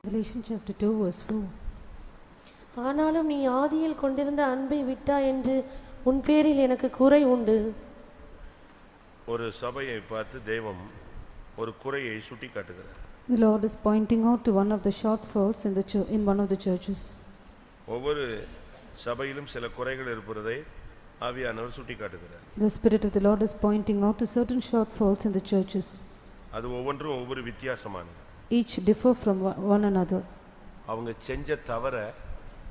Revelation chapter 2 verse 4. ஆனாலும் நீ ஆதியில் கொண்டிருந்த அன்பை விட்டாய் என்று உன் பேரில் எனக்கு குறை உண்டு. ஒரு சபையை பார்த்து தேவன் ஒரு குறையை சுட்டி காட்டுகிறார். The Lord is pointing out to one of the shortfalls in one of the churches. ஒவ்வொரு சபையிலும் சில குறைகள் இருப்பதை ஆவியானவர் சுட்டி காட்டுகிறார். The Spirit of the Lord is pointing out to certain shortfalls in the churches. அது ஒவ்வொன்றும் ஒவ்வொரு வித்தியாசமானது. Each differ from one another. அவங்க செஞ்ச தவற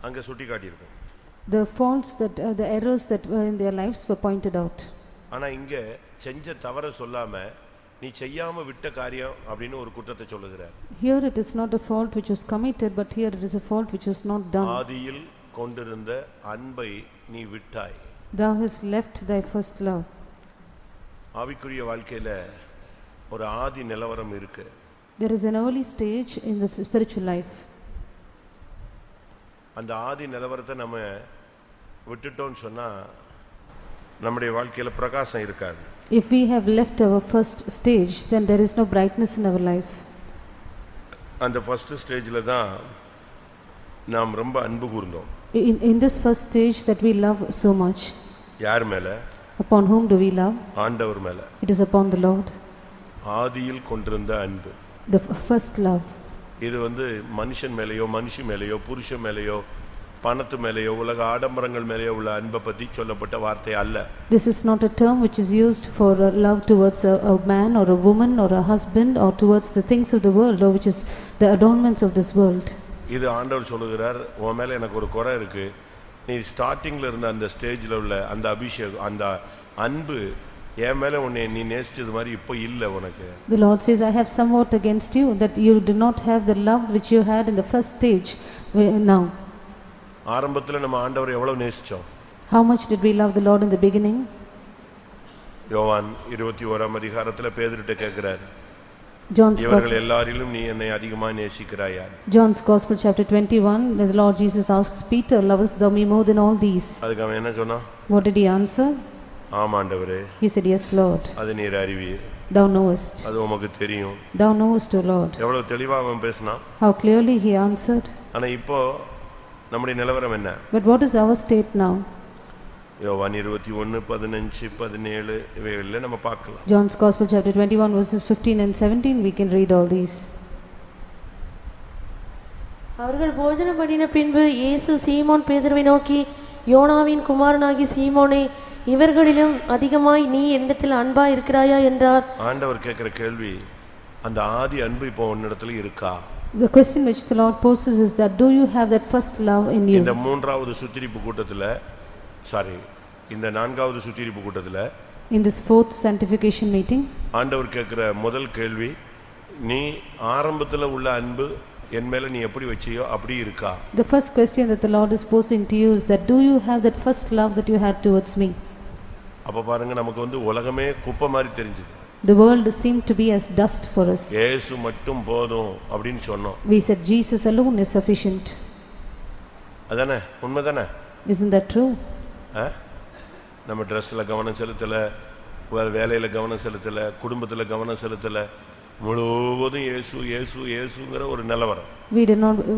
அங்க சுட்டி காட்டியிருக்கும். The faults that the errors that were in their lives were pointed out. ஆனா இங்க செஞ்ச தவற சொல்லாம நீ செய்யாம விட்ட காரியம் அப்படினு ஒரு குற்றத்தை சொல்லுகிறார். Here it is not a fault which was committed, but here it is a fault which was not done. ஆதியில் கொண்டிருந்த அன்பை நீ விட்டாய். Thou hast left thy first love. ஆவிக்குரிய வாழ்க்கையில ஒரு ஆதி நிலவரம் இருக்கு. There is an early stage in the spiritual life. அந்த ஆதி நிலவரத்தை நம்ம விட்டுட்டோம்னு சொன்னா நம்முடைய வாழ்க்கையில பிரகாசம் இருக்காது. If we have left our first stage, then there is no brightness in our life. அந்த ஃபர்ஸ்ட் ஸ்டேஜ்ல தான் நாம் ரொம்ப அன்பு கூர்ந்தோம். In this first stage that we love so much. யார் மேல? Upon whom do we love? ஆண்டவர் மேல. It is upon the Lord. ஆதியில் கொண்டிருந்த அன்பு. The first love. இது மனுஷன் மேலயோ மனுஷி மேலயோ புருஷன் மேலயோ பணத்து மேலயோ உலக ஆடம்பரங்கள் மேலயோ உள்ள அன்பை பத்தி சொல்லப்பட்ட வார்த்தை அல்ல. This is not a term which is used for love towards a man or a woman or a husband or towards the things of the world or which is the adornments of this world. இது ஆண்டவர் சொல்லுகிறார், உன் மேல எனக்கு ஒரு குறை இருக்கு. நீ ஸ்டார்டிங்ல இருந்த அந்த ஸ்டேஜ்ல உள்ள அந்த அபிஷேகம் அந்த அன்பு என் மேல உன்னை நீ நேசிச்சது மாதிரி இப்போ இல்ல உனக்கு. The Lord says, I have somewhat against you that you do not have the love which you had in the first stage now. ஆரம்பத்துல நம்ம ஆண்டவரை எவ்வளவு நேசிச்சோம்? How much did we love the Lord in the beginning? யோவான் 21ஆம் அதிகாரத்துல பேதுருட்ட கேக்குறார், இவர்கள் எல்லாரிலும் நீ என்னை அதிகமா நேசிக்கிறாயா? John's Gospel chapter 21, the Lord Jesus asks Peter, lovest thou me more than all these? அதுக்கு அவன் என்ன சொன்னான்? What did he answer? ஆம் ஆண்டவரே. He said, yes Lord. அது நீர் அறிவீர். Thou knowest. அது உமக்கு தெரியும். Thou knowest, O Lord. எவ்வளவு தெளிவா அவன் பேசினான். How clearly he answered. ஆனா இப்போ நம்முடைய நிலவரம் என்ன? But what is our state now? யோவான் 21:15-17 இவைகளில நம்ம பார்க்கலாம். John's Gospel chapter 21 verses 15 and 17 we can read all these. அவர்கள் போஜனம் பண்ணின பின்பு இயேசு சீமோன் பேதுருவை நோக்கி, யோனாவின் குமாரனாகிய சீமோனே, இவர்களிலும் அதிகமாய் நீ என்னிடத்தில் அன்பா இருக்கிறாயா என்றார். ஆண்டவர் கேட்கிற கேள்வி, அந்த ஆதி அன்பு இப்போ உன்னிடத்துல இருக்கா? The question which the Lord poses is that do you have that first love in you? இந்த மூன்றாவது சுத்திரிப்பு கூட்டத்துல இந்த நான்காவது சுத்திரிப்பு கூட்டத்துல in this fourth sanctification meeting ஆண்டவர் கேட்கிற முதல் கேள்வி, நீ ஆரம்பத்துல உள்ள அன்பு என் மேல நீ எப்படி வச்சியோ அப்படி இருக்கா? The first question that the Lord is posing to you is that do you have that first love that you had towards me? அப்ப பாருங்க, நமக்கு உலகமே குப்பை மாதிரி தெரிஞ்சது. The world seemed to be as dust for us. இயேசு மட்டும் போதும் அப்படினு சொன்னோம். We said Jesus alone is sufficient. அதானே? உண்மைதானே? Isn't that true? நம்ம Dressல கவனம் செலுத்தல, வேலையில கவனம் செலுத்தல, குடும்பத்துல கவனம் செலுத்தல, முழுவதும் இயேசு இயேசு இயேசுங்கற ஒரு நிலவரம்.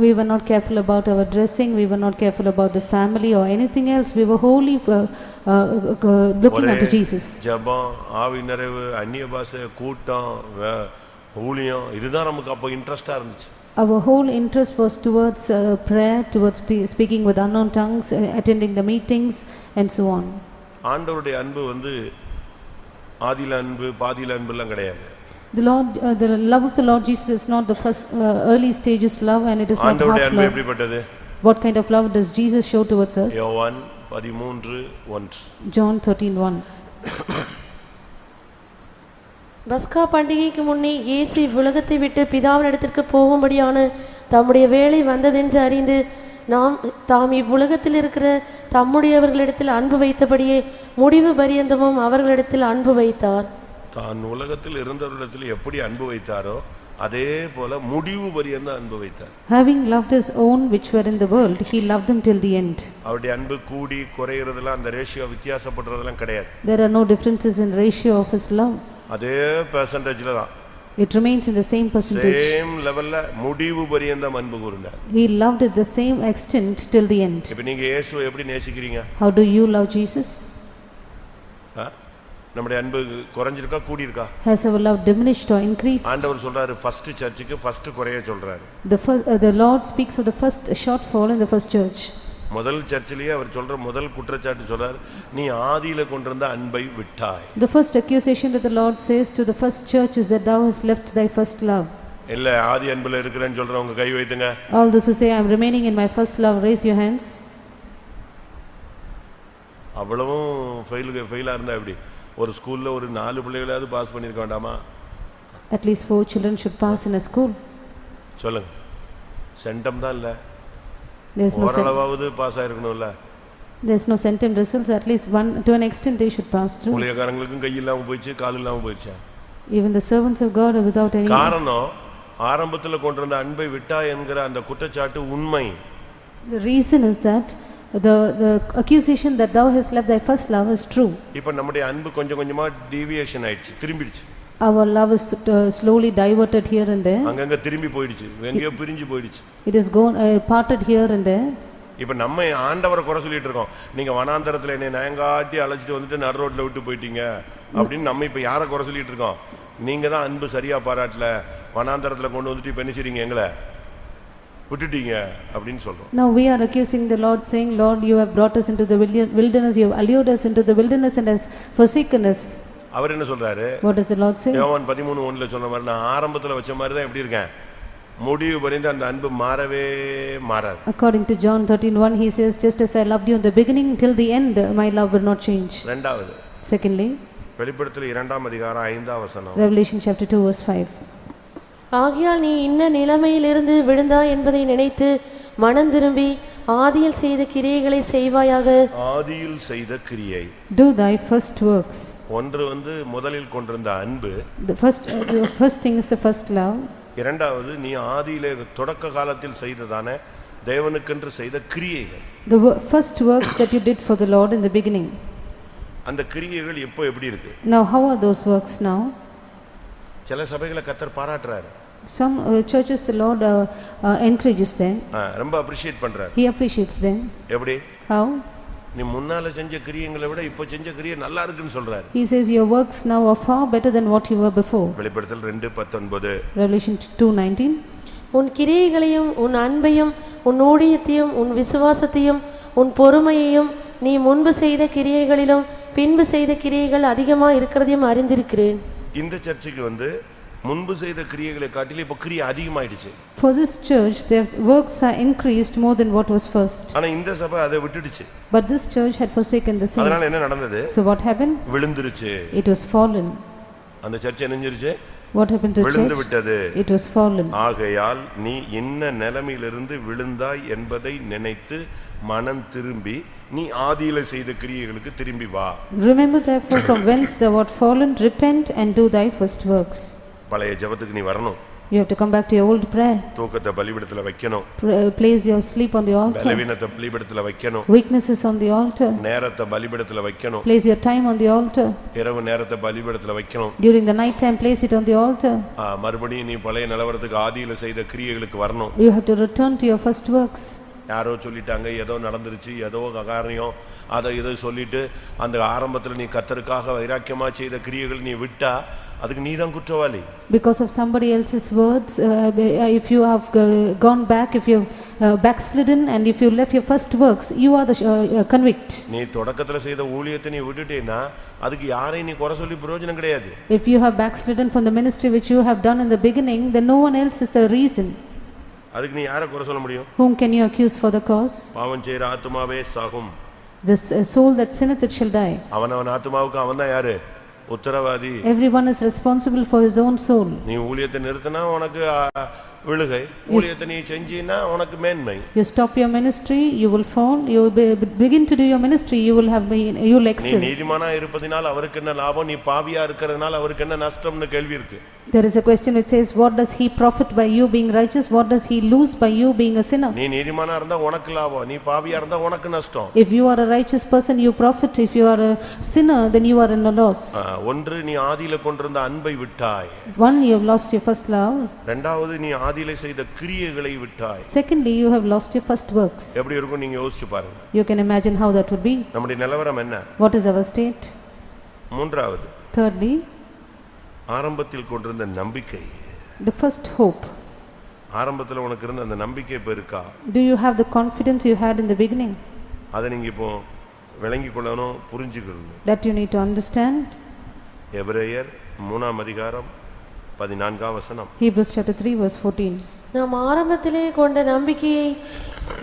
We were not careful about our dressing, we were not careful about the family or anything else. We were wholly looking unto Jesus. ஜெபம், ஆவி நிறைவு, அந்நிய பாஷை, கூட்டம், ஊழியம், இதுதான் நமக்கு அப்ப இன்ட்ரஸ்டா இருந்துச்சு. Our whole interest was towards prayer, towards speaking with unknown tongues, attending the meetings and so on. ஆண்டவருடைய அன்பு ஆதியில அன்பு பாதியில அன்புலாம் கிடையாது. The love of the Lord Jesus is not the first early stages love, and it is not half love. எப்படிப்பட்டது? What kind of love does Jesus show towards us? யோவான் 13:1. John 13:1. பஸ்கா பண்டிகைக்கு முன்னே இயேசு உலகத்தை விட்டு பிதாவினிடத்திற்கு போகும்படியான தம்முடைய வேளை வந்ததென்று அறிந்து தாம் இவ்வுலகத்தில் இருக்கிற தம்முடையவர்களிடத்தில் அன்பு வைத்தபடியே முடிவு பரியந்தமும் அவர்களிடத்தில் அன்பு வைத்தார். தான் உலகத்தில் இருந்தவர்களிடத்தில் எப்படி அன்பு வைத்தாரோ அதே போல முடிவு பரியந்தம் அன்பு வைத்தார். Having loved his own which were in the world, he loved them till the end. அவருடைய அன்பு கூடி குறையிறதெல்லாம் அந்த ரேஷியோ வித்தியாசப்படுறதெல்லாம் கிடையாது. There are no differences in ratio of his love. அதே பெர்சன்டேஜ்ல தான் It remains in the same percentage. Same லெவல்ல முடிவு பரியந்தம் அன்பு கூர்ந்தார். He loved it the same extent till the end. இப்போ நீங்க இயேசுவை எப்படி நேசிக்கிறீங்க? How do you love Jesus? நம்முடைய அன்பு குறைஞ்சிருக்கா கூடி இருக்கா? Has our love diminished or increased? ஆண்டவர் சொல்றாரு ஃபர்ஸ்ட் சர்ச்சுக்கு ஃபர்ஸ்ட் குறைய சொல்றாரு. The Lord speaks of the first shortfall in the first church. முதல் சர்ச்சிலேயே அவர் சொல்ற முதல் குற்றச்சாட்டு சொல்றார், நீ ஆதியில கொண்டிருந்த அன்பை விட்டாய். The first accusation that the Lord says to the first church is that thou hast left thy first love. இல்ல ஆதி அன்புல இருக்கறேன்னு சொல்றவங்க கை வைத்துங்க. All those who say I am remaining in my first love, raise your hands. அவ்வளவும் ஃபெயிலா இருந்தா எப்படி? ஒரு ஸ்கூல்ல ஒரு 4 பிள்ளைகளாவது pass பண்ணிருக்க வேண்டாமா? At least 4 children should pass in a school. சொல்லுங்க. சென்டம் தான் இல்ல. There's no ஓரளவாவது பாஸ் ஆயிருக்கணும்ல. There's no centum results, at least one to an extent they should pass through. ஊழியக்காரங்களுக்கும் கை இல்லாம போயிச்சு, கால் இல்லாம போயிடுச்சு. Even the servants of God are without any. காரணம் ஆரம்பத்துல கொண்டிருந்த அன்பை விட்டாய் என்கிற அந்த குற்றச்சாட்டு உண்மை. The reason is that the accusation that thou hast left thy first love is true. இப்போ நம்முடைய அன்பு கொஞ்சம் கொஞ்சமா டீவியேஷன் ஆயிடுச்சு, திரும்பிடுச்சு. Our love is slowly diverted here and there. அங்கங்க திரும்பி போயிடுச்சு, எங்கேயோ பிரிஞ்சு போயிடுச்சு. It is gone parted here and there. இப்போ நம்ம ஆண்டவரை குறை சொல்லிட்டு இருக்கோம், நீங்க வனாந்தரத்துல என்னை நயங்காட்டி அழைச்சிட்டு வந்துட்டு நடு ரோட்ல விட்டு போயிட்டீங்க அப்படின்னு நம்ம இப்போ யாரை குறை சொல்லிட்டு இருக்கோம்? நீங்க தான் அன்பு சரியா பாராட்டல, வனாந்தரத்துல கொண்டு வந்துட்டு இப்போ என்ன செய்றீங்க, எங்களை விட்டுட்டீங்க அப்படின்னு சொல்றோம். Now we are accusing the Lord, saying, Lord, you have brought us into the wilderness, you have allured us into the wilderness and has forsaken us. அவர் என்ன சொல்றாரு? What does the Lord say? யோவான் 13:1 சொன்ன மாதிரி, நான் ஆரம்பத்துல வச்ச மாதிரி தான் எப்படி இருக்கேன், முடிவு வரைக்கும் அந்த அன்பு மாறவே மாறாது. According to John 13:1, he says, just as I loved you in the beginning, till the end my love will not change. இரண்டாவது, Secondly, வெளிப்படுத்தல் 2ஆம் அதிகாரம் 5ஆம் வசனம். Revelation chapter 2 verse 5. ஆகையால் நீ இன்ன நிலைமையிலிருந்து விழுந்தாய் என்பதை நினைத்து மனம் திரும்பி ஆதியில் செய்த கிரியைகளை செய்வாயாக. ஆதியில் செய்த கிரியை. Do thy first works. ஒன்று முதலில் கொண்டிருந்த அன்பு. The first thing is the first love. இரண்டாவது, நீ ஆதியிலே தொடக்க காலத்தில் செய்ததான தேவனுக்கென்று செய்த கிரியைகள். The first works that you did for the Lord in the beginning. அந்த கிரியைகள் இப்போ எப்படி இருக்கு? Now how are those works now? சில சபைகளை கர்த்தர் பாராட்டுறாரு. Some churches the Lord encourages them. ரொம்ப அப்ரிஷியேட் பண்றாரு. He appreciates them. எப்படி? How? நீ முன்னால செஞ்ச கிரியைகளை விட இப்போ செஞ்ச கிரியை நல்லா இருக்குன்னு சொல்றாரு. He says your works now are far better than what you were before. வெளிப்படுத்தல் 2:19. Revelation 2:19. உன் கிரியைகளையும் உன் அன்பையும் உன் ஊழியத்தையும் உன் விசுவாசத்தையும் உன் பொறுமையையும் நீ முன்பு செய்த கிரியைகளிலும் பின்பு செய்த கிரியைகள் அதிகமா இருக்கிறதையும் அறிந்திருக்கிறேன். இந்த சர்ச்சுக்கு முன்பு செய்த கிரியைகளை காட்டிலும் இப்போ கிரியை அதிகமாயிடுச்சு. For this church their works are increased more than what was first. ஆனா இந்த சபை அதை விட்டுடுச்சு. But this church had forsaken the same. அதனால என்ன நடந்தது? So what happened? விழுந்துருச்சு. It was fallen. அந்த search என்னஞ்சிருச்சு? What happened to the church? விழுந்து விட்டது. It was fallen. ஆகையால் நீ இன்ன நிலைமையிலிருந்து விழுந்தாய் என்பதை நினைத்து மனம் திரும்பி நீ ஆதியில செய்த கிரியைகளுக்கு திரும்பி வா. Remember therefore from whence thou art fallen, repent and do thy first works. பழைய ஜெபத்துக்கு நீ வரணும். You have to come back to your old prayer. தூக்கத்தை பலிபீடத்துல வைக்கணும். Place your sleep on the altar. பலவீனத்தை பலிபீடத்துல வைக்கணும். Weaknesses on the altar. நேரத்தை பலிபீடத்துல வைக்கணும். Place your time on the altar. இரவு நேரத்தை பலிபீடத்துல வைக்கணும். During the night time place it on the altar. மறுபடியும் நீ பழைய நிலவரத்துக்கு ஆதியில செய்த கிரியைகளுக்கு வரணும். You have to return to your first works. யாரோ சொல்லிட்டாங்க, ஏதோ நடந்துருச்சு, ஏதோ காரியம், அதை இதை சொல்லிட்டு அந்த ஆரம்பத்தில் நீ கர்த்தருக்காக வைராக்கியமா செய்த கிரியைகள் நீ விட்டா அதுக்கு நீ தான் குற்றவாளி. Because of somebody else's words, if you have gone back, if you have backslidden and if you left your first works, you are the convict. நீ தொடக்கத்துல செய்த ஊழியத்தை நீ விட்டுட்டேன்னா அதுக்கு யாரையும் நீ குறை சொல்லி பிரயோஜனம் கிடையாது. If you have backslidden from the ministry which you have done in the beginning, then no one else is the reason. அதுக்கு நீ யாரை குறை சொல்ல முடியும்? Whom can you accuse for the cause? பாவம் செய்கிற ஆத்துமாவே சாகும். This soul that sinneth it shall die. அவன் ஆத்துமாவுக்கு அவன் தான் யாரு? உத்தரவாதி. Everyone is responsible for his own soul. நீ ஊழியத்தை நிறுத்தினா உனக்கு விழுகை. ஊழியத்தை நீ செஞ்சீன்னா உனக்கு மேன்மை. You stop your ministry, you will fall. You begin to do your ministry, you will excel. நீ நீதிமானா இருப்பதினால் அவருக்கு என்ன லாபம், நீ பாவியா இருக்கிறதுனால அவருக்கு என்ன நஷ்டம்னு கேள்வி இருக்கு. There is a question which says, what does he profit by you being righteous? What does he lose by you being a sinner? நீ நீதிமானா இருந்தா உனக்கு லாபம், நீ பாவியா இருந்தா உனக்கு நஷ்டம். If you are a righteous person, you profit. If you are a sinner, then you are in a loss. ஒன்று, நீ ஆதியில கொண்டிருந்த அன்பை விட்டாய். One, you have lost your first love. இரண்டாவது, நீ ஆதியில செய்த கிரியைகளை விட்டாய். Secondly, you have lost your first works. எப்படி இருக்கும் நீங்க யோசிச்சு பாருங்க. You can imagine how that would be. நம்முடைய நிலவரம் என்ன? What is our state? மூன்றாவது, Thirdly, ஆரம்பத்தில் கொண்டிருந்த நம்பிக்கை. the first hope. ஆரம்பத்துல உனக்கு இருந்த அந்த நம்பிக்கை இப்ப இருக்கா? Do you have the confidence you had in the beginning? அதை நீங்க இப்போ விளங்கிக் கொள்ளணும், புரிஞ்சுக்கணும். That you need to understand. எபிரேயர் 3ஆம் அதிகாரம் 14ஆம் வசனம். Hebrews chapter 3 verse 14. நாம் ஆரம்பத்திலே கொண்ட நம்பிக்கையை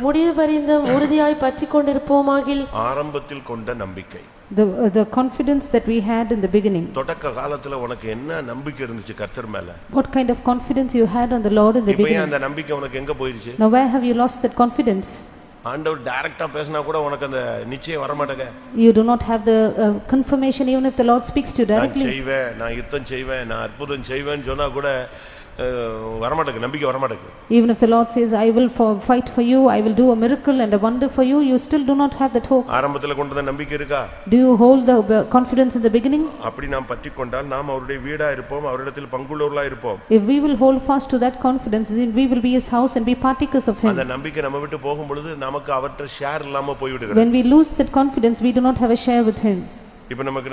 முடிவு பரியந்தம் உறுதியாய் பற்றிக் கொண்டிருப்போமாகில். ஆரம்பத்தில் கொண்ட நம்பிக்கை. The confidence that we had in the beginning. தொடக்க காலத்துல உனக்கு என்ன நம்பிக்கை இருந்துச்சு கர்த்தர் மேல? What kind of confidence you had on the Lord in the beginning? இப்போ அந்த நம்பிக்கை உனக்கு எங்க போயிடுச்சு? Now where have you lost that confidence? ஆண்டவர் டைரக்டா பேசினா கூட உனக்கு அந்த நிச்சயம் வர மாட்டேங்க. You do not have the confirmation even if the Lord speaks to you directly. நான் செய்வேன், நான் யுத்தம் செய்வேன், நான் அற்புதம் செய்வேன்னு சொன்னா கூட வர மாட்டேங்க, நம்பிக்கை வர மாட்டேங்க. Even if the Lord says I will fight for you, I will do a miracle and a wonder for you, you still do not have that hope. ஆரம்பத்துல கொண்ட நம்பிக்கை இருக்கா? Do you hold the confidence in the beginning? அப்படி நாம் பற்றிக்கொண்டால் நாம் அவருடைய வீடா இருப்போம், அவரிடத்தில் பங்குள்ளவர்களா இருப்போம். If we will hold fast to that confidence, then we will be his house and be partakers of him. அந்த நம்பிக்கை நம்ம விட்டு போகும் பொழுது நமக்கு அவர்ட்ட ஷேர் இல்லாம போய் விடுகிறது. When we lose that confidence, we do not have a share with him. இப்போ நமக்கு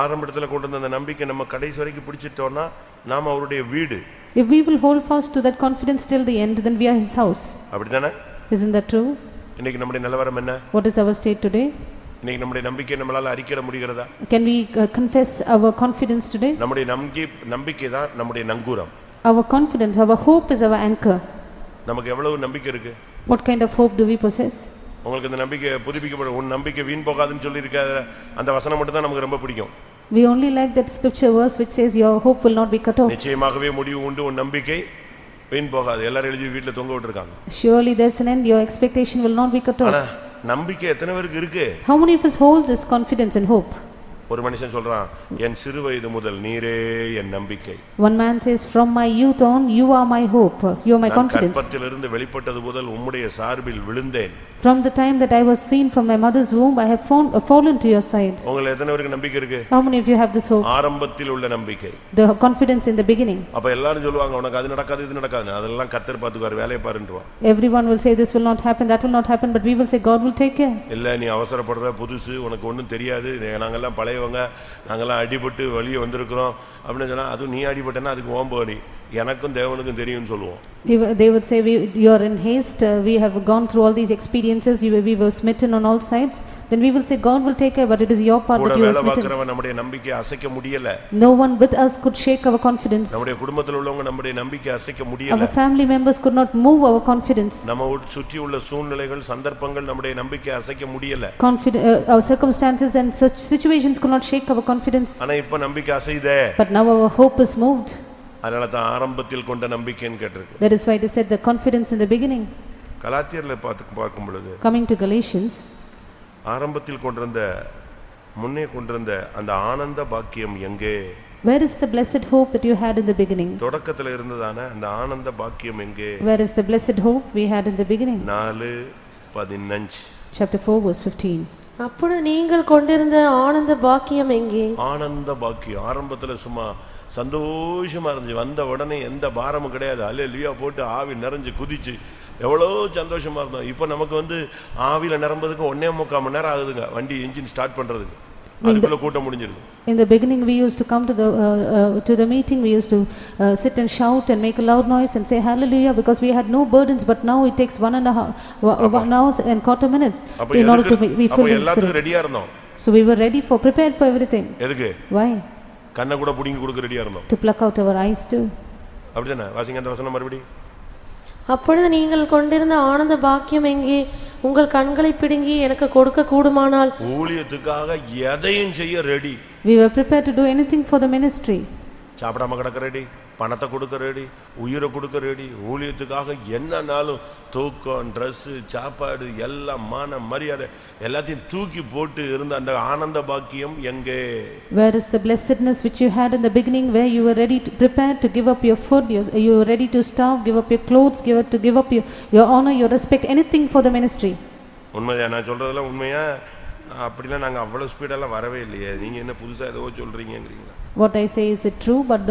ஆரம்பத்துல கொண்டு வந்த அந்த நம்பிக்கை நம்ம கடைசி வரைக்கும் பிடிச்சிட்டோம்னா நாம அவருடைய வீடு. If we will hold fast to that confidence till the end, then we are his house. அப்படிதானே? Isn't that true? இன்னைக்கு நம்முடைய நிலவரம் என்ன? What is our state today? இன்னைக்கு நம்முடைய நம்பிக்கை நம்மளால அறிக்கையிட முடிகிறதா? Can we confess our confidence today? நம்முடைய நம்பிக்கை தான் நம்முடைய நங்கூரம். Our confidence, our hope is our anchor. நமக்கு எவ்வளவு நம்பிக்கை இருக்கு? What kind of hope do we possess? உங்களுக்கு இந்த நம்பிக்கை புதுப்பிக்கப்படும், உன் நம்பிக்கை வீண் போகாதுன்னு சொல்லி இருக்க அந்த வசனம் மட்டும் தான் நமக்கு ரொம்ப பிடிக்கும். We only like that scripture verse which says your hope will not be cut off. நிச்சயமாகவே முடிவு உண்டு, உன் நம்பிக்கை வீண் போகாது. எல்லாரும் எழுதி வீட்ல தொங்க விட்டுருக்காங்க. Surely there's an end, your expectation will not be cut off. ஆனா நம்பிக்கை எத்தனை பேருக்கு இருக்கு? How many of us hold this confidence and hope? ஒரு மனுஷன் சொல்றான், என் சிறு வயது முதல் நீரே என் நம்பிக்கை. One man says, from my youth on you are my hope, you are my confidence. கற்பத்திலிருந்து வெளிப்பட்டது முதல் உம்முடைய சார்பில் விழுந்தேன். From the time that I was seen from my mother's womb, I have fallen to your side. உங்களுக்கு எத்தனை பேருக்கு நம்பிக்கை இருக்கு? How many of you have this hope? ஆரம்பத்தில் உள்ள நம்பிக்கை. The confidence in the beginning. அப்ப எல்லாரும் சொல்லுவாங்க உனக்கு அது நடக்காது இது நடக்காது, அதெல்லாம் கர்த்தர் பாத்துக்குவார், வேலைய பாருன்றுவான். Everyone will say this will not happen, that will not happen, but we will say God will take care. இல்ல நீ அவசரப்படுற, புதுசு, உனக்கு ஒண்ணும் தெரியாது, நாங்கெல்லாம் பழையவங்க, நாங்கெல்லாம் அடிபட்டு வெளியே வந்திருக்கிறோம் அப்படின்னு சொன்னா அது நீ அடிபட்டனா அதுக்கு ஓம்படி எனக்கும் தேவனுக்கும் தெரியும்னு சொல்லுவோம். They would say you are in haste, we have gone through all these experiences, we were smitten on all sides. Then we will say God will take care, but it is your part that you are smitten. நம்முடைய நம்பிக்கையை அசைக்க முடியல. No one with us could shake our confidence. நம்முடைய குடும்பத்தில் உள்ளவங்க நம்முடைய நம்பிக்கையை அசைக்க முடியல. Our family members could not move our confidence. நம்ம சுற்றி உள்ள சூழ்நிலைகள் சந்தர்ப்பங்கள் நம்முடைய நம்பிக்கையை அசைக்க முடியல. Our circumstances and such situations could not shake our confidence. ஆனா இப்ப நம்பிக்கை அசையுதே. But now our hope is moved. அதனால தான் ஆரம்பத்தில் கொண்ட நம்பிக்கைன்னு கேட்டிருக்கு. That is why it is said the confidence in the beginning. கலாத்தியர்ல பார்க்கும் பொழுது, coming to Galatians, ஆரம்பத்தில் கொண்டிருந்த முன்னே கொண்டிருந்த அந்த ஆனந்த பாக்கியம் எங்கே? Where is the blessed hope that you had in the beginning? தொடக்கத்துல இருந்ததான அந்த ஆனந்த பாக்கியம் எங்கே? Where is the blessed hope we had in the beginning? 4:15 chapter 4 verse 15. அப்பொழுது நீங்கள் கொண்டிருந்த ஆனந்த பாக்கியம் எங்கே? ஆனந்த பாக்கியம் ஆரம்பத்துல சும்மா சந்தோஷமா இருந்துச்சு, வந்த உடனே எந்த பாரமும் கிடையாது, அல்லேலூயா போட்டு ஆவி நிறைஞ்சு குதிச்சு எவ்வளோ சந்தோஷமா இருந்தோம். இப்போ நமக்கு ஆவியில நிரம்பதுக்கு 1.25 மணி நேரம் ஆகுதுங்க வண்டி இன்ஜின் ஸ்டார்ட் பண்றதுக்கு, அதுக்குள்ள கூட்டம் முடிஞ்சிருது. In the beginning we used to come to the meeting, we used to sit and shout and make a loud noise and say hallelujah because we had no burdens, but now it takes 1 hour and quarter minute in order to be filled with spirit. ரெடியா இருந்தோம். So we were ready for prepared for everything. எதுக்கு? Why? கண்ணை கூட புடிங்கி கொடுக்க ரெடியா இருந்தோம். To pluck out our eyes too. அப்படிதானே? வாசிங்க அந்த வசனம் மறுபடியும். அப்பொழுது நீங்கள் கொண்டிருந்த ஆனந்த பாக்கியம் எங்கே? உங்கள் கண்களை பிடுங்கி எனக்கு கொடுக்க கூடுமானால். ஊழியத்துக்காக எதையும் செய்ய ready. We were prepared to do anything for the ministry. சாப்பிடாம கிடக்க ரெடி, பணத்தை கொடுக்க ரெடி, உயிரை கொடுக்க ரெடி, ஊழியத்துக்காக என்னன்னாலும் தூக்கம், ட்ரெஸ்ஸு, சாப்பாடு எல்லாம், மான மரியாதை எல்லாத்தையும் தூக்கி போட்டு இருந்த அந்த ஆனந்த பாக்கியம் எங்கே? Where is the blessedness which you had in the beginning, where you were ready to prepare to give up your food, you were ready to starve, give up your clothes, give up your honor, your respect, anything for the ministry? உண்மையா நான் சொல்றதெல்லாம் உண்மையா? அப்படிலாம் நாங்கள் அவ்வளோ ஸ்பீடெல்லாம் வரவே இல்லையே, நீங்கள் என்ன புதுசாக ஏதோ சொல்கிறீங்கிறீங்களா? What I say, is it true? But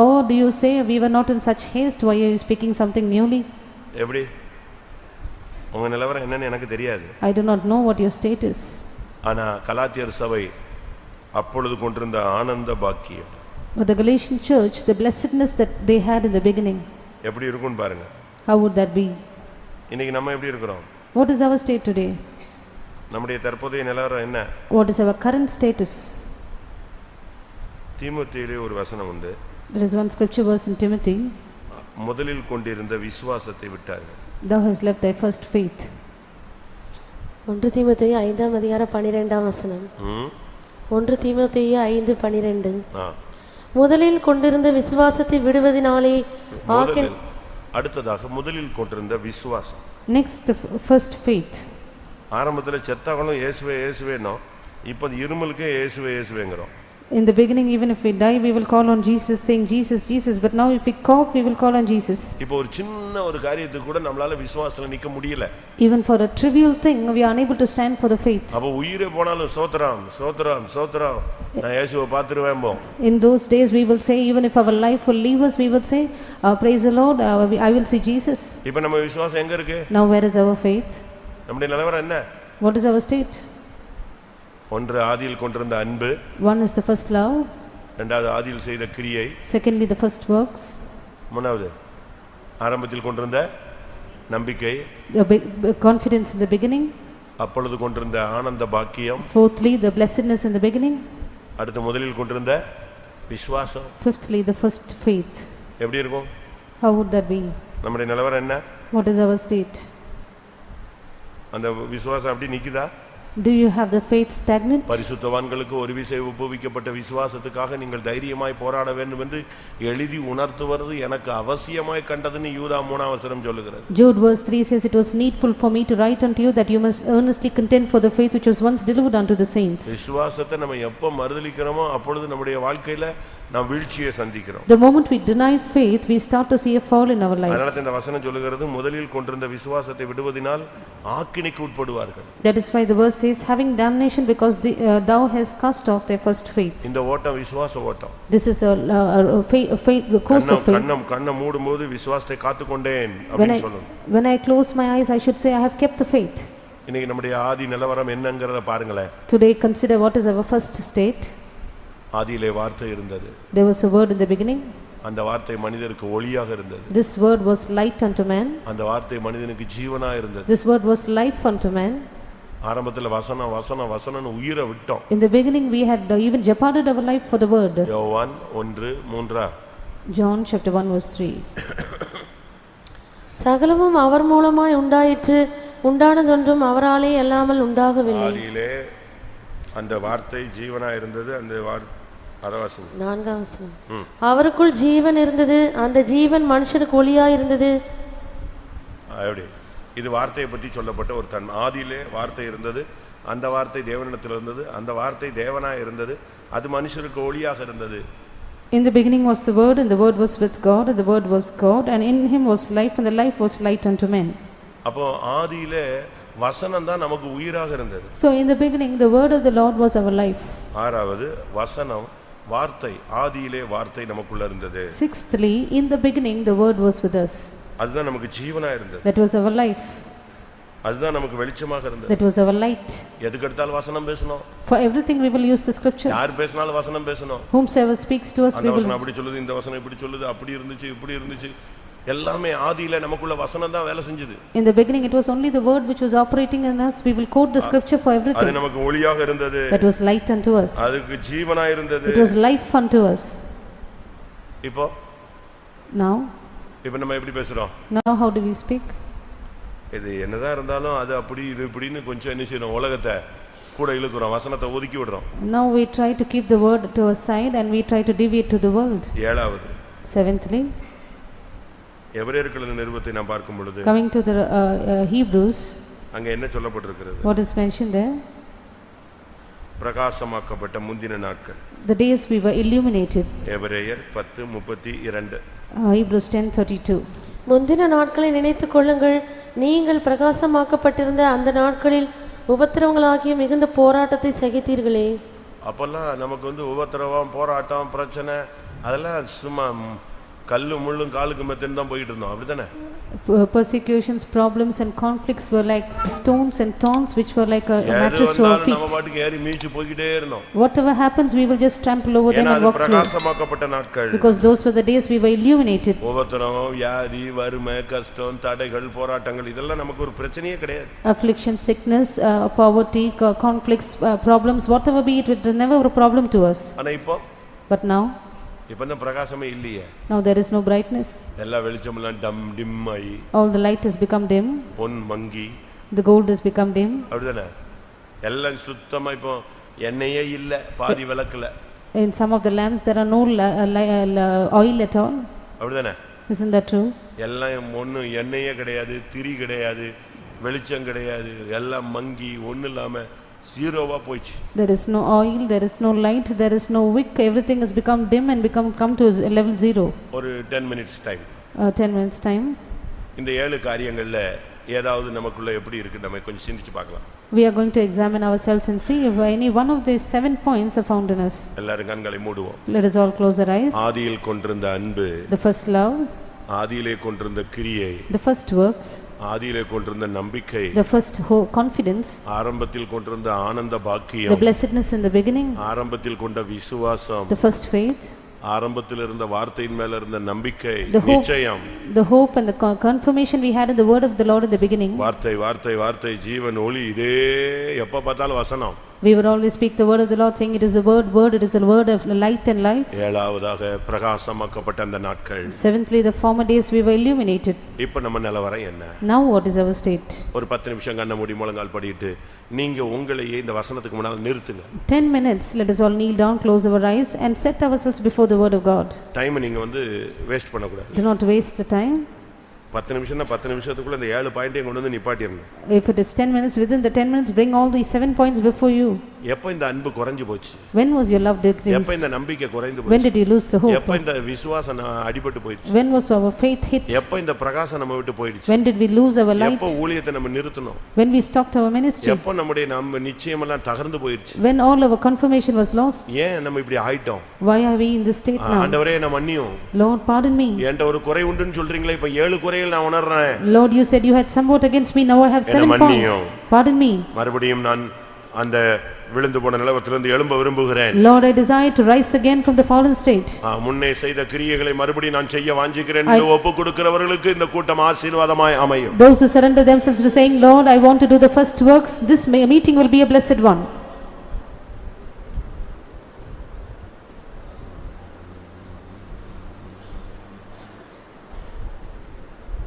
or do you say we were not in such haste? Why are you speaking something newly? எப்படி? உங்கள் நிலவரம் என்னன்னு எனக்கு தெரியாது. I do not know what your state is. ஆனால் கலாத்தியர் சபை அப்பொழுது கொண்டிருந்த ஆனந்த பாக்கியம், But the Galatian church, the blessedness that they had in the beginning, எப்படி இருக்குன்னு பாருங்க. how would that be? இன்னைக்கு நம்ம எப்படி இருக்கிறோம்? What is our state today? நம்முடைய தற்போதைய நிலவரம் என்ன? What is our current status? தீமோத்தேயுவிலே ஒரு வசனம் உண்டு. There is one scripture verse in Timothy. முதலில் கொண்டிருந்த விசுவாசத்தை விட்டார்கள். Thou hast left thy first faith. 1 தீமோத்தேயு 5ஆம் அதிகாரம் 12ஆம் வசனம். 1 தீமோத்தேயு 5:12. முதலில் கொண்டிருந்த விசுவாசத்தை விடுவதினாலே அடுத்ததாக முதலில் கொண்டிருந்த விசுவாசம். Next, the first faith. ஆரம்பத்தில் செத்தாங்களும் இயேசுவே இயேசுவேனோ, இப்போ இருமலுக்கே இயேசுவே இயேசுவேங்கிறோம். In the beginning, even if we die, we will call on Jesus, saying Jesus, Jesus. But now if we cough, we will call on Jesus. இப்போ ஒரு சின்ன ஒரு காரியத்துக்கு கூட நம்மளால விசுவாசத்துல நிக்க முடியல. Even for a trivial thing, we are unable to stand for the faith. அப்ப உயிரே போனாலும் சோத்ரம் சோத்ரம் சோத்ரம் நான் இயேசுவை பார்த்துருவேன் போ. In those days, we will say, even if our life will leave us, we will say, praise the Lord, I will see Jesus. இப்போ நம்ம விசுவாசம் எங்க இருக்கு? Now where is our faith? நம்முடைய நிலவரம் என்ன? What is our state? ஒன்று ஆதியில் கொண்டிருந்த அன்பு. One is the first love. இரண்டாவது ஆதியில் செய்த கிரியை. Secondly, the first works. மூணாவது ஆரம்பத்தில் கொண்டிருந்த நம்பிக்கை. The confidence in the beginning. அப்பொழுது கொண்டிருந்த ஆனந்த பாக்கியம். Fourthly, the blessedness in the beginning. அடுத்து முதலில் கொண்டிருந்த விசுவாசம். Fifthly, the first faith. எப்படி இருக்கும்? How would that be? நம்முடைய நிலவரம் என்ன? What is our state? அந்த விசுவாசம் அப்படி நிக்குதா? Do you have the faith stagnant? பரிசுத்தவான்களுக்கு ஒரு விசை உபவிக்கப்பட்ட விசுவாசத்துக்காக நீங்கள் தைரியமாய் போராட வேண்டும் என்று எழுதி உணர்த்துவது எனக்கு அவசியமாய் கண்டதுன்னு யூதா 3ஆம் வசனம் சொல்லுகிறது. Jude verse 3 says, it was needful for me to write unto you that you must earnestly contend for the faith which was once delivered unto the saints. விசுவாசத்தை நம்ம எப்ப மறுதலிக்கிறோமோ அப்பொழுது நம்முடைய வாழ்க்கையில நாம் வீழ்ச்சியை சந்திக்கிறோம். The moment we deny faith, we start to see a fall in our life. அதனால இந்த வசனம் சொல்லுகிறது முதலில் கொண்டிருந்த விசுவாசத்தை விடுவதினால் ஆக்கினைக்கு உட்படுவார்கள். That is why the verse says, having damnation because thou hast cast off their first faith. இந்த ஓட்டம் விசுவாச ஓட்டம். This is a faith, the course of faith. கண்ணை மூடும்போது விசுவாசத்தை காத்துக்கொண்டேன் அப்படி சொல்லணும். When I close my eyes, I should say I have kept the faith. இன்னைக்கு நம்முடைய ஆதி நிலவரம் என்னங்கறத பாருங்களேன். Today consider what is our first state. ஆதியிலே வார்த்தை இருந்தது. There was a word in the beginning. அந்த வார்த்தை மனிதருக்கு ஒளியாக இருந்தது. This word was light unto man. அந்த வார்த்தை மனிதனுக்கு ஜீவனா இருந்தது. This word was life unto man. ஆரம்பத்தில் வசனம் வசனம் வசனம்னு உயிரை விட்டோம். In the beginning we had even jeopardized our life for the word. யோவான் 1:3. John chapter 1 verse 3. சகலமும் அவர் மூலமாய் உண்டாயிற்று, உண்டானதொன்றும் அவராலே அல்லாமல் உண்டாகவில்லை. ஆதியிலே அந்த வார்த்தை ஜீவனா இருந்தது. அந்த வார்த்தை 4ஆம் வசனம். அவருக்குள் ஜீவன் இருந்தது, அந்த ஜீவன் மனுஷருக்கு ஒளியாய் இருந்தது. அப்படி இது வார்த்தையை பற்றி சொல்லப்பட்ட ஒரு தன். ஆதியிலே வார்த்தை இருந்தது, அந்த வார்த்தை தேவனிடத்தில் இருந்தது, அந்த வார்த்தை தேவனாய் இருந்தது, அது மனுஷருக்கு ஒளியாக இருந்தது. In the beginning was the word, and the word was with God, and the word was God, and in him was life, and the life was light unto men. அப்போ ஆதியிலே வசனம் தான் நமக்கு உயிராக இருந்தது. So in the beginning the word of the Lord was our life. ஆறாவது வசனம் வார்த்தை, ஆதியிலே வார்த்தை நமக்குள்ள இருந்தது. Sixthly, in the beginning the word was with us. அதுதான் நமக்கு ஜீவனா இருந்தது. That was our life. அதுதான் நமக்கு வெளிச்சமாக இருந்தது. That was our light. எதுக்கு எடுத்தாலும் வசனம் பேசணும். For everything we will use the scripture. யார் பேசினாலும் வசனம் பேசணும். Whomsoever speaks to us we will. அந்த வசனம் அப்படி சொல்லுது, இந்த வசனம் இப்படி சொல்லுது, அப்படி இருந்துச்சு இப்படி இருந்துச்சு. எல்லாமே ஆதியில நமக்குள்ள வசனம் தான் வேலை செஞ்சது. In the beginning it was only the word which was operating in us. We will quote the scripture for everything. அது நமக்கு ஒளியாக இருந்தது. That was light unto us. அதுக்கு ஜீவனா இருந்தது. It was life unto us. இப்போ Now நம்ம எப்படி பேசுறோம்? Now how do we speak? இது என்னதான் இருந்தாலும் அது அப்படி இது இப்படின்னு கொஞ்சம் என்ன செய்யணும், உலகத்தை கூட இழுக்குறோம், வசனத்தை ஒதுக்கி விடுறோம். Now we try to keep the word to our side and we try to deviate to the world. ஏழாவது, Seventhly, எபிரேயர்களின் நிருபத்தை நாம் பார்க்கும் பொழுது coming to the Hebrews, அங்க என்ன சொல்லப்பட்டிருக்கிறது? what is mentioned there? பிரகாசமாக்கப்பட்ட முந்தின நாட்கள். The days we were illuminated. எபிரேயர் 10:32. Hebrews 10:32. முந்தின நாட்களை நினைத்துக் கொள்ளுங்கள், நீங்கள் பிரகாசமாக்கப்பட்டிருந்த அந்த நாட்களில் உபத்திரவங்களாகிய மிகுந்த போராட்டத்தை சகித்தீர்களே. அப்பெல்லாம் நமக்கு உபத்திரவம், போராட்டம், பிரச்சனை அதெல்லாம் சும்மா கல்லு முள்ளும் காலுக்கு மெத்தன்னு தான் போயிட்டு இருந்தோம், அப்படித்தானே? Persecutions, problems and conflicts were like stones and thorns which were like a mattress to our feet. நம்ம பாட்டுக்கு ஏறி மீச்சு போயிட்டே இருந்தோம். Whatever happens we will just trample over them and walk through. பிரகாசமாக்கப்பட்ட நாட்கள். Because those were the days we were illuminated. உபத்திரவம், வியாதி, வறுமை, கஷ்டம், தடைகள், போராட்டங்கள் இதெல்லாம் நமக்கு ஒரு பிரச்சனையே கிடையாது. Affliction, sickness, poverty, conflicts, problems, whatever be it was never a problem to us. ஆனா இப்போ But now பிரகாசமே இல்லையே. Now there is no brightness. எல்லா வெளிச்சமெல்லாம் dim ஆயி, all the light has become dim, Pon monkey, the gold has become dim. அப்படிதானே? எல்லாம் சுத்தமா இப்போ எண்ணெயே இல்ல பாதி விளக்குல. In some of the lamps there are no oil at all. அப்படிதானே? Isn't that true? எல்லாம் ஒண்ணு எண்ணெயே கிடையாது, திரி கிடையாது, வெளிச்சம் கிடையாது, எல்லாம் மங்கி ஒண்ணு இல்லாம ஜீரோவா போயிச்சு. There is no oil, there is no light, there is no wick, everything has become dim and come to level zero. ஒரு 10 minutes time. 10 minutes time. இந்த ஏழு காரியங்கள்ல ஏதாவது நமக்குள்ள எப்படி இருக்கு நம்ம கொஞ்சம் சிந்திச்சு பார்க்கலாம். We are going to examine ourselves and see if any one of these 7 points are found in us. எல்லாரும் கண்களை மூடுவோம். Let us all close our eyes. ஆதியில் கொண்டிருந்த அன்பு, the first love, ஆதியிலே கொண்டிருந்த கிரியை, the first works, ஆதியிலே கொண்டிருந்த நம்பிக்கை, the first hope, confidence, ஆரம்பத்தில் கொண்டிருந்த ஆனந்த பாக்கியம், the blessedness in the beginning, ஆரம்பத்தில் கொண்ட விசுவாசம், the first faith, ஆரம்பத்தில் இருந்த வார்த்தையின் மேல இருந்த நம்பிக்கை, the hope, நிச்சயம், the hope and the confirmation we had in the word of the Lord in the beginning. வார்த்தை வார்த்தை வார்த்தை ஜீவன் ஒளி, இதே எப்ப பார்த்தாலும் வசனம். We would always speak the word of the Lord, saying it is the word, it is the word of light and life. ஏழாவதாக பிரகாசமாக்கப்பட்ட அந்த நாட்கள். Seventhly, the former days we were illuminated. இப்போ நம்ம நிலவரம் என்ன? Now what is our state? ஒரு 10 நிமிஷம் கண்ண மூடி முழங்கால் படிட்டு நீங்க உங்களையே இந்த வசனத்துக்கு முன்னால நிறுத்துங்க. 10 minutes, let us all kneel down, close our eyes and set ourselves before the word of God. Time நீங்க வேஸ்ட் பண்ண கூடாது. Do not waste the time. 10 நிமிஷம்னா 10 நிமிஷத்துக்குள்ள இந்த 7 பாயிண்டையும் கொண்டு வந்து நிப்பாட்டிரணும். If it is 10 minutes, within the 10 minutes bring all these 7 points before you. எப்ப இந்த அன்பு குறைஞ்சு போச்சு? When was your love decreased? எப்ப இந்த நம்பிக்கை குறைந்து போச்சு? When did you lose the hope? எப்ப இந்த விசுவாசம் அடிபட்டு போயிடுச்சு? When was our faith hit? எப்ப இந்த பிரகாசம் நம்ம விட்டு போயிடுச்சு? When did we lose our light? எப்ப ஊழியத்தை நம்ம நிறுத்தணும்? When we stopped our ministry? எப்ப நம்முடைய நம்ம நிச்சயம் எல்லாம் தகர்ந்து போயிடுச்சு? When all our confirmation was lost? ஏன் நம்ம இப்படி ஆயிட்டோம்? Why are we in this state now? ஆண்டவரே நான் மன்னியும். Lord, pardon me. என்கிட்ட ஒரு குறை உண்டுன்னு சொல்றீங்களே, இப்ப 7 குறைகள் நான் உணர்றேன். Lord, you said you had somewhat against me, now I have 7 points. Pardon me. மறுபடியும் நான் அந்த விழுந்து போன நிலவரத்திலிருந்து எழும்ப விரும்புகிறேன். Lord, I desire to rise again from the fallen state. முன்னே செய்த கிரியைகளை மறுபடியும் நான் செய்ய வாஞ்சிக்கிறேன் என்று ஒப்பு கொடுக்கிறவர்களுக்கு இந்த கூட்டம் ஆசீர்வாதமாய் அமையும். Those who surrender themselves to saying, Lord, I want to do the first works, this meeting will be a blessed one.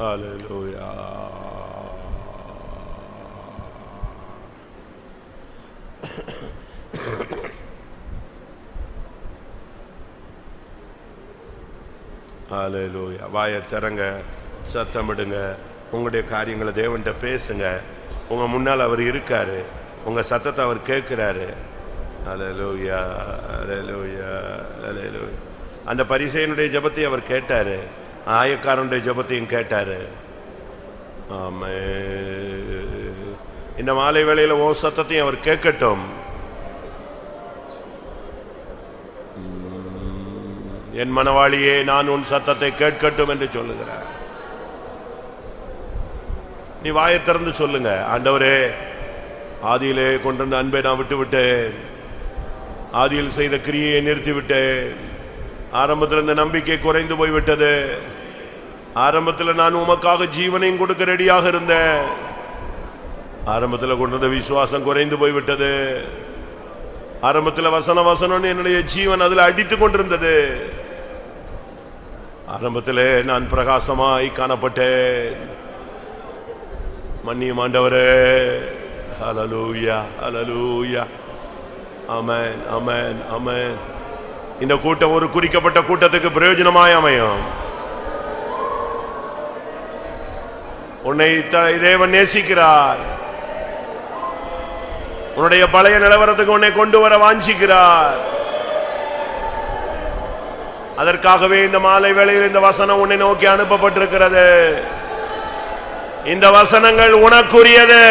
Hallelujah. Hallelujah. வாயை திறங்க, சத்தமிடுங்க, உங்களுடைய காரியங்களை தேவன்கிட்ட பேசுங்க. உங்க முன்னால் அவர் இருக்காரு, உங்க சத்தத்தை அவர் கேட்கிறாரு. Hallelujah. Hallelujah. Hallelujah. அந்த பரிசேயனுடைய ஜெபத்தை அவர் கேட்டாரு, ஆயக்காரனுடைய ஜெபத்தையும் கேட்டாரு. ஆமென். இந்த மாலை வேளையில ஓ சத்தத்தையும் அவர் கேட்கட்டும். என் மனவாளியே, நான் உன் சத்தத்தை கேட்கட்டும் என்று சொல்லுகிறார். நீ வாயை திறந்து சொல்லுங்க, ஆண்டவரே, ஆதியிலே கொண்டிருந்த அன்பை நான் விட்டு விட்டேன், ஆதியில் செய்த கிரியை நிறுத்தி விட்டேன், ஆரம்பத்தில் இந்த நம்பிக்கை குறைந்து போய்விட்டது, ஆரம்பத்தில் நான் உமக்காக ஜீவனையும் கொடுக்க ரெடியாக இருந்தேன், ஆரம்பத்தில் கொண்டிருந்த விசுவாசம் குறைந்து போய்விட்டது, ஆரம்பத்தில் வசனம் என்னுடைய ஜீவன் அதில் அடித்துக் கொண்டிருந்தது, ஆரம்பத்திலே நான் பிரகாசமாய் காணப்பட்டேன், மன்னியும் ஆண்டவரே, ஹல்லேலூயா ஹல்லேலூயா. ஆமென் ஆமென் ஆமென். இந்த கூட்டம் ஒரு குறிக்கப்பட்ட கூட்டத்துக்கு பிரயோஜனமாய் அமையும். உன்னை தேவன் நேசிக்கிறார். உன்னுடைய பழைய நிலவரத்துக்கு உன்னை கொண்டு வர வாஞ்சிக்கிறார். அதற்காகவே இந்த மாலை வேளையில் இந்த வசனம் உன்னை நோக்கி அனுப்பப்பட்டிருக்கிறது. இந்த வசனங்கள் உனக்குரியது.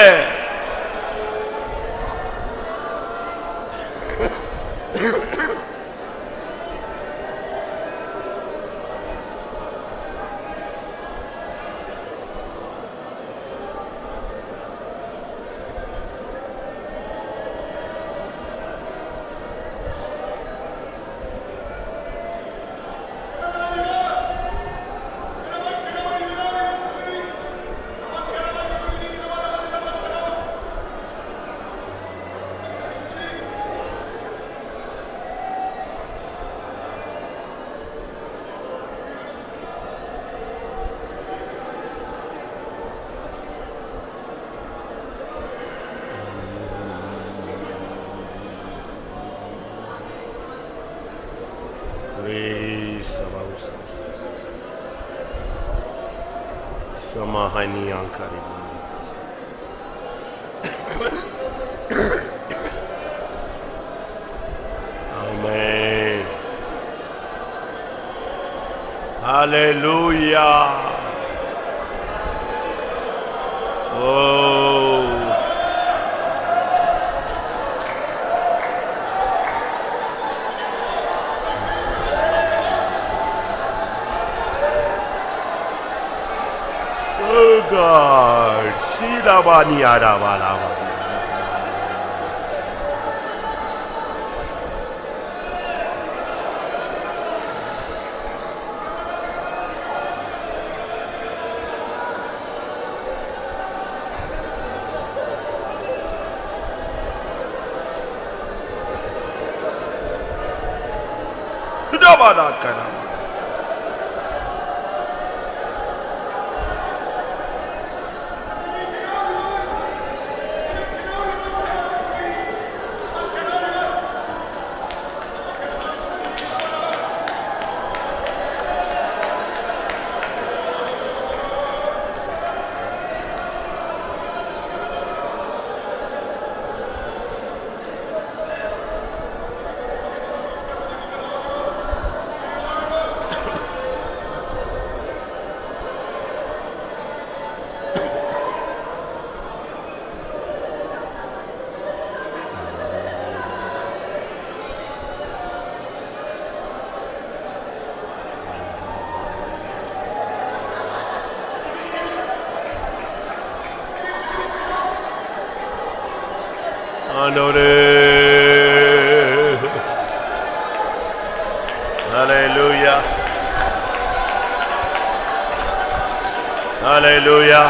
Amen. Hallelujah. Oh. Oh God. Sidabani arabalava. Hallelujah. Hallelujah.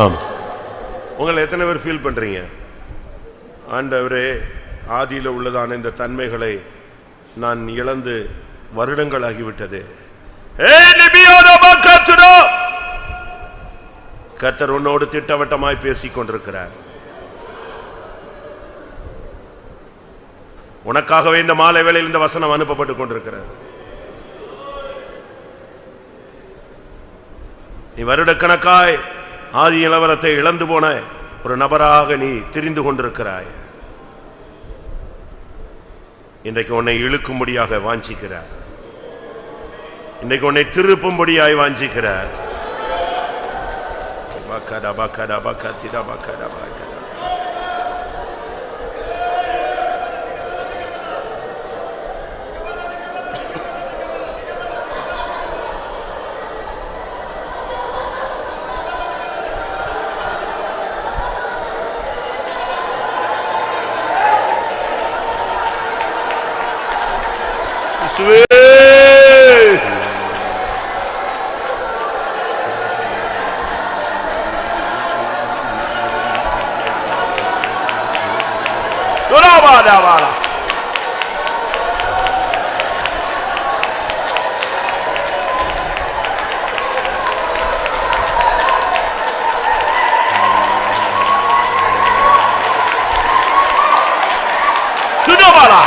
ஆமா. உங்களை எத்தனை பேர் ஃபீல் பண்றீங்க? ஆண்டவரே, ஆதியில உள்ளதான இந்த தன்மைகளை நான் இழந்து வருடங்கள் ஆகிவிட்டது. கர்த்தர் உன்னோடு திட்டவட்டமாய் பேசிக் கொண்டிருக்கிறார். உனக்காகவே இந்த மாலை வேளையில் இந்த வசனம் அனுப்பப்பட்டுக் கொண்டிருக்கிறது. நீ வருடக்கணக்காய் ஆதி நிலவரத்தை இழந்து போன ஒரு நபராக நீ திரிந்து கொண்டிருக்கிறாய். இன்றைக்கு உன்னை இழுக்கும்படியாக வாஞ்சிக்கிறார். இன்றைக்கு உன்னை திருப்பும்படியாய் வாஞ்சிக்கிறார். ரபாலா.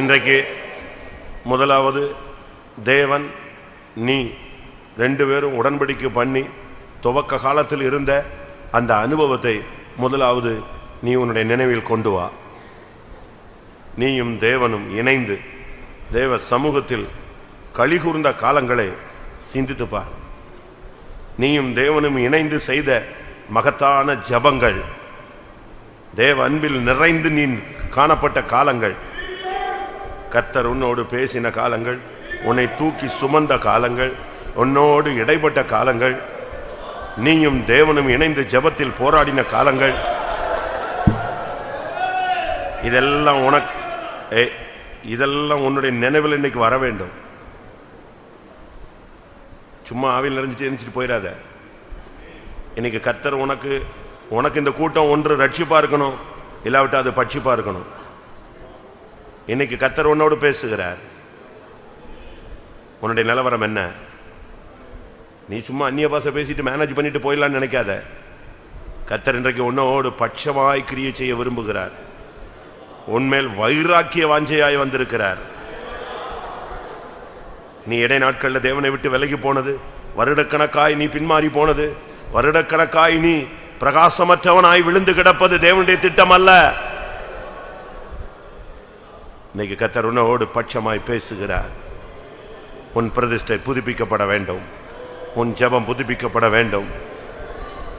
இன்றைக்கு முதலாவது தேவன் நீ ரெண்டு பேரும் உடன்படிக்கை பண்ணி துவக்க காலத்தில் இருந்த அந்த அனுபவத்தை முதலாவது நீ உன்னுடைய நினைவில் கொண்டு வா. நீயும் தேவனும் இணைந்து தேவ சமூகத்தில் களிகூர்ந்த காலங்களை சிந்தித்து பார். நீயும் தேவனும் இணைந்து செய்த மகத்தான ஜபங்கள், தேவ அன்பில் நிறைந்து நீ காணப்பட்ட காலங்கள், கர்த்தர் உன்னோடு பேசின காலங்கள், உன்னை தூக்கி சுமந்த காலங்கள், உன்னோடு இடைப்பட்ட காலங்கள், நீயும் தேவனும் இணைந்து ஜெபத்தில் போராடின காலங்கள், இதெல்லாம் உனக்கு இதெல்லாம் உன்னுடைய நினைவில் இன்னைக்கு வர வேண்டும். சும்மா ஆவியில் நிறைஞ்சிட்டு எரிஞ்சிட்டு போயிடாத. இன்னைக்கு கர்த்தர் உனக்கு இந்த கூட்டம் ஒன்று ரட்சிப்பா இருக்கணும், இல்லாவிட்டா அது பட்சிப்பா இருக்கணும். இன்னைக்கு கர்த்தர் உன்னோடு பேசுகிறார். உன்னுடைய நிலவரம் என்ன? நீ சும்மா அந்நிய பாஷை பேசிட்டு மேனேஜ் பண்ணிட்டு போயிடலான்னு நினைக்காத. கர்த்தர் இன்றைக்கு உன்னோடு பட்சமாய் கிரியை செய்ய விரும்புகிறார். உன்மேல் வைராக்கிய வாஞ்சையாய் வந்திருக்கிறார். நீ இடை நாட்களில் தேவனை விட்டு விலகி போனது, வருடக்கணக்காய் நீ பின்மாறி போனது, வருடக்கணக்காய் நீ பிரகாசமற்றவனாய் விழுந்து கிடப்பது தேவனுடைய திட்டம் அல்ல. இன்னைக்கு கர்த்தர் உன்னோடு பட்சமாய் பேசுகிறார். உன் பிரதிஷ்டை புதுப்பிக்கப்பட வேண்டும், உன் ஜெபம் புதுப்பிக்கப்பட வேண்டும்,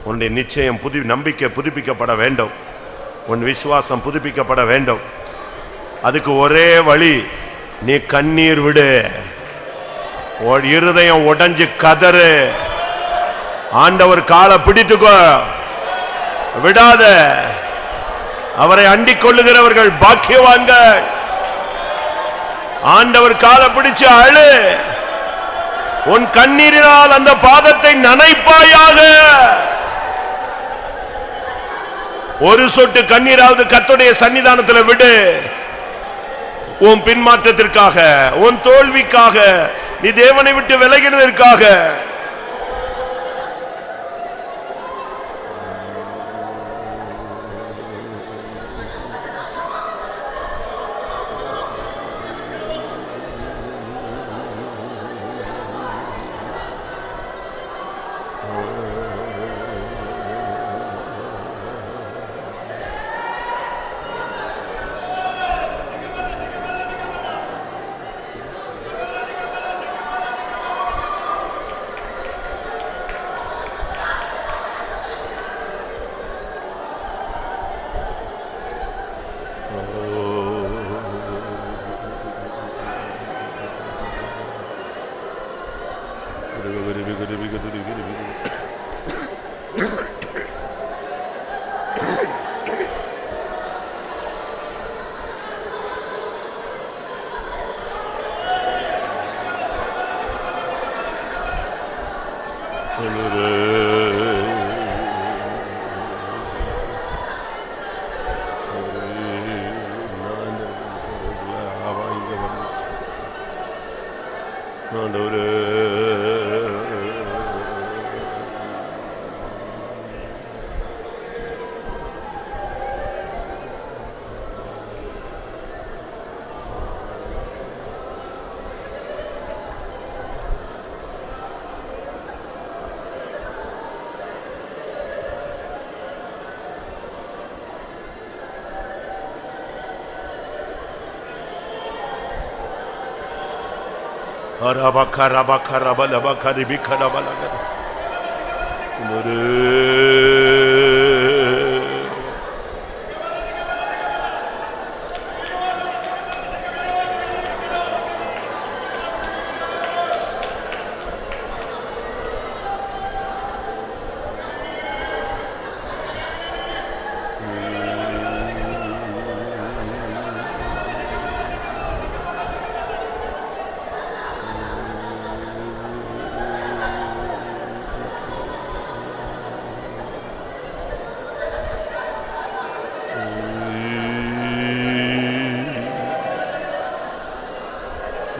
உன்னுடைய நிச்சயம் நம்பிக்கை புதுப்பிக்கப்பட வேண்டும், உன் விசுவாசம் புதுப்பிக்கப்பட வேண்டும். அதுக்கு ஒரே வழி, நீ கண்ணீர் விடு, இருதயம் உடைஞ்சு கதறு, ஆண்டவர் காலை பிடித்துக்கோ, விடாத. அவரை அண்டிக் கொள்ளுகிறவர்கள் பாக்கியவான்கள். ஆண்டவர் காலை பிடிச்சு அழு, உன் கண்ணீரினால் அந்த பாதத்தை நனைப்பாயாக. ஒரு சொட்டு கண்ணீராவது கர்த்தருடைய சன்னிதானத்தில் விடு. உன் பின்மாற்றத்திற்காக, உன் தோல்விக்காக, நீ தேவனை விட்டு விலகினதற்காக.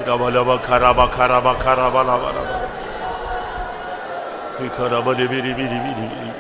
Rabalaba karaba karaba karaba laba laba. Karaba de biri biri biri biri.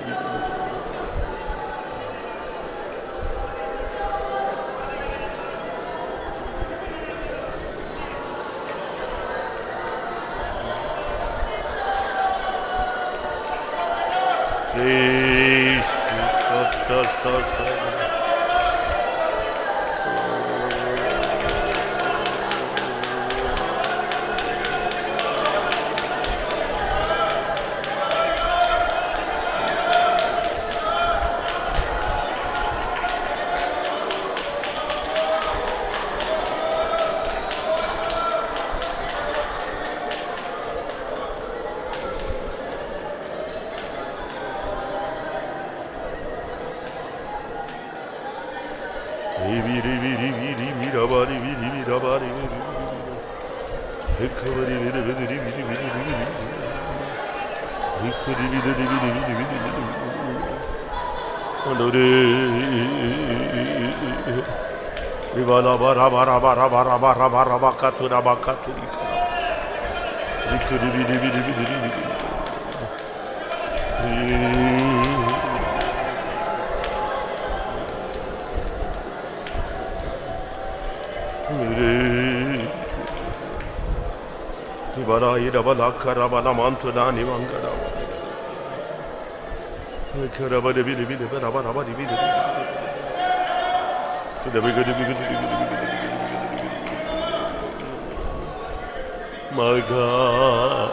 My God.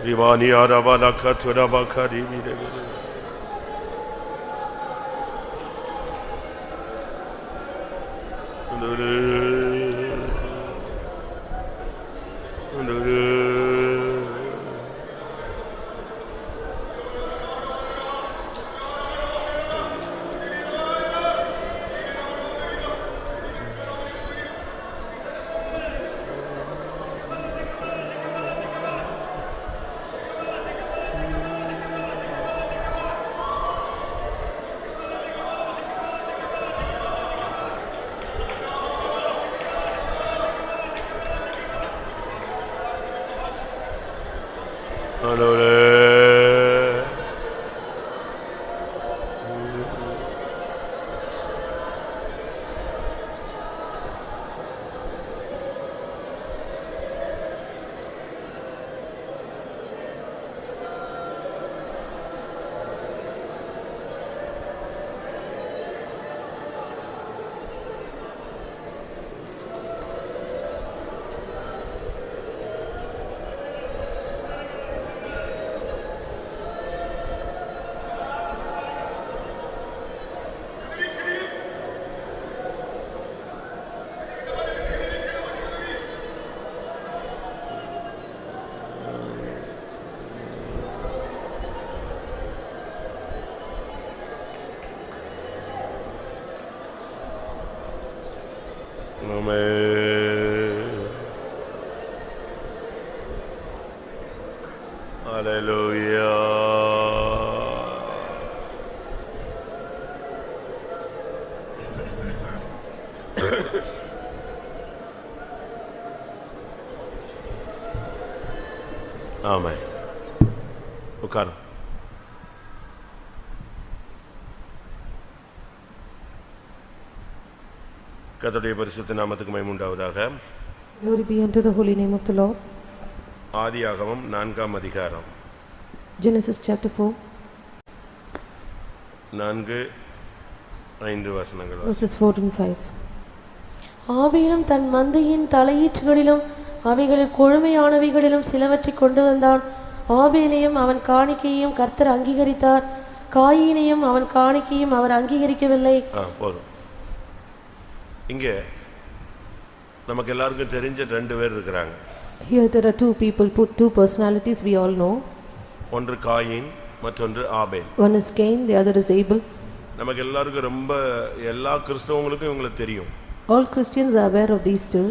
Rivani arabala katura bakari bire bire. Amen. Hallelujah. Amen. உட்காரு. கர்த்தருடைய பரிசுத்த நாமத்துக்கு மகிமை உண்டாவதாக. Glory be unto the holy name of the Lord. ஆதியாகமம் 4ஆம் அதிகாரம். Genesis chapter 4. 4-5 வசனங்கள். Verses 4 and 5. ஆபேலும் தன் மந்தையின் தலையீற்றுகளிலும் அவைகளில் கொழுமையானவைகளிலும் சிலவற்றை கொண்டு வந்தான். ஆபேலையும் அவன் காணிக்கையும் கர்த்தர் அங்கீகரித்தார். காயீனையும் அவன் காணிக்கையும் அவர் அங்கீகரிக்கவில்லை. போதும். இங்கே நமக்கு எல்லாருக்கும் தெரிஞ்ச ரெண்டு பேர் இருக்கிறாங்க. Here there are two people, two personalities we all know. ஒன்று காயின், மற்றொன்று ஆபேல். One is Cain, the other is Abel. நமக்கு எல்லாருக்கும் ரொம்ப எல்லா கிறிஸ்தவங்களுக்கும் இவங்களை தெரியும். All Christians are aware of these two.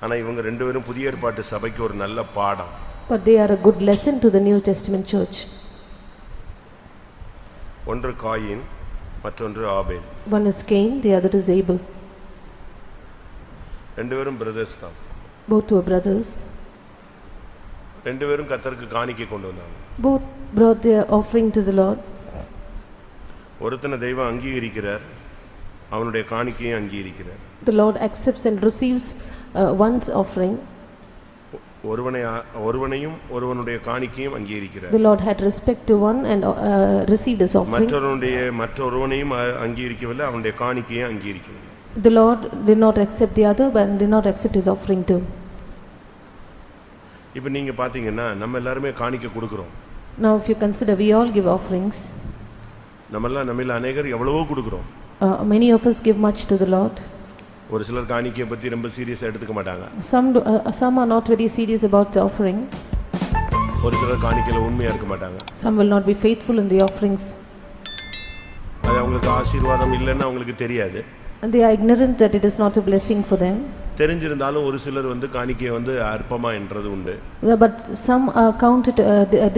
ஆனா இவங்க ரெண்டு பேரும் புதிய ஏற்பாட்டு சபைக்கு ஒரு நல்ல பாடம். But they are a good lesson to the New Testament church. ஒன்று காயின், மற்றொன்று ஆபேல். One is Cain, the other is Abel. ரெண்டு பேரும் பிரதர்ஸ் தான். Both were brothers. ரெண்டு பேரும் கர்த்தருக்கு காணிக்கை கொண்டு வந்தாங்க. Both brought their offering to the Lord. ஒருத்தனை தெய்வம் அங்கீகரிக்கிறார், அவனுடைய காணிக்கையை அங்கீகரிக்கிறார். The Lord accepts and receives one's offering. ஒருவனையும் ஒருவனுடைய காணிக்கையும் அங்கீகரிக்கிறார். The Lord had respect to one and received his offering. மற்றொருவனையும் அங்கீகரிக்கவில்லை, அவனுடைய காணிக்கையை அங்கீகரிக்கவில்லை. The Lord did not accept the other but did not accept his offering too. இப்போ நீங்க பாத்தீங்கன்னா நம்ம எல்லாரும் காணிக்கை கொடுக்கிறோம். Now if you consider, we all give offerings. நம்மில் அநேகர் எவ்வளவோ கொடுக்கிறோம். Many of us give much to the Lord. ஒரு சிலர் காணிக்கையை பத்தி ரொம்ப சீரியஸா எடுத்துக்க மாட்டாங்க. Some are not very serious about the offering. ஒரு சிலர் காணிக்கையில உண்மையா இருக்க மாட்டாங்க. Some will not be faithful in the offerings. அது அவங்களுக்கு ஆசீர்வாதம் இல்லைன்னு அவங்களுக்கு தெரியாது. And they are ignorant that it is not a blessing for them. தெரிஞ்சிருந்தாலும் ஒரு சிலர் காணிக்கையை அற்பமா என்றது உண்டு. But some count it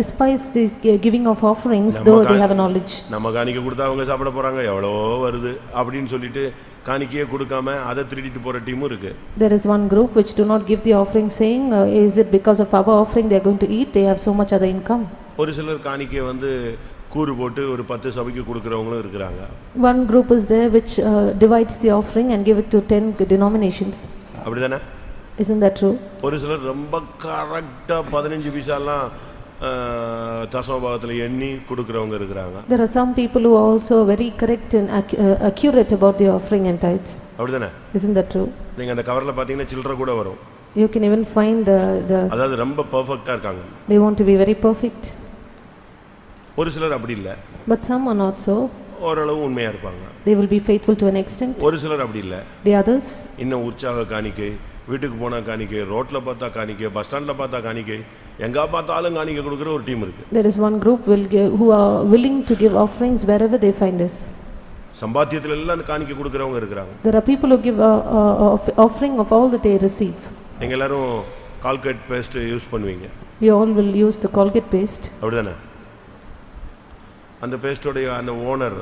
despise the giving of offerings though they have a knowledge. நம்ம காணிக்கை கொடுத்தா அவங்க சாப்பிட போறாங்க, எவ்வளவோ வருது அப்படினு சொல்லிட்டு காணிக்கையை கொடுக்காம அதை திருடிட்டு போற டீமும் இருக்கு. There is one group which do not give the offering saying is it because of our offering they are going to eat, they have so much other income. ஒரு சிலர் காணிக்கையை கூறு போட்டு ஒரு 10 சபைக்கு கொடுக்கறவங்களும் இருக்காங்க. One group is there which divides the offering and give it to 10 denominations. அப்படிதானே? Isn't that true? ஒரு சிலர் ரொம்ப கரெக்ட்டா 15 பைசாலாம் தசமபாகத்துல எண்ணி கொடுக்கறவங்க இருக்காங்க. There are some people who are also very correct and accurate about the offering and tithes. அப்படிதானே? Isn't that true? நீங்க அந்த கவர்ல பாத்தீங்கன்னா சில்லறை கூட வரும். You can even find the அதாவது ரொம்ப பெர்ஃபெக்ட்டா இருக்காங்க. They want to be very perfect. ஒரு சிலர் அப்படி இல்ல. But some are not so. ஓரளவு உண்மையா இருப்பாங்க. They will be faithful to an extent. ஒரு சிலர் அப்படி இல்ல. The others, இன்னும் உற்சாக காணிக்கை, வீட்டுக்கு போனா காணிக்கை, ரோட்ல பார்த்தா காணிக்கை, பஸ் ஸ்டாண்ட்ல பார்த்தா காணிக்கை, எங்க பார்த்தாலும் காணிக்கை கொடுக்கிற ஒரு டீம் இருக்கு. There is one group who are willing to give offerings wherever they find this. சம்பாத்தியத்துல எல்லாம் காணிக்கை கொடுக்கறவங்க இருக்காங்க. There are people who give offering of all that they receive. நீங்க எல்லாரும் Colgate paste யூஸ் பண்ணுவீங்க. We all will use the Colgate paste. அப்படிதானே? அந்த பேஸ்டோட அந்த owner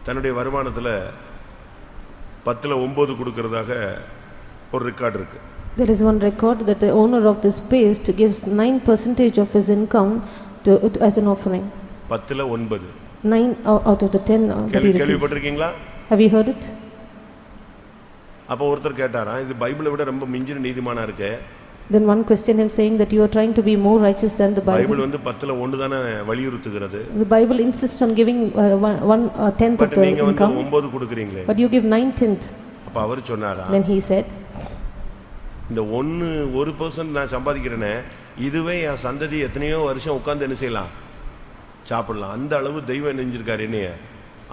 தன்னுடைய வருமானத்துல 10ல 9 கொடுக்கிறதாக ஒரு ரெக்கார்ட் இருக்கு. There is one record that the owner of this paste gives 9% of his income as an offering. 10ல 9. 9 out of the 10 that he receives. கேள்விப்பட்டிருக்கீங்களா? Have you heard it? அப்ப ஒருத்தர் கேட்டாரா, இது பைபிளை விட ரொம்ப மிஞ்சின நீதிமானா இருக்கே. Then one questioned him saying that you are trying to be more righteous than the Bible. Bible 10ல 1 தான வலியுறுத்துகிறது. The Bible insists on giving 1/10 of the income. நீங்க 9 கொடுக்கறீங்களே. But you give 9/10. அப்ப அவர் சொன்னாரா? Then he said, இந்த 1% நான் சம்பாதிக்கிறேனே, இதுவே என் சந்ததி எத்தனையோ வருஷம் உட்கார்ந்து என்ன செய்யலாம்? சாப்பிடலாம். அந்த அளவு தெய்வம் நெஞ்சிருக்காரு, என்னைய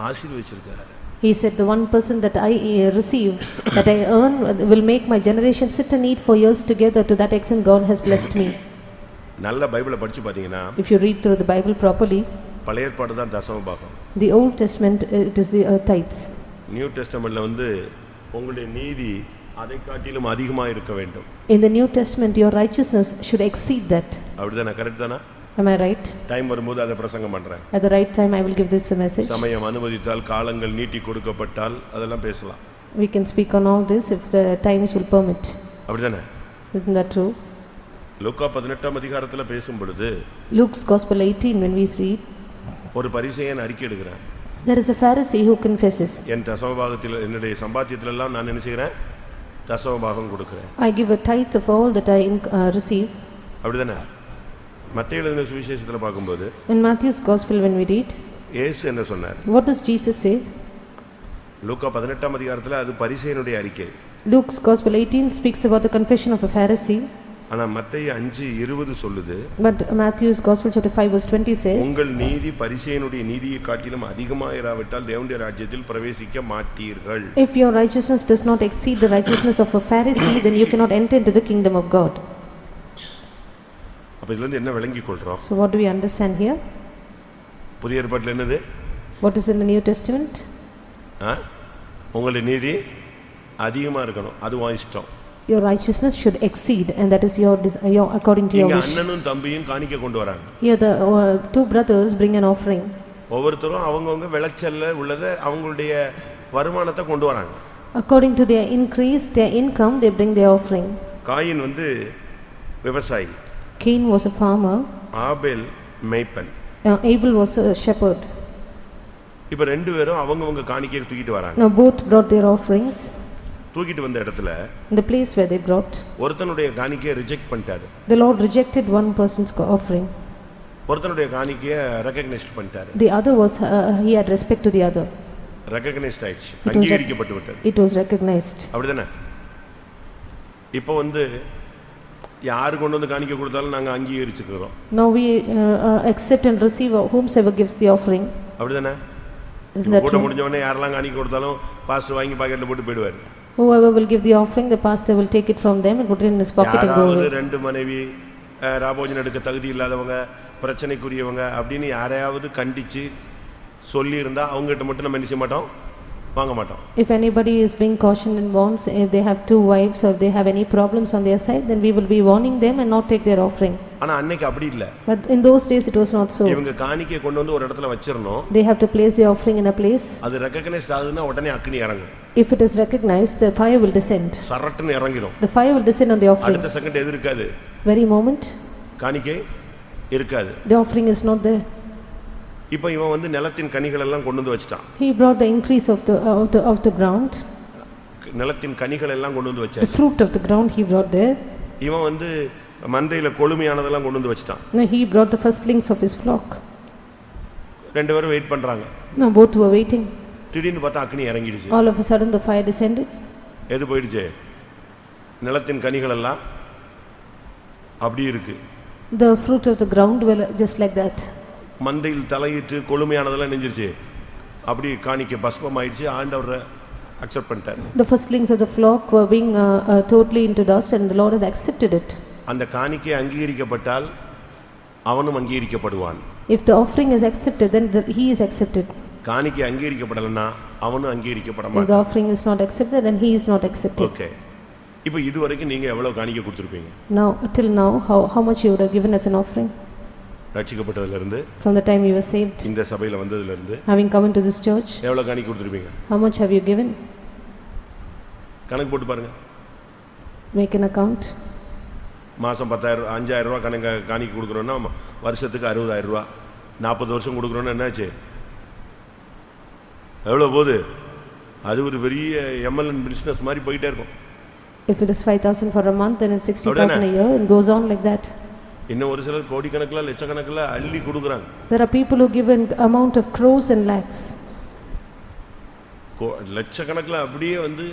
ஆசீர்வதிச்சிருக்காரு. He said the 1% that I receive, that I earn, will make my generation sit and eat for years together. To that extent God has blessed me. நல்ல பைபிளை படிச்சு பாத்தீங்கன்னா, If you read through the Bible properly, பழைய ஏற்பாடு தான் தசம பாகம். The Old Testament it is the tithes. New டெஸ்டமென்ட்ல உங்களுடைய நீதி அதை காட்டிலும் அதிகமா இருக்க வேண்டும். In the New Testament your righteousness should exceed that. அப்படிதானே? கரெக்ட் தானா? Am I right? டைம் வரும்போது அதை பிரசங்கம் பண்றேன். At the right time I will give this message. சமயம் அனுமதித்தால், காலங்கள் நீட்டி கொடுக்கப்பட்டால் அதெல்லாம் பேசலாம். We can speak on all this if the times will permit. அப்படிதானே? Isn't that true? லூக்கா 18ஆம் அதிகாரத்துல பேசும் பொழுது, Luke's Gospel 18 when we read, ஒரு பரிசேயன் அறிக்கை எடுக்கிறான். there is a Pharisee who confesses, என் தசமபாகத்தில் என்னுடைய சம்பாத்தியத்துல எல்லாம் நான் என்ன செய்றேன்? தசமபாகம் கொடுக்கிறேன். I give a tithe of all that I receive. அப்படிதானே? மத்தேயு எழுதின சுவிசேஷத்துல பாக்கும்போது, In Matthew's Gospel when we read, இயேசு என்ன சொன்னார்? what does Jesus say? லூக்கா 18ஆம் அதிகாரத்துல அது பரிசேயனுடைய அறிக்கை. Luke's Gospel 18 speaks about the confession of a Pharisee. ஆனா மத்தேயு 5:20 சொல்லுது, But Matthew's Gospel chapter 5 verse 20 says, உங்கள் நீதி பரிசேயனுடைய நீதியை காட்டிலும் அதிகமாயிராவிட்டால் தேவனுடைய ராஜ்யத்தில் பிரவேசிக்க மாட்டீர்கள். If your righteousness does not exceed the righteousness of a Pharisee, then you cannot enter into the kingdom of God. அப்ப இதுல இருந்து என்ன விளங்கிக் கொள்றோம்? So what do we understand here? புதிய ஏற்பாட்டுல என்னது? What is in the New Testament? உங்களுடைய நீதி அதிகமா இருக்கணும், அது உன் இஷ்டம். your righteousness should exceed, and that is your according to your இங்க wish. அண்ணனும் தம்பியும் காணிக்கை கொண்டு வராங்க. Here the two brothers bring an offering. ஒவ்வொருத்தரும் அவங்கவங்க விளைச்சல்ல உள்ளத அவங்களுடைய வருமானத்தை கொண்டு வராங்க. According to their increase, their income, they bring their offering. Coin வந்து விவசாயி, Cain was a farmer, ஆபேல் மேய்ப்பன். Abel was a shepherd. இப்ப ரெண்டு பேரும் அவங்கவங்க காணிக்கையை தூக்கிட்டு வராங்க. Now both brought their offerings. தூக்கிட்டு வந்த இடத்துல In the place where they brought, ஒருத்தனுடைய காணிக்கையை ரிஜெக்ட் பண்ணிட்டாரு. the Lord rejected one person's offering. ஒருத்தனுடைய காணிக்கையை ரெகக்னைஸ் பண்ணிட்டாரு. The other was he had respect to the other. Recognised ஆயிடுச்சு, அங்கீகரிக்கப்பட்டு விட்டது. It was recognized. அப்படிதானே? இப்போ வந்து யாரு கொண்டு வந்து காணிக்கை கொடுத்தாலும் நாங்க அங்கீகரிச்சுக்கிறோம். Now we accept and receive whomsoever gives the offering. அப்படிதானே? Isn't that கூட true? முடிஞ்ச உடனே யாரெல்லாம் காணிக்கை கொடுத்தாலும் பாஸ்டர் வாங்கி பாக்கெட்ல போட்டு போயிடுவாரு. Whoever will give the offering, the pastor will take it from them and put it in his pocket and go away. ரெண்டு மனைவி ராபோஜன் எடுக்க தகுதி இல்லாதவங்க, பிரச்சனைக்குரியவங்க அப்படின்னு யாரையாவது கண்டிச்சு சொல்லி இருந்தா அவங்ககிட்ட மட்டும் நம்ம என்ன செய்ய மாட்டோம், வாங்க மாட்டோம். If anybody is being cautioned and warned, if they have two wives or if they have any problems on their side, then we will be warning them and not take their offering. ஆனா அன்னைக்கு அப்படி இல்ல. But in those days it was not so. இவங்க காணிக்கையை கொண்டு வந்து ஒரு இடத்துல வச்சிரணும். They have to place the offering in a place. அது ரெகக்னைஸ்ட் ஆகுதுன்னா உடனே அக்கினி இறங்கும். If it is recognized, the fire will descend. சரட்டுன்னு இறங்கிடும். The fire will descend on the offering. அடுத்த செகண்ட் எது இருக்காது, Very moment காணிக்கை இருக்காது. the offering is not there. இப்போ இவன் வந்து நிலத்தின் கனிகள் எல்லாம் கொண்டு வந்து வச்சிட்டான். He brought the increase of the ground. நிலத்தின் கனிகள் எல்லாம் கொண்டு வந்து The வச்சாச்சு. fruit of the ground he brought there. இவன் வந்து மந்தையில கொழுமையானதெல்லாம் கொண்டு வந்து வச்சிட்டான். Now he brought the firstlings of his flock. ரெண்டு பேரும் வெயிட் பண்றாங்க. Now both were waiting. திடீர்னு பார்த்தா அக்கினி இறங்கிடுச்சு. All of a sudden the fire descended. எது போயிடுச்சு, நிலத்தின் கனிகள் எல்லாம் அப்படி இருக்கு. The fruit of the ground were just like that. மந்தையில் தலையிட்டு கொழுமையானதெல்லாம் நெஞ்சிருச்சு, அப்படி காணிக்கை பஸ்பம் ஆயிடுச்சு. ஆண்டவர் அக்செப்ட் பண்ணிட்டார். The firstlings of the flock were being totally into dust and the Lord had accepted it. அந்த காணிக்கை அங்கீகரிக்கப்பட்டால் அவனும் அங்கீகரிக்கப்படுவான். If the offering is accepted, then he is accepted. காணிக்கை அங்கீகரிக்கப்படலன்னா அவனும் அங்கீகரிக்கப்பட If the மாட்டான். offering is not accepted, then he is not accepted. Okay, இப்போ இது வரைக்கும் நீங்க எவ்வளவு காணிக்கை கொடுத்துருப்பீங்க? Now, till now, how much you would have given as an offering? ரட்சிக்கப்பட்டதுல இருந்து, From the time you were saved, இந்த சபையில வந்ததுல இருந்து having come into this church, எவ்வளவு காணிக்கை கொடுத்துருப்பீங்க? how much have you given? கணக்கு போட்டு பாருங்க. Make an account. மாசம் 10,000 5,000 ரூபாய் காணிக்கை கொடுக்குறோன்னா வருஷத்துக்கு 60,000 ரூபாய். 40 வருஷம் கொடுக்குறோன்னா என்னாச்சு, எவ்வளவு போகுது? அது ஒரு பெரிய எம்எல்என் பிசினஸ் மாதிரி போயிட்டே இருக்கும். If it is 5,000 for a month, then it's 60,000 a year. It goes on like that. இன்னும் ஒரு சிலர் கோடிக்கணக்கில் லட்சக்கணக்கில் அள்ளி கொடுக்குறாங்க. There are people who give an amount of crores and lakhs. லட்சக்கணக்கில் அப்படியே வந்து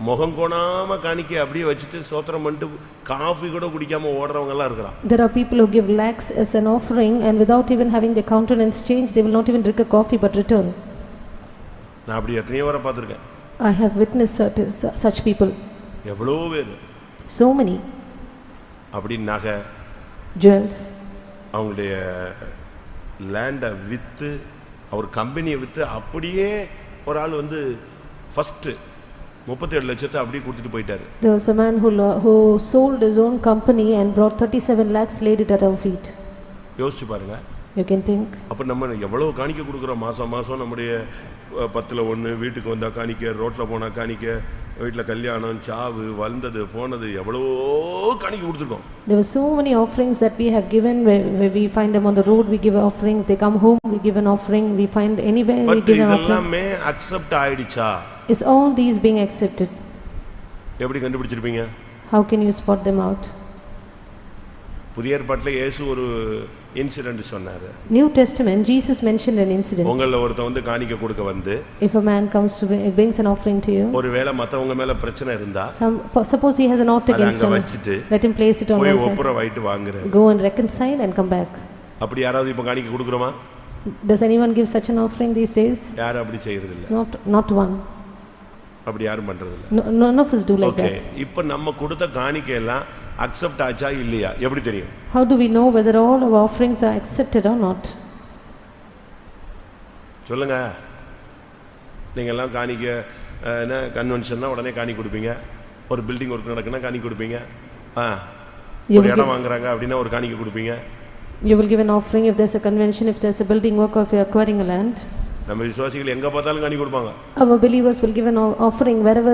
முகம் கோணாம காணிக்கை அப்படியே வச்சுட்டு சோத்திரம் பண்ணிட்டு காஃபி கூட குடிக்காம ஓடுறவங்க எல்லாம் இருக்கிறான். There are people who give lakhs as an offering and without even having their countenance changed, they will not even drink a coffee but return. நான் அப்படி எத்தனையோ வரை பார்த்துருக்கேன். I have witnessed such people. எவ்வளோ பேர். So many. அப்படி நகை, jewels, அவங்களுடைய லேண்டை விற்று, அவர் கம்பெனியை விற்று, அப்படியே ஒரு ஆள் வந்து ஃபஸ்ட்டு 37 லட்சத்தை அப்படியே கொடுத்துட்டு போயிட்டாரு. There was a man who sold his own company and brought 37 lakhs, laid it at our feet. யோசிச்சு பாருங்க. You can think. அப்போ நம்ம எவ்வளவு காணிக்கை கொடுக்குறோம் மாதம் மாதம். நம்முடைய 10ல் 1 வீட்டுக்கு வந்தால் காணிக்க, ரோட்டில் போனால் காணிக்க, வீட்டில் கல்யாணம், சாவு, வந்தது போனது, எவ்வளோ காணிக்கை கொடுத்துருக்கோம். There were so many offerings that we have given. Where we find them on the road, we give an offering. They come home, we give an offering. We find anywhere, we give an offering. இதெல்லாமே accept ஆயிடுச்சா? Is all these being accepted? எப்படி கண்டுபிடிச்சிருப்பீங்க? How can you spot them out? புதிய ஏற்பாட்டில் இயேசு ஒரு incident சொன்னாரு. New Testament, Jesus mentioned an incident. உங்கள ஒருத்தன் வந்து காணிக்கை கொடுக்க வந்து, if a man comes to brings an offering to you, ஒருவேளை மத்தவங்க மேல பிரச்சனை இருந்தா, suppose he has an ought against him, let him place it on one side, போய் ஒப்புற வைட்டு வாங்குற, go and reconcile and come back. அப்படி யாராவது இப்ப காணிக்கை கொடுக்குறோமா? Does anyone give such an offering these days? யாரும் அப்படி செய்யறது இல்ல. Not one. அப்படி யாரும் பண்றது இல்ல. None of us do like that. Okay, இப்போ நம்ம கொடுத்த காணிக்கை எல்லாம் அக்செப்ட் ஆச்சா இல்லையா எப்படி தெரியும்? How do we know whether all our offerings are accepted or not? சொல்லுங்க. நீங்க எல்லாம் காணிக்கை என்ன கன்வென்ஷன்னா உடனே காணிக்கை கொடுப்பீங்க. ஒரு பில்டிங் ஒர்க் நடக்குன்னா காணிக்கை கொடுப்பீங்க, You ஒரு will இடம் வாங்குறாங்க அப்படின்னா ஒரு காணிக்கை கொடுப்பீங்க. You will give an offering if there's a convention, if there's a building work, or if you're acquiring a land. நம்ம விசுவாசிகள் எங்க பார்த்தாலும் காணிக்கை கொடுப்பாங்க. Our believers will give an offering wherever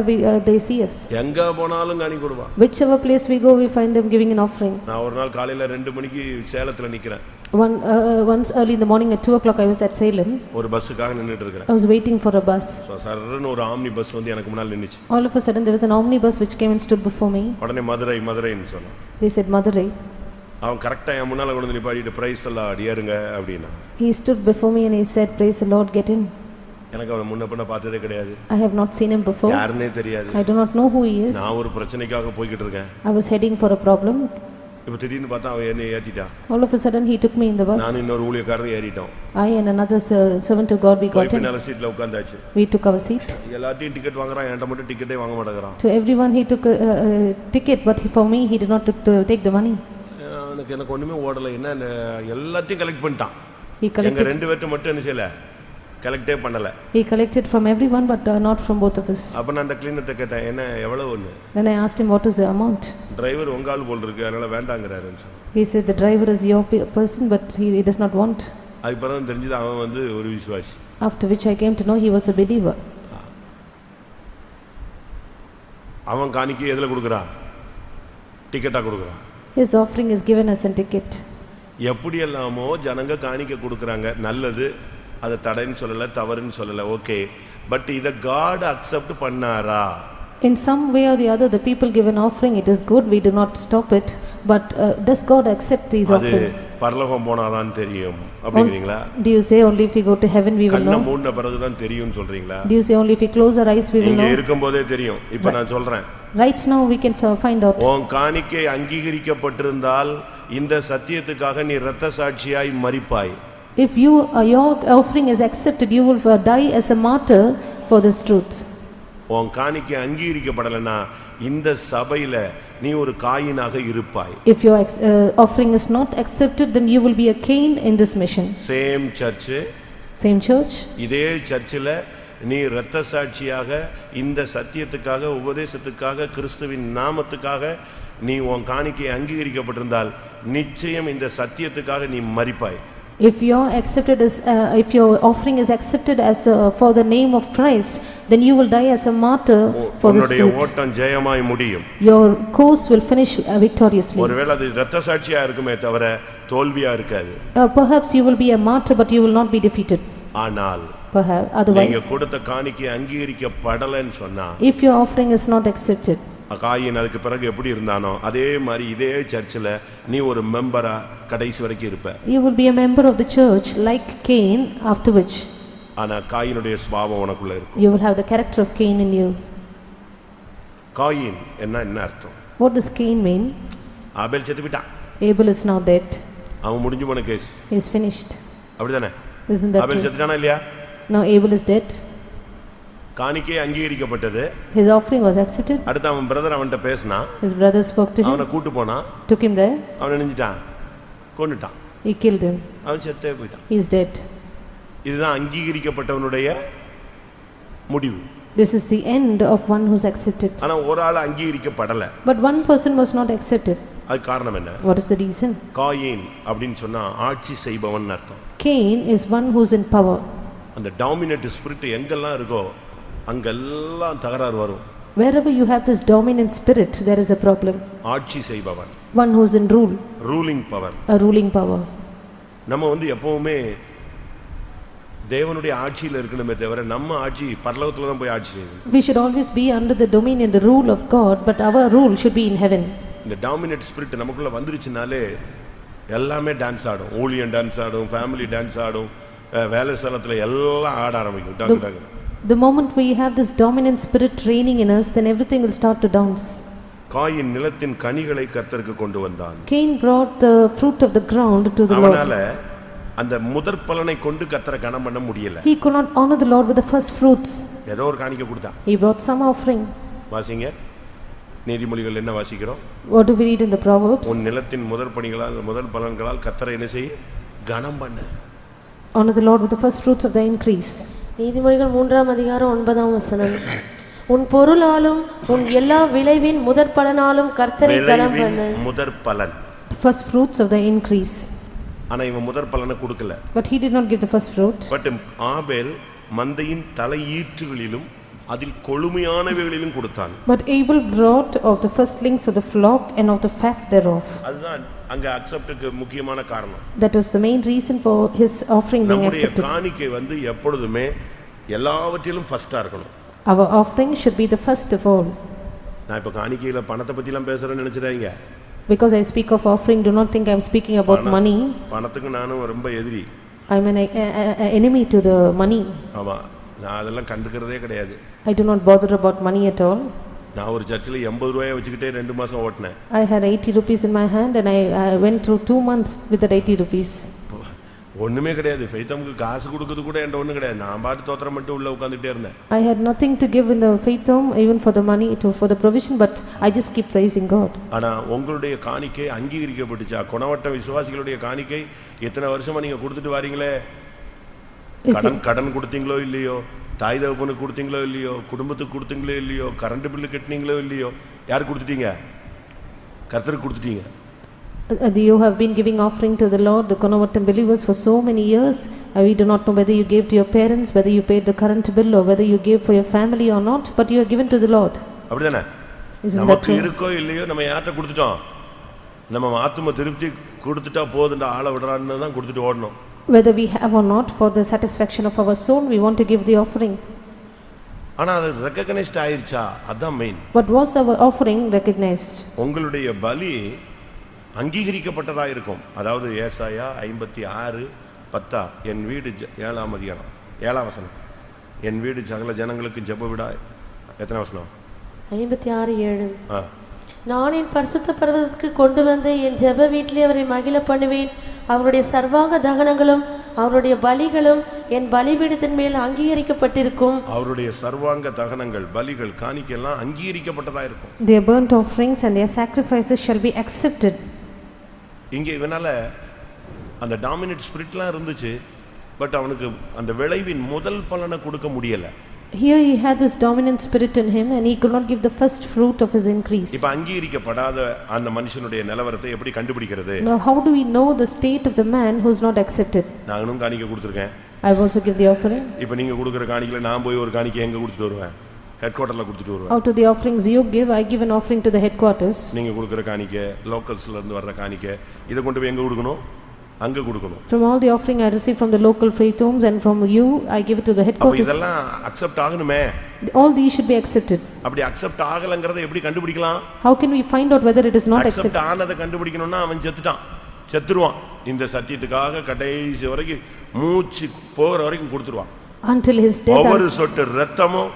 they see us. எங்க போனாலும் காணிக்கை கொடுப்பாங்க. Whichever place we go, we find them giving an offering. நான் ஒரு நாள் காலையில 2 மணிக்கு சேலத்துல நிக்கிறேன். Once early in the morning at 2 o'clock I was at Salem. ஒரு பஸ்ஸுக்காக நின்னுட்டு இருக்கேன். I was waiting for a bus. சர்றன்னு ஒரு ஆம்னி பஸ் வந்து எனக்கு முன்னால நின்னுச்சு. All of a sudden there was an omnibus which came and stood before me. உடனே மதுரைன்னு சொன்னான். They said Madurai. அவன் கரெக்ட்டா என் முன்னால கொண்டு வந்து நிப்பாட்டிட்டு பிரைஸ் எல்லாம் அடியாருங்க அப்படினா. He stood before me and he said, praise the Lord, get in. எனக்கு அவனை முன்ன பின்ன பார்த்ததே கிடையாது. I have not seen him before. யாருன்னே தெரியாது. I do not know who he is. நான் ஒரு பிரச்சனைக்காக போயிட்டு இருக்கேன். I was heading for a problem. இப்ப திடீர்னு பார்த்தா அவன் என்னை ஏத்திட்டான். All of a sudden he took me in the bus. நான் இன்னொரு ஊழியக்காரர் ஏறிட்டோம். I and another servant of God we got in. பின்னால சீட்ல உட்கார்ந்தாச்சு. We took our seat. எல்லாத்தையும் டிக்கெட் வாங்குறான், என்கிட்ட மட்டும் டிக்கெட்டே வாங்க மாட்டேங்கறான். To everyone he took a ticket, but for me he did not take the money. எனக்கு ஒண்ணுமே ஓடல. என்ன எல்லாத்தையும் கலெக்ட் பண்ணிட்டான். He collected. எங்க ரெண்டு பேர்ட்ட மட்டும் என்ன செய்யல, கலெக்டே பண்ணல. He collected from everyone but not from both of us. அப்ப நான் அந்த கிளீனர்ட்ட கேட்டேன், என்ன எவ்வளவுன்னு. Then I asked him what is the amount. Driver உங்க ஆளு போல இருக்கு, அதனால வேண்டாங்கறாருன்னு சொன்னான். He said the driver is your person but he does not want. அதுக்கப்புறம் தெரிஞ்சது அவன் வந்து ஒரு விசுவாசி. After which I came to know he was a believer. அவன் காணிக்கை எதுல கொடுக்கறான்? டிக்கெட்டா கொடுக்கறான். His offering is given as a ticket. எப்படி எல்லாமோ ஜனங்க காணிக்கை கொடுக்கறாங்க, நல்லது, அது தடைன்னு சொல்லல, தவறுன்னு சொல்லல, ஓகே. பட் இத God accept பண்ணாரா? In some way or the other the people give an offering, it is good, we do not stop it, but does God accept these offerings? அது பரலோகம் போனாதான் தெரியும் அப்படிங்கறீங்களா? Do you say only if we go to heaven we will know? கண்ண மூடின பிறகு தான் தெரியும்னு சொல்றீங்களா? Do you say only if we close our eyes we will know? இங்க இருக்கும்போதே தெரியும். இப்போ நான் சொல்றேன். Right now we can find out. உன் காணிக்கை அங்கீகரிக்கப்பட்டிருந்தால் இந்த சத்தியத்துக்காக நீ இரத்த சாட்சியாய் மரிப்பாய். If your offering is accepted, you will die as a martyr for this truth. உன் காணிக்கை அங்கீகரிக்கப்படலனா இந்த சபையில நீ ஒரு காயினாக இருப்பாய். If your offering is not accepted, then you will be a Cain in this mission. Same church. Same church. இதே சர்ச்சில் நீ இரத்த சாட்சியாக இந்த சத்தியத்துக்காக, உபதேசத்துக்காக, கிறிஸ்துவின் நாமத்துக்காக நீ உன் காணிக்கை அங்கீகரிக்கப்பட்டிருந்தால் நிச்சயம் இந்த சத்தியத்துக்காக நீ மரிப்பாய். If if your offering is accepted as for the name of Christ, then you will die as a martyr for this உன்னுடைய truth. ஓட்டம் ஜெயமாய் முடியும். Your course will finish victoriously. ஒருவேளை அது இரத்த சாட்சியா இருக்குமே தவிர தோல்வியா இருக்காது. Perhaps you will be a martyr but you will not be defeated. ஆனால் perhaps otherwise நீங்க கொடுத்த காணிக்கை அங்கீகரிக்கப்படலன்னு சொன்னா, if your offering is not accepted, coin அதுக்கு பிறகு எப்படி இருந்தானோ அதே மாதிரி இதே சர்ச்சில் நீ ஒரு மெம்பரா கடைசி வரைக்கும் இருப்ப. You will be a member of the church like Cain after which. ஆனா காயினுடைய சுபாவம் உனக்குள்ள இருக்கும். You will have the character of Cain in you. Coin என்ன அர்த்தம்? What does Cain mean? ஆபேல் செத்து விட்டான். Abel is now dead. அவன் முடிஞ்சு போன கேஸ். He is finished. அப்படிதானே? Isn't that ஆபேல் செத்துட்டானா இல்லையா? Now Abel is dead. காணிக்கை அங்கீகரிக்கப்பட்டது. His offering was accepted. அடுத்து அவன் பிரதர் அவன்கிட்ட பேசினா. His brother spoke to him. அவனை கூட்டி போனா. Took him there. அவன் நினைச்சிட்டான், கொன்னுட்டான். He killed him. அவன் செத்தே போயிட்டான். He is dead. இதுதான் அங்கீகரிக்கப்பட்டவனுடைய முடிவு. This is the end of one who's accepted. ஆனா ஒரு ஆள் அங்கீகரிக்கப்படல. But one person was not accepted. அது காரணம் என்ன? What is the reason? Coin அப்படினு சொன்னா ஆட்சி செய்பவன் அர்த்தம். Cain is one who's in power. அந்த டாமினன்ட் ஸ்பிரிட் எங்கெல்லாம் இருக்கோ அங்கெல்லாம் தகராறு வரும். Wherever you have this dominant spirit, there is a problem. ஆட்சி செய்பவன். One who's in rule. Ruling power. A ruling power. நம்ம எப்பவுமே தேவனுடைய ஆட்சியில இருக்கணுமே தவிர நம்ம ஆட்சி பரலோகத்துல தான் போய் ஆட்சி செய்யணும். We should always be under the dominion, the rule of God, but our rule should be in heaven. இந்த டாமினன்ட் ஸ்பிரிட் நமக்குள்ள வந்துருச்சுனாலே எல்லாமே டான்ஸ் ஆடும். ஊழியன் டான்ஸ் ஆடும், ஃபேமிலி டான்ஸ் ஆடும், வேலை ஸ்தலத்துல எல்லாம் ஆட ஆரம்பிக்கும். டாக் டாக். The moment we have this dominant spirit training in us, then everything will start to dance. Coin நிலத்தின் கனிகளை கர்த்தருக்கு கொண்டு வந்தான். Cain brought the fruit of the ground to the Lord. அவனால அந்த முதற் பலனை கொண்டு கர்த்தரை கனம் பண்ண முடியல. He could not honor the Lord with the first fruits. ஏதோ ஒரு காணிக்கை கொடுத்தான். He brought some offering. வாசிங்க. நீதிமொழிகள் என்ன வாசிக்கிறோம்? What do we read in the Proverbs? உன் நிலத்தின் முதற் பணிகளால் முதல் பலன்களால் கர்த்தரை என்ன செய்? கனம் பண்ணு. Honor the Lord with the first fruits of the increase. நீதிமொழிகள் 3 அதிகாரம் 9 வசனம். உன் பொருளாலும் உன் எல்லா விளைவின் முதற் பலனாலும் கர்த்தரை கனம் பண்ணு. முதற் பலன், the first fruits of the increase. ஆனா இவன் முதற் பலனை கொடுக்கல. But he did not give the first fruit. But Abel மந்தையின் தலையீற்றுகளிலும் அதில் கொழுமையானவைகளிலும் கொடுத்தான். But Abel brought of the firstlings of the flock and of the fat thereof. அதுதான் அங்க அக்செப்ட்க்கு முக்கியமான காரணம். That was the main reason for his offering being accepted. நம்முடைய காணிக்கை வந்து எப்பொழுதுமே எல்லாவற்றிலும் ஃபர்ஸ்டா இருக்கணும். Our offering should be the first of all. நான் இப்ப காணிக்கையில பணத்தை பத்தி எல்லாம் பேசுறேன்னு நினைச்சிராதீங்க. Because I speak of offering, do not think I am speaking about money. பணத்துக்கு நானும் ரொம்ப எதிரி. I am an enemy to the money. ஆமா, நான் அதெல்லாம் கண்டுக்கிறதே கிடையாது. I do not bother about money at all. நான் ஒரு சர்ச்சில் 80 ரூபாயை வச்சுக்கிட்டே 2 மாசம் ஓட்டினேன். I had 80 rupees in my hand and I went through 2 months with that 80 rupees. ஒண்ணுமே கிடையாது. ஃபெய்தம்க்கு காசு கொடுக்கிறது கூட என்கிட்ட ஒண்ணும் கிடையாது. நான் பாட்டு தோத்திரம் மட்டும் உள்ள உட்கார்ந்துட்டே இருந்தேன். I had nothing to give in the faith home even for the money for the provision, but I just keep praising God. ஆனா உங்களுடைய காணிக்கை அங்கீகரிக்கப்பட்டுச்சா? குணவட்ட விசுவாசிகளுடைய காணிக்கை எத்தனை வருஷமா நீங்க கொடுத்துட்டு வாரீங்களே? கடன் கொடுத்தீங்களோ இல்லையோ, தாய் தகப்பனுக்கு கொடுத்தீங்களோ இல்லையோ, குடும்பத்துக்கு கொடுத்தீங்களோ இல்லையோ, கரண்ட் பில்லு கட்டினீங்களோ இல்லையோ, யாருக்கு கொடுத்துட்டீங்க? கர்த்தருக்கு கொடுத்துட்டீங்க. You have been giving offering to the Lord, the Konavatam believers, for so many years. We do not know whether you gave to your parents, whether you paid the current bill, or whether you gave for your family or not, but you are given to the Lord. அப்படிதானே? நமக்கு இருக்கோ இல்லையோ நம்ம யார்ட்ட கொடுத்துட்டோம்? நம்ம ஆத்தும திருப்தி கொடுத்துட்டா போதுண்டா, ஆள விடுறான்னு தான் கொடுத்துட்டு ஓடணும். Whether we have or not, for the satisfaction of our soul, we want to give the offering. ஆனா அது ரெகக்னைஸ்ட் ஆயிருச்சா? அதான் main. But was our offering recognized? உங்களுடைய பலி அங்கீகரிக்கப்பட்டதா இருக்கும். அதாவது ஏசாயா 56:10, என் வீடு 7ஆம் அதிகாரம் 7ஆம் வசனம், என் வீடு சகல ஜனங்களுக்கு ஜெப வீடா. எத்தனை வசனம்? 56:7. நான் என் பரிசுத்த பர்வதத்துக்கு கொண்டு வந்து என் ஜெப வீட்டிலே அவரை மகிழ பண்ணுவேன். அவருடைய சர்வாங்க தகனங்களும் அவருடைய பலிகளும் என் பலிபீடத்தின் மேல் அங்கீகரிக்கப்பட்டிருக்கும். அவருடைய சர்வாங்க தகனங்கள், பலிகள், காணிக்கையெல்லாம் அங்கீகரிக்கப்பட்டதா இருக்கும். Their burnt offerings and their sacrifices shall be accepted. இங்கே இவனால அந்த டாமினேட் ஸ்பிரிட்லாம் இருந்துச்சு, பட் அவனுக்கு அந்த விளைவின் முதல் பலனை கொடுக்க முடியல. Here he had this dominant spirit in him and he could not give the first fruit of his increase. இப்ப அங்கீகரிக்கப்படாத அந்த மனுஷனுடைய நிலவரத்தை எப்படி கண்டுபிடிக்கிறது? Now how do we know the state of the man who is not accepted? நானும் காணிக்கை கொடுத்திருக்கேன். I have also give the offering. இப்ப நீங்க கொடுக்கிற காணிக்கையில நான் போய் ஒரு காணிக்கை எங்க கொடுத்துட்டு வருவேன்? ஹெட்குவார்ட்டர்ல கொடுத்துட்டு வருவேன். Out of the offerings you give, I give an offering to the headquarters. நீங்க கொடுக்கிற காணிக்கை, லோக்கல்ஸ்ல இருந்து வர்ற காணிக்கை, இத கொண்டு போய் எங்க கொடுக்கணும்? அங்க கொடுக்கணும். From all the offering I receive from the local faith homes and from you, I give it to the headquarters. அப்ப இதெல்லாம் அக்செப்ட் ஆகணுமே. All these should be accepted. அப்படி அக்செப்ட் ஆகலங்கறதை எப்படி கண்டுபிடிக்கலாம்? How can we find out whether it is not accepted? Accept ஆனதை கண்டுபிடிக்கணும்னா அவன் செத்துருவான். இந்த சத்தியத்துக்காக கடைசி வரைக்கும் மூச்சு போற வரைக்கும் கொடுத்துருவான். Until his death. ஒவ்வொரு சொட்டு இரத்தமும்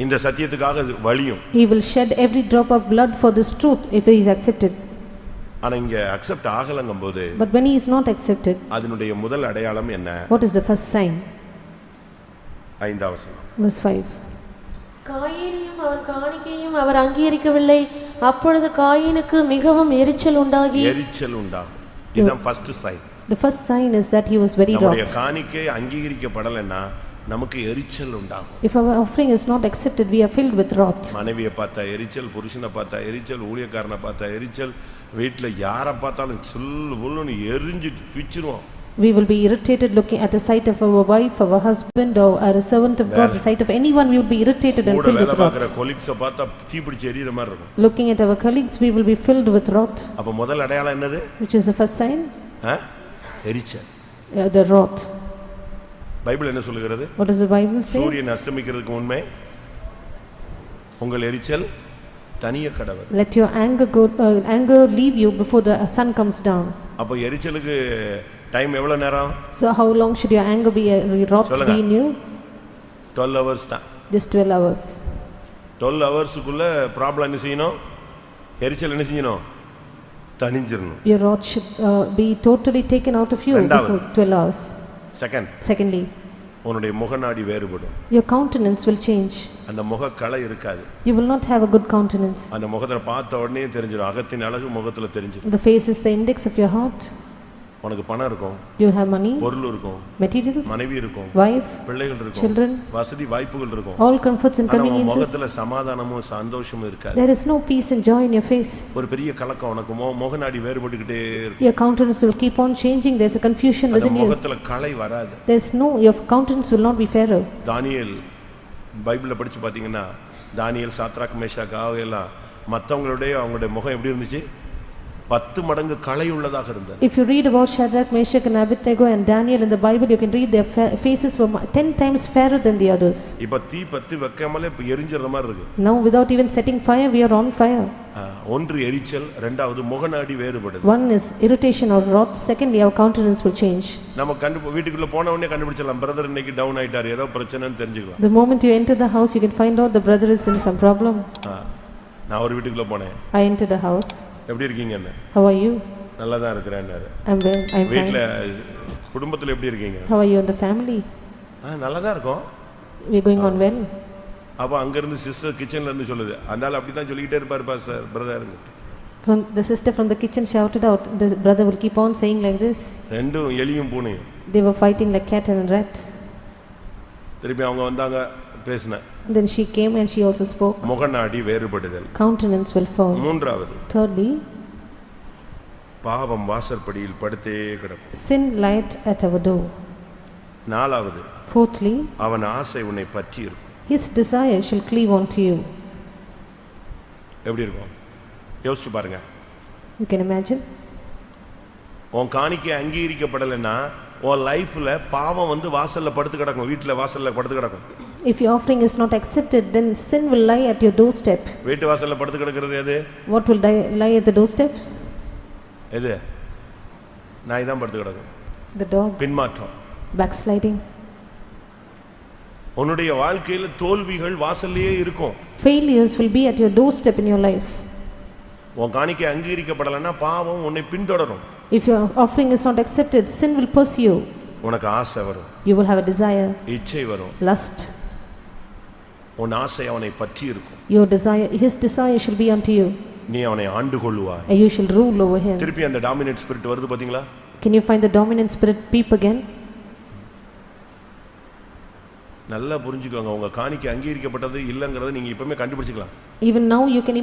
இந்த சத்தியத்துக்காக வலியும். He will shed every drop of blood for this truth if he is accepted. ஆனா இங்க accept ஆகலங்கும்போது, but when he is not accepted, அதனுடைய முதல் அடையாளம் என்ன? what is the first sign? 5ஆம் வசனம், verse 5. காயீனையும் அவன் காணிக்கையும் அவர் அங்கீகரிக்கவில்லை. அப்பொழுது காயீனுக்கு மிகவும் எரிச்சல் உண்டாகி. இதுதான் first sign. The first sign is that he was very wroth. நம்முடைய காணிக்கை அங்கீகரிக்கப்படலைன்னா நமக்கு எரிச்சல் உண்டாகும். If our offering is not accepted, we are filled with wrath. மனைவியை பார்த்தா எரிச்சல், புருஷனை பார்த்தா எரிச்சல், ஊழியக்காரனை பார்த்தா எரிச்சல், வீட்ல யாரை பார்த்தாலும் சொல்லுன்னு எரிஞ்சு பிச்சிருவோம். We will be irritated looking at the sight of our wife, our husband, or a servant of God. The sight of anyone, we will be irritated and filled with wrath. colleagues பார்த்தா தீ பிடிச்சு எரியற மாதிரி இருக்கும். Looking at our colleagues, we will be filled with wrath. அப்ப முதல் அடையாளம் என்னது? Which is the first sign? எரிச்சல். The wrath. பைபிள் என்ன சொல்லுகிறது? What does the Bible say? சூரியன் அஸ்தமிக்கிறதுக்கு முன்னே உங்கள் எரிச்சல் தனிய கடவுள். Let your anger leave you before the sun comes down. அப்ப எரிச்சலுக்கு டைம் எவ்வளவு நேரம்? So how long should your anger be, wrath be in you? 12 hours தான். Just 12 hours. 12 ஹவர்ஸ்க்குள்ள ப்ராப்ளம் என்ன செய்யணும்? எரிச்சல் என்ன செய்யணும்? தணிஞ்சிரணும். Your wrath should be totally taken out of you before 12 hours. Secondly, உன்னுடைய முகநாடி வேறுபடும். Your countenance will change. அந்த முகக்கலை இருக்காது. You will not have a good countenance. அந்த முகத்தை பார்த்த உடனே தெரிஞ்சிரும். அகத்தின் அழகு முகத்துல தெரிஞ்சிரும். The face is the index of your heart. உனக்கு பணம் இருக்கும், You have money, பொருள் இருக்கும், materials, மனைவி இருக்கும், wife, பிள்ளைகள் இருக்கும், children, வசதி வாய்ப்புகள் இருக்கும். all comforts and ஆனா உன் conveniences. முகத்துல சமாதானமும் சந்தோஷமும் இருக்காது. There is no peace and joy in your face. ஒரு பெரிய கலக்கம் உனக்கு முகநாடி வேறுபட்டுக்கிட்டே இருக்கு. Your countenance will keep on changing. There is a confusion அந்த within you. முகத்துல களை வராது. There is no, your countenance will not be fairer. தானியேல் பைபிள்ல படிச்சு பாத்தீங்கன்னா தானியேல், சாத்ராக், மேஷாக் ஆகியெல்லாம் மற்றவங்களுடைய அவங்களுடைய முகம் எப்படி இருந்துச்சு? 10 மடங்கு களை உள்ளதாக இருந்தது. If you read about Shadrach, Meshach and Abednego and Daniel in the Bible, you can read their faces were 10 times fairer than the others. இப்ப தீ பத்தி வைக்காமலே இப்ப எரிஞ்சற மாதிரி இருக்கு. Now without even setting fire, we are on fire. ஒன்று எரிச்சல், இரண்டாவது முகநாடி வேறுபடுது. One is irritation or wrath, secondly our countenance will change. நம்ம வீட்டுக்குள்ள போன உடனே கண்டுபிடிச்சலாம் பிரதர் இன்னைக்கு டவுன் ஆயிட்டாரு, ஏதோ பிரச்சனைன்னு தெரிஞ்சுக்கலாம். The moment you enter the house, you can find out the brother is in some problem. நான் ஒரு வீட்டுக்குள்ள போனேன். I entered a house. எப்படி இருக்கீங்கன்னு? How are you? நல்லா தான் இருக்கறேன்னாரு. I'm fine. வீட்ல குடும்பத்துல எப்படி இருக்கீங்க? How are you in the family? நல்லா தான் இருக்கோம். We are going on well. அப்ப அங்க இருந்து சிஸ்டர் கிச்சன்ல இருந்து சொல்லுது, அந்தால அப்படி தான் சொல்லிட்டே இருப்பாரு pastor brother. From the sister from the kitchen shouted out, the brother will keep on saying like this. ரெண்டும் எலியும் பூனையும். They were fighting like cat and rat. திருப்பி அவங்க வந்தாங்க, பேசின. Then she came and she also spoke. முகநாடி வேறுபடுதல். Countenance will fall. மூன்றாவது. Thirdly, பாவம் வாசற்படியில் படுத்தே கிடக்கும். Sin light at our door. நாலாவது. Fourthly, அவன் ஆசை உன்னை பற்றி இருக்கும். His desire shall cleave onto you. எப்படி இருக்கும்? யோசிச்சு பாருங்க. You can imagine. உன் காணிக்கை அங்கீகரிக்கப்படலைன்னா உன் லைஃப்ல பாவம் வந்து வாசல்ல படுத்து கிடக்கும், வீட்டுல வாசல்ல படுத்து கிடக்கும். If your offering is not accepted, then sin will lie at your doorstep. வீட்டு வாசல்ல படுத்து கிடக்கிறது எது? What will lie at the doorstep? எது? நாய் தான் படுத்து கிடக்கும். The dog. பின்மாற்றம். Backsliding. உன்னுடைய வாழ்க்கையில தோல்விகள் வாசல்லையே இருக்கும். Failures will be at your doorstep in your life. உன் காணிக்கை அங்கீகரிக்கப்படலைன்னா பாவம் உன்னை பின்தொடரும். If your offering is not accepted, sin will pursue. உனக்கு ஆசை வரும். You will have a desire. இச்சை வரும். Lust. உன் ஆசை அவனை பற்றி இருக்கும். Your desire, his desire shall be unto you. நீ அவனை ஆண்டு கொள்ளுவாய். And you shall rule over him. திருப்பி அந்த டாமினன்ட் ஸ்பிரிட் வருது பாத்தீங்களா? Can you find the dominant spirit peep again? நல்லா புரிஞ்சுக்கோங்க, உங்க காணிக்கை அங்கீகரிக்கப்பட்டது இல்லங்கறதை நீங்க இப்பவே கண்டுபிடிச்சிக்கலாம். Even now you can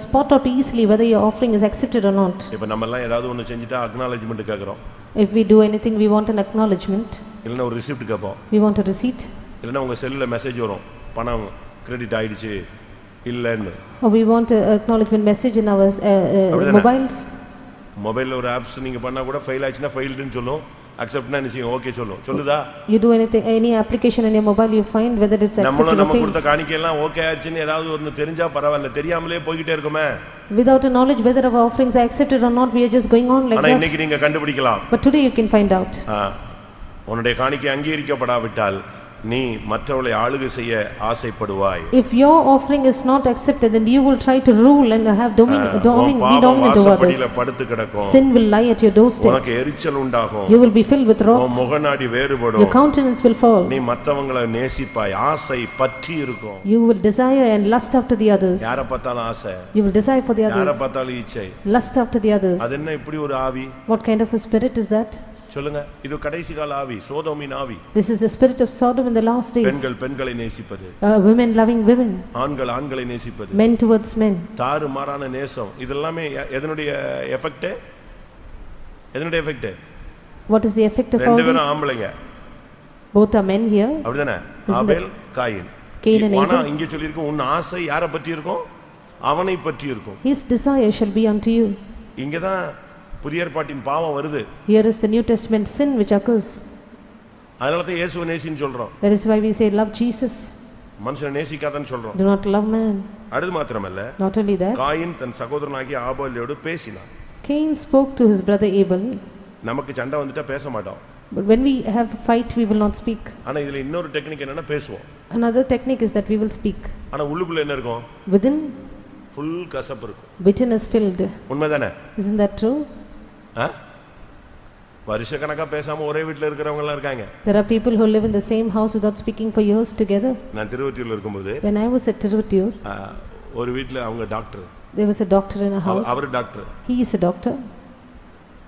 spot out easily whether your offering is accepted or not. இப்ப நம்ம எல்லாம் ஏதாவது ஒன்னு செஞ்சிட்டா acknowledgement கேக்குறோம். If we do anything, we want an acknowledgement. இல்லனா ஒரு ரிசிப்ட் கேப்போம். We want a receipt. இல்லனா உங்க செல்லுல மெசேஜ் வரும், பணம் கிரெடிட் ஆயிடுச்சு இல்லன்னு. Or we want an acknowledgement message in our mobiles. மொபைல்ல ஒரு ஆப்ஸ் நீங்க பண்ணா கூட ஃபெயில் ஆச்சுனா ஃபெயில்டுன்னு சொல்லும், அக்செப்ட்னா நிச்சயம் ஓகே சொல்லுதா? You do anything, any application in your mobile, you find whether it's accepted or failed. நம்ம கொடுத்த காணிக்கை எல்லாம் ஓகே ஆச்சுன்னு ஏதாவது ஒன்னு தெரிஞ்சா பரவாயில்லை, தெரியாமலே போயிட்டே இருக்குமே. Without a knowledge whether our offerings are accepted or not, we are just going on like that. ஆனா இன்னைக்கு நீங்க கண்டுபிடிக்கலாம். But today you can find out. உன்னுடைய காணிக்கை அங்கீகரிக்கப்படாவிட்டால் நீ மற்றவளை ஆளுகை செய்ய ஆசைப்படுவாய். If your offering is not accepted, then you will try to rule and have be dominant over others. படுத்து கிடக்கும். Sin will lie at your doorstep. உனக்கு எரிச்சல் உண்டாகும். You will be filled with wrath. உன் முகநாடி வேறுபடும். Your countenance will fall. நீ மற்றவங்களை நேசிப்பாய், ஆசை பற்றி இருக்கும். You will desire and lust after the others. யாரை பார்த்தாலும் ஆசை. You will desire for the others. யாரை பார்த்தாலும் இச்சை. Lust after the others. அது என்ன இப்படி ஒரு ஆவி? What kind of a spirit is that? சொல்லுங்க. இது கடைசி கால ஆவி, சோதோமின் ஆவி. This is the spirit of Sodom in the last days. பெண்கள் பெண்களை நேசிப்பது. Women loving women. ஆண்கள் ஆண்களை நேசிப்பது. Men towards men. தாறுமாறான நேசம். இதெல்லாம் எதனுடைய எஃபெக்ட்? எதனுடைய effect? What is the effect of all ரெண்டு this? பேரும் ஆம்பளைங்க. Both are men here. அப்படிதானே? ஆபேல் காயின். ஆனா இங்க சொல்லி இருக்கு உன் ஆசை யாரை பற்றி இருக்கும்? அவனை பற்றி இருக்கும். His desire shall be unto you. இங்க தான் புதிய ஏற்பாட்டின் பாவம் வருது. Here is the New Testament sin which occurs. அதனால தான் இயேசுவை நேசின்னு சொல்றோம். That is why we say love Jesus. மனுஷனை நேசிக்காதன்னு சொல்றோம். Do not love man. அது மாத்திரமல்ல, Not only that, காயின் தன் சகோதரனாகிய ஆபேலோடு பேசினான். Cain spoke to his brother Abel. நமக்கு சண்டை வந்துட்டா பேச மாட்டோம். But when we have fight, we will not speak. ஆனா இதுல இன்னொரு டெக்னிக் என்னன்னா பேசுவோம். Another technique is that we will speak. ஆனா உள்ளுக்குள்ள என்ன இருக்கும்? Within, full கசப்பு இருக்கும். bitterness filled. உண்மைதானே? Isn't that true? வருஷக்கணக்கா பேசாம ஒரே வீட்ல இருக்கிறவங்க எல்லாம் இருக்காங்க. There are people who live in the same house without speaking for years together. நான் திருவொற்றியூர்ல இருக்கும்போது, when I was at Tiruvuttur, ஒரு வீட்ல அவங்க doctor. There was a doctor in a house. அவர் doctor. He is a doctor.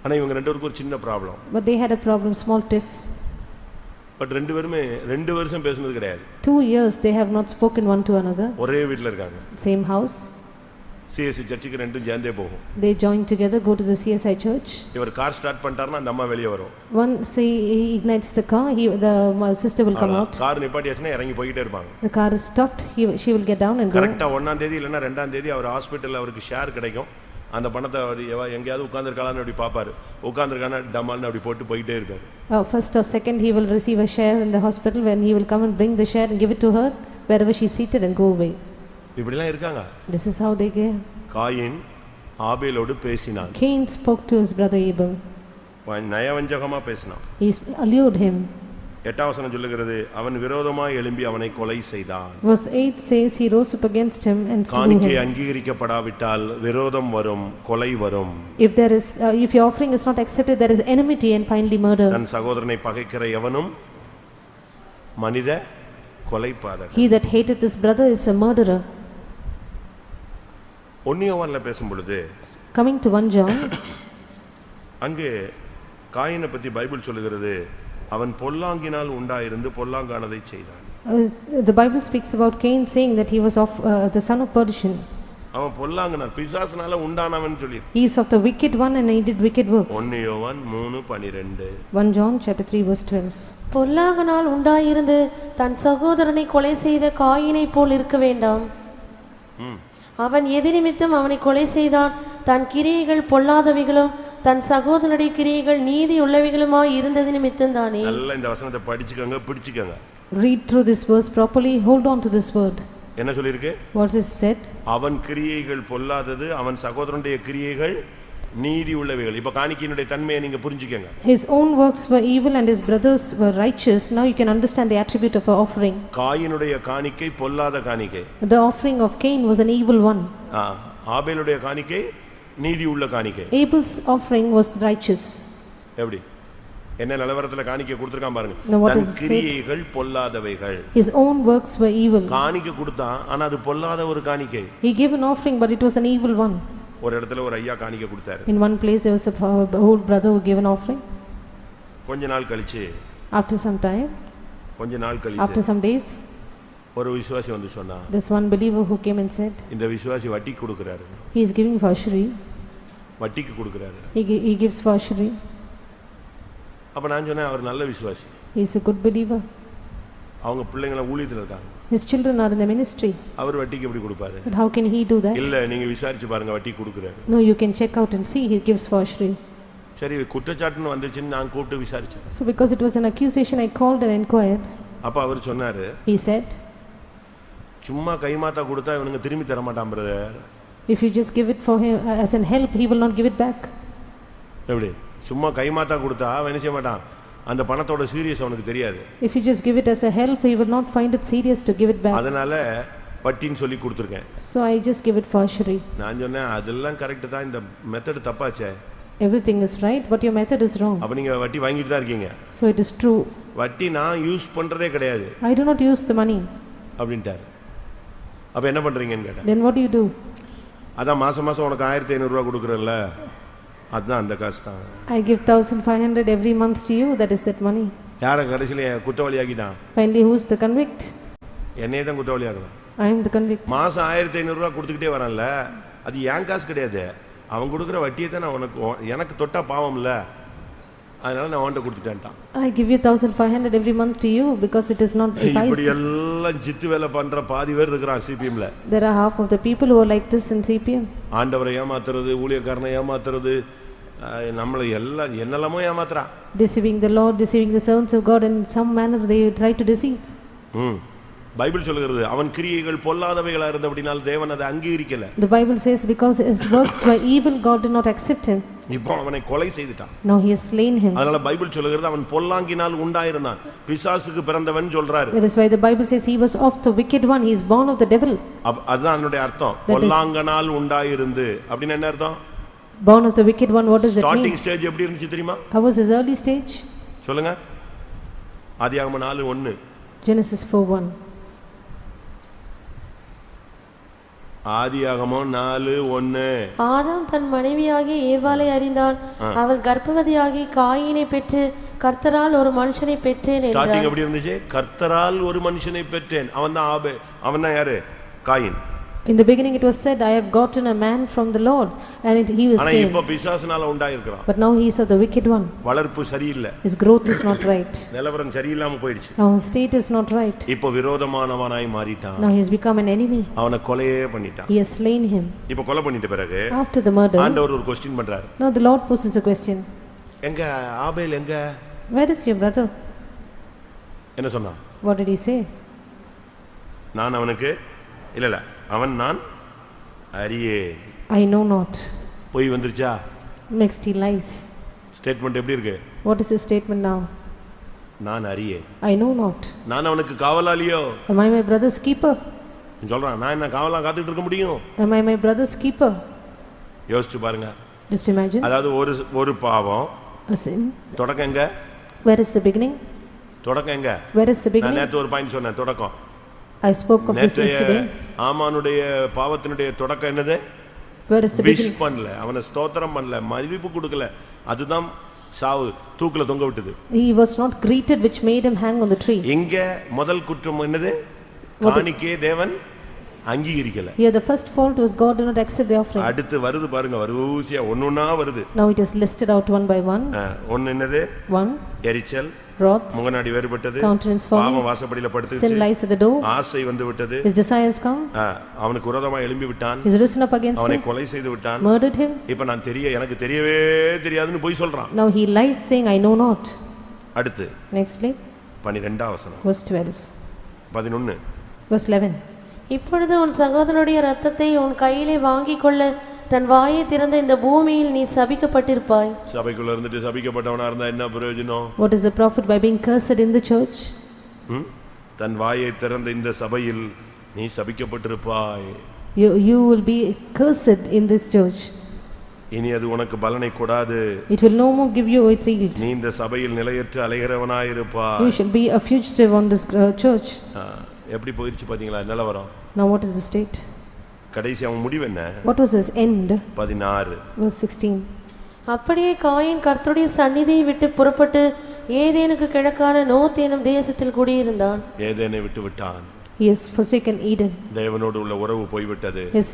ஆனா இவங்க ரெண்டு பேருக்கு ஒரு சின்ன problem. But they had a problem, small tiff. But ரெண்டு பேருமே 2 வருஷம் பேசுனது கிடையாது. 2 years they have not spoken one to another. ஒரே வீட்ல இருக்காங்க. Same house. CSI சர்ச்சுக்கு ரெண்டும் சேர்ந்தே போகும். They join together, go to the CSI church. இவர் கார் ஸ்டார்ட் பண்ணிட்டாருன்னா அந்த அம்மா வெளிய வரும். Once he ignites the car, the sister will come out. Car நிப்பாட்டியாச்சுன்னா இறங்கி போயிட்டே இருப்பாங்க. The car is stopped, she will get down and go. கரெக்ட்டா 1 ஆம் தேதி இல்லனா 2 ஆம் தேதி அவர் ஹாஸ்பிடல்ல அவருக்கு ஷேர் கிடைக்கும். அந்த பணத்தை அவர் எங்கயாவது உட்கார்ந்திருக்காளான்னு அப்படி பாப்பாரு. உட்கார்ந்திருக்கானா டமால்னு அப்படி போட்டு போயிட்டே இருப்பாரு. First or second he will receive a share in the hospital, when he will come and bring the share and give it to her wherever she is seated and go away. இப்படிலாம் இருக்காங்க. This is how they gave. Cain ஆபேலோடு பேசினான். Cain spoke to his brother Abel. நயவஞ்சகமா பேசினான். He allured him. 8ஆம் வசனம் சொல்லுகிறது அவன் விரோதமாய் எழும்பி அவனை கொலை செய்தான். Verse 8 says he rose up against him and slew him. காணிக்கை அங்கீகரிக்கப்படாவிட்டால் விரோதம் வரும், கொலை வரும். If your offering is not accepted, there is enmity and finally murder. தன் சகோதரனை பகைக்கிற எவனும் மனித கொலைபாதகன். He that hateth his brother is a murderer. 1 யோவான்ல பேசும் பொழுது Coming to 1 John, அங்கே காயினை பத்தி பைபிள் சொல்லுகிறது அவன் பொல்லாங்கினால் உண்டாயிருந்து பொல்லாங்கானதை செய்தான். The Bible speaks about Cain saying that he was of the son of perdition. அவன் பொல்லாங்கனார், பிசாசுனால உண்டானவன் சொல்லி. He is of the wicked one and he did wicked works. 1 யோவான் 3:12. 1 John chapter 3 verse 12. பொல்லாங்கனால் உண்டாயிருந்து தன் சகோதரனை கொலை செய்த காயினை போல் இருக்க வேண்டாம். அவன் எதினிமித்தம் அவனை கொலை செய்தான். தன் கிரியைகள் பொல்லாதவைகளும் தன் சகோதரனுடைய கிரியைகள் நீதி உள்ளவைகளுமாய் இருந்தது நிமித்தம் தானே. நல்லா இந்த வசனத்தை படிச்சுக்கங்க, பிடிச்சுக்கங்க. Read through this verse properly, hold on to this word. என்ன சொல்லிருக்கு? What is said? அவன் கிரியைகள் பொல்லாதது, அவன் சகோதரனுடைய கிரியைகள் நீதி உள்ளவைகள். இப்ப காணிக்கையினுடைய தன்மையை நீங்க புரிஞ்சுக்கங்க. His own works were evil and his brothers were righteous. Now you can understand the attribute of an offering. காயினுடைய காணிக்கை பொல்லாத காணிக்கை. The offering of Cain was an evil one. ஆபேலுடைய காணிக்கை நீதி உள்ள காணிக்கை. Abel's offering was righteous. எப்படி? என்ன நிலவரத்துல காணிக்கை கொடுத்திருக்கான் பாருங்க. தன் கிரியைகள் பொல்லாதவைகள். His own works were evil. காணிக்கை கொடுத்தான், ஆனா அது பொல்லாத ஒரு காணிக்கை. He gave an offering but it was an evil one. ஒரு இடத்துல ஒரு ஐயா காணிக்கை கொடுத்தாரு. In one place there was a old brother who gave an offering. கொஞ்ச நாள் கழிச்சு, after some time, கொஞ்ச நாள் கழிச்சு, after some days, ஒரு விசுவாசி வந்து சொன்னா, this one believer who came and said, இந்த விசுவாசி வட்டிக்கு கொடுக்கறாரு. He is giving for usury. வட்டிக்கு கொடுக்கறாரு. He gives for usury. அப்ப நான் சொன்னேன் அவர் நல்ல விசுவாசி. He is a good believer. அவங்க பிள்ளைங்கள ஊழியத்துல இருக்காங்க. His children are in the ministry. அவர் வட்டிக்கு எப்படி கொடுப்பாரு? But how can he do that? இல்ல நீங்க விசாரிச்சு பாருங்க வட்டி கொடுக்கறாரு. No, you can check out and see he gives for usury. சரி குற்றச்சாட்டுன்னு வந்துச்சுன்னு நான் கூப்பிட்டு விசாரிச்சேன். So because it was an accusation, I called and inquired. அப்ப அவர் சொன்னாரு, He said, சும்மா கைமாத்தா கொடுத்தா இவனுங்க திரும்பி தர மாட்டான் brother. If you just give it for him as an help, he will not give it back. எப்படி? சும்மா கைமாத்தா கொடுத்தா அவன் என்ன செய்ய மாட்டான், அந்த பணத்தோட சீரியஸ் அவனுக்கு தெரியாது. If you just give it as a help, he will not find it serious to give it back. அதனால வட்டின்னு சொல்லி கொடுத்திருக்கேன். So I just give it for usury. நான் சொன்னேன் அதெல்லாம் கரெக்ட் தான், இந்த method தப்பாச்சே. Everything is right, but your method is wrong. அப்ப நீங்க வட்டி வாங்கிட்டு தான் இருக்கீங்க. So it is true. வட்டி நான் யூஸ் பண்றதே கிடையாது. I do not use the money. அப்படின்ட்டார். அப்ப என்ன பண்றீங்கன்னு கேட்டேன். Then what do you do? அதான் மாசம் மாசம் உனக்கு 1500 ரூபாய் கொடுக்கறல்ல, அதுதான் அந்த காசு தான். I give 1500 every month to you, that is that money. யாரை கடைசில குற்றவாளி ஆக்கிட்டான்? Finally who is the convict? என்னையே தான் குற்றவாளி ஆக்குறான். I am the convict. மாசம் 1500 ரூபாய் கொடுத்துக்கிட்டே வரான்ல, அது ஏன் காசு கிடையாது. அவன் கொடுக்குற வட்டியை தான் நான் எனக்கு தொட்டா பாவம் இல்ல, அதனால நான் அவன்கிட்ட கொடுத்துட்டேன்ட்டான். I give you 1500 every month to you because it is not. இப்படி எல்லாம் ஜித்து வேலை பண்ற பாதி பேர் இருக்கிறான் சிபிஎம்ல. There are half of the people who are like this in CPM. ஆண்டவரை ஏமாத்துறது, ஊழியக்காரனை ஏமாத்துறது, நம்மளை எல்லாம் என்னெல்லாமோ ஏமாத்துறான். Deceiving the Lord, deceiving the servants of God, in some manner they try to deceive. Bible சொல்கிறது அவன் கிரியைகள் பொல்லாதவைகளா இருந்தபடியால் தேவன் அதை அங்கீகரிக்கல. The Bible says because his works were evil, God did not accept him. இப்போ அவனை கொலை செய்துட்டான். Now he has slain him. அதனால பைபிள் சொல்கிறது அவன் பொல்லாங்கினால் உண்டாயிருந்தான், பிசாசுக்கு பிறந்தவன் சொல்றாரு. That is why the Bible says he was of the wicked one, he is born of the devil. அதுதான் அதனுடைய அர்த்தம். பொல்லாங்கனால் உண்டாயிருந்து அப்படினா என்ன அர்த்தம்? Born of the wicked one, what does it mean? Starting stage எப்படி இருந்துச்சு தெரியுமா? How was his early stage? சொல்லுங்க. ஆதியாகமம் 4:1. Genesis 4:1. ஆதியாகமம் 4:1. ஆதாம் தன் மனைவியாகிய ஏவாளை அறிந்தான், அவள் கர்ப்பவதியாகி காயினை பெற்று கர்த்தரால் ஒரு மனுஷனை பெற்றேன் என்றார். ஸ்டார்டிங் எப்படி இருந்துச்சு? கர்த்தரால் ஒரு மனுஷனை பெற்றேன். அவன் தான் ஆபேல். அவன் தான் யாரு? Coin. In the beginning it was said, I have gotten a man from the Lord, and he was ஆனா Cain. இப்ப பிசாசுனால உண்டாயிருக்கான். But now he is of the wicked one. வளர்ப்பு சரியில்லை. His growth is not right. நிலவரம் சரியில்லாம போயிடுச்சு. Now his state is not right. இப்ப விரோதமானவனாய் மாறிட்டான். Now he has become an enemy. அவனை கொலையே பண்ணிட்டான். He has slain him. இப்ப கொலை பண்ணிட்ட பிறகு After the murder, ஆண்டவர் ஒரு क्वेश्चन பண்றாரு. now the Lord poses a question. எங்க ஆபேல் எங்க? Where is your brother? என்ன சொன்னான்? What did he say? நான் அவனுக்கு இல்ல அவன் நான் அறியே. I know not. போய் வந்துருச்சா? Next he lies. ஸ்டேட்மென்ட் எப்படி இருக்கு? What is his statement now? நான் அறியே. I know not. நான் அவனுக்கு காவலாளியோ? Am I my brother's keeper? சொல்றான், நான் என்ன காவலா காத்துட்டு இருக்க முடியும்? Am I my brother's keeper? யோசிச்சு பாருங்க. Just imagine. அதாவது ஒரு பாவம். A sin. தொடக்கம் எங்க? Where is the beginning? தொடக்கம் எங்க? Where is the நான் beginning? நேத்து ஒரு பாயிண்ட் சொன்னேன், தொடக்கம். I spoke of this yesterday. ஆமானுடைய பாவத்தினுடைய தொடக்கம் என்னது? Where is the beginning? Wish பண்ணல, அவனை ஸ்தோத்திரம் பண்ணல, மதிப்பு கொடுக்கல. அதுதான் சாவு, தூக்குல தொங்க விட்டது. He was not greeted, which made him hang on the tree. இங்க முதல் குற்றம் என்னது? காணிக்கை தேவன் அங்கீகரிக்கல. Here the first fault was God did not accept the offering. அடுத்து வருது பாருங்க, வரிசையா ஒவ்வொண்ணா வருது. Now it is listed out one by one. ஒன்னு என்னது? One. எரிச்சல், wrath, முகநாடி வேறுபட்டது, countenance falling, பாவம் வாசப்படியில படுத்துச்சு, sin lies at the door, ஆசை வந்து விட்டது, his desires come, அவனுக்கு விரோதமா எழும்பி விட்டான், he is risen up against அவனை him, கொலை செய்து விட்டான், murdered him. இப்ப நான் எனக்கு தெரியவே தெரியாதுன்னு போய் சொல்றான். Now he lies saying I know not. அடுத்து Nextly 12 வசனம், verse 12, 11, verse 11. இப்பொழுது உன் சகோதரனுடைய இரத்தத்தை உன் கையிலே வாங்கிக் கொள்ள தன் வாயை திறந்த இந்த பூமியில் நீ சபிக்கப்பட்டிருப்பாய். சபைக்குள்ள இருந்துட்டு சபிக்கப்பட்டவனா இருந்தா என்ன பிரயோஜனம்? What is the profit by being cursed in the church? தன் வாயை திறந்த இந்த சபையில் நீ சபிக்கப்பட்டிருப்பாய். You will be cursed in this church. இனி அது உனக்கு பலனை கொடாது. It will no more give you its yield. நீ இந்த சபையில் நிலையற்ற அலைகிறவனாய் இருப்பாய். You shall be a fugitive on this church. எப்படி போயிடுச்சு பாத்தீங்களா நிலவரம்? Now what is the state? கடைசி அவன் முடிவு என்ன? What was his end? 16, verse 16. அப்படியே காயின் கர்த்தருடைய சந்நிதியை விட்டு புறப்பட்டு ஏதேனுக்கு கிழக்கான நோத் எனும் தேசத்தில் குடியிருந்தான். ஏதேனை விட்டு விட்டான். He has forsaken Eden. தேவனோடு உள்ள உறவு போய்விட்டது. His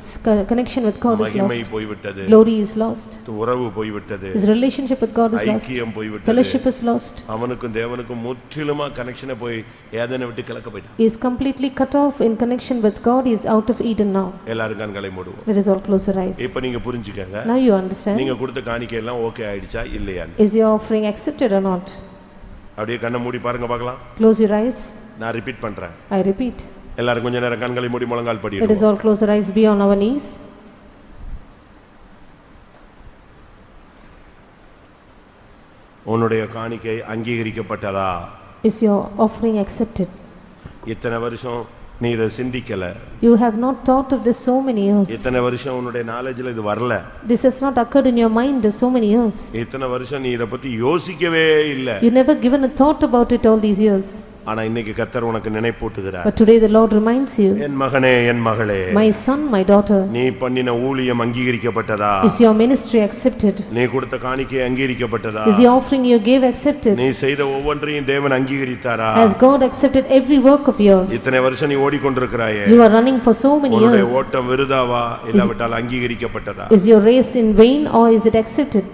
connection with God is மகிமை lost. போய்விட்டது. Glory is lost. உறவு போய்விட்டது. His relationship with God is lost. ஐக்கியம் போய்விட்டது. Fellowship is lost. அவனுக்கும் தேவனுக்கும் முற்றிலுமா கனெக்ஷனை போய் ஏதேனை விட்டு கிளக்க போய்ட்டான். He is completely cut off in connection with God. He is out of Eden now. எல்லாரும் கண்களை மூடுவோம். Let us all close our eyes. இப்போ நீங்க புரிஞ்சுக்கங்க. Now you understand. நீங்க கொடுத்த காணிக்கை எல்லாம் ஓகே ஆயிடுச்சா இல்லையா? Is your offering accepted or not? அப்படியே கண்ணை மூடி பாருங்க பார்க்கலாம். Close your eyes. நான் ரிப்பீட் பண்றேன். I repeat. எல்லாரும் கொஞ்ச நேரம் கண்களை மூடி முழங்கால் படிடுவோம். Let us all close our eyes, be on our knees. உன்னுடைய காணிக்கை அங்கீகரிக்கப்பட்டதா? Is your offering accepted? இத்தனை வருஷம் நீ இதை சிந்திக்கல. You have not thought of this so many years. இத்தனை வருஷம் உன்னுடைய நாலேஜ்ல இது வரல. This has not occurred in your mind so many years. இத்தனை வருஷம் நீ இத பத்தி யோசிக்கவே இல்ல. You never given a thought about it all these years. ஆனா இன்னைக்கு கர்த்தர் உனக்கு நினைப்பூட்டுகிறார். But today the Lord reminds you, என் மகனே என் மகளே, my son, my daughter, நீ பண்ணின ஊழியம் அங்கீகரிக்கப்பட்டதா? is your ministry accepted? நீ கொடுத்த காணிக்கை அங்கீகரிக்கப்பட்டதா? Is the offering you gave accepted? நீ செய்த ஒவ்வொன்றையும் தேவன் அங்கீகரித்தாரா? Has God accepted every work of yours? இத்தனை வருஷம் நீ ஓடிக்கொண்டிருக்கிறாயே, You are running for so many உன்னுடைய years. ஓட்டம் விருதாவா இல்லாவிட்டால் அங்கீகரிக்கப்பட்டதா? Is your race in vain or is it accepted?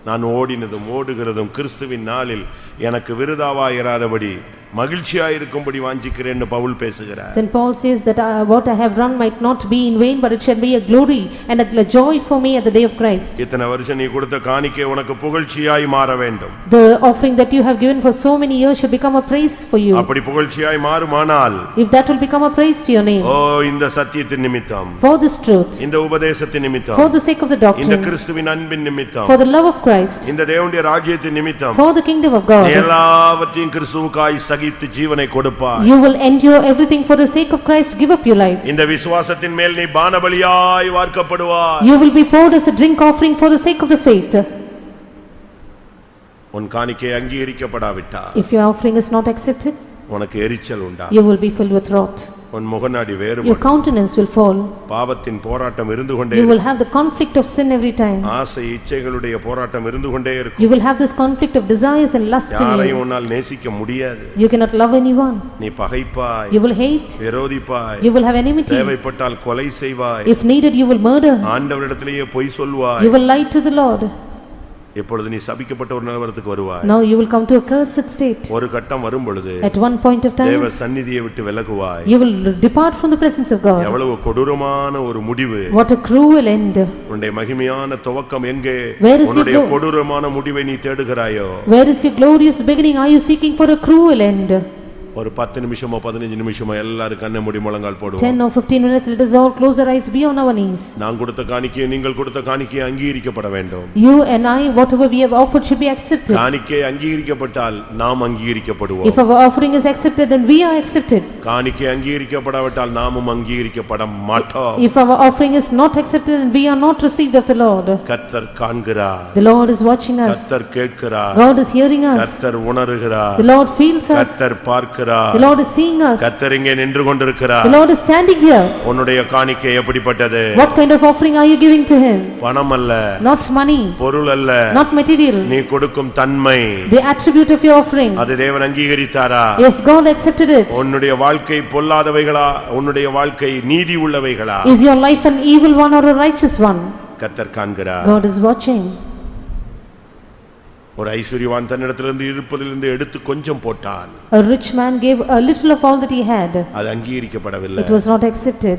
நான் ஓடினதும் ஓடுகிறதும் கிறிஸ்துவின் நாளில் எனக்கு விருதாவா இராதபடி மகிழ்ச்சியாயிருக்கும்படி வாஞ்சிக்கிறேன்னு பவுல் பேசுகிறார். St. Paul says that what I have run might not be in vain, but it shall be a glory and a joy for me at the day of Christ. இத்தனை வருஷம் நீ கொடுத்த காணிக்கை உனக்கு புகழ்ச்சியாய் மாற வேண்டும். The offering that you have given for so many years should become a praise for you. அப்படி புகழ்ச்சியாய் மாறுமானால், If that will become a praise to your name, இந்த சத்தியத்தின் நிமித்தம், for this truth, இந்த உபதேசத்தின் நிமித்தம், for the sake of the இந்த doctrine, கிறிஸ்துவின் அன்பின் நிமித்தம், for the love of Christ, இந்த தேவனுடைய ராஜ்யத்தின் நிமித்தம், for the kingdom of God, எல்லாவற்றையும் கிறிஸ்துவுக்காய் சகித்து ஜீவனை கொடுப்பாய். you will endure everything for the sake of Christ. Give up your life. இந்த விசுவாசத்தின் மேல் நீ பானபலியாய் வார்க்கப்படுவாய். You will be poured as a drink offering for the sake of the faith. உன் காணிக்கை அங்கீகரிக்கப்படாவிட்டால், If your offering is not accepted, உனக்கு எரிச்சல் உண்டா? you will be filled with wrath. உன் முகநாடி your வேறுபடும். countenance will fall. பாவத்தின் போராட்டம் இருந்து கொண்டே You will have the conflict of sin every time. ஆசை இச்சைகளுடைய போராட்டம் இருந்து கொண்டே இருக்கும். You will have this conflict of desires and lust in யாரையும் you. உன்னால் நேசிக்க முடியாது. You cannot love anyone. நீ பகைப்பாய், You will hate. விரோதிப்பாய், You will have enmity. தேவைப்பட்டால் கொலை செய்வாய், If needed, you will murder. ஆண்டவரிடத்திலேயே பொய் சொல்வாய். You will lie to the Lord. எப்பொழுது நீ சபிக்கப்பட்ட ஒரு நிலவரத்துக்கு வருவாய். Now you will come to a cursed state. ஒரு கட்டம் வரும் பொழுது At one point of time, தேவ சந்நிதியை விட்டு விலகுவாய். you will depart from the presence of God. எவ்வளவு கொடூரமான ஒரு முடிவு. What a cruel end. உன்னுடைய மகிமையான துவக்கம் எங்கே? Where is உன்னுடைய your கொடூரமான முடிவை நீ தேடுகிறாயோ? Where is your glorious beginning? Are you seeking for a cruel end? ஒரு 10 நிமிஷமோ 15 நிமிஷமோ எல்லாரும் கண்ணை மூடி முழங்கால் போடுவோம். 10 or 15 minutes, let us all close our eyes, be on our knees. நான் கொடுத்த காணிக்கை நீங்கள் கொடுத்த காணிக்கை அங்கீகரிக்கப்பட வேண்டும். You and I, whatever we have offered should be accepted. காணிக்கை அங்கீகரிக்கப்பட்டால் நாம் அங்கீகரிக்கப்படுவோம். If our offering is accepted, then we are accepted. காணிக்கை அங்கீகரிக்கப்படாவிட்டால் நாமும் அங்கீகரிக்கப்பட மாட்டோம். If our offering is not accepted, then we are not received of the Lord. கர்த்தர் காண்கிறார். The Lord is watching us. கர்த்தர் கேட்கிறார். God is hearing us. கர்த்தர் உணர்கிறார். The Lord feels us. கர்த்தர் பார்க்கிறார். The Lord is seeing us. கர்த்தர் இங்கே நின்று கொண்டிருக்கிறார். The Lord is standing here. உன்னுடைய காணிக்கை எப்படிப்பட்டது? What kind of offering are you giving to him? பணம் அல்ல, Not money, பொருள் அல்ல, not material. நீ கொடுக்கும் தன்மை, The attribute of your offering. அது தேவன் அங்கீகரித்தாரா? Yes, God accepted it. உன்னுடைய வாழ்க்கை பொல்லாதவைகளா, உன்னுடைய வாழ்க்கை நீதி உள்ளவைகளா? Is your life an evil one or a righteous one? கர்த்தர் காண்கிறார். God is watching. ஒரு ஐஸ்வரியவான் தன்னிடத்திலிருந்து இருப்பதிலிருந்து எடுத்து கொஞ்சம் போட்டான். A rich man gave a little of all that he had. அது அங்கீகரிக்கப்படவில்லை. It was not accepted.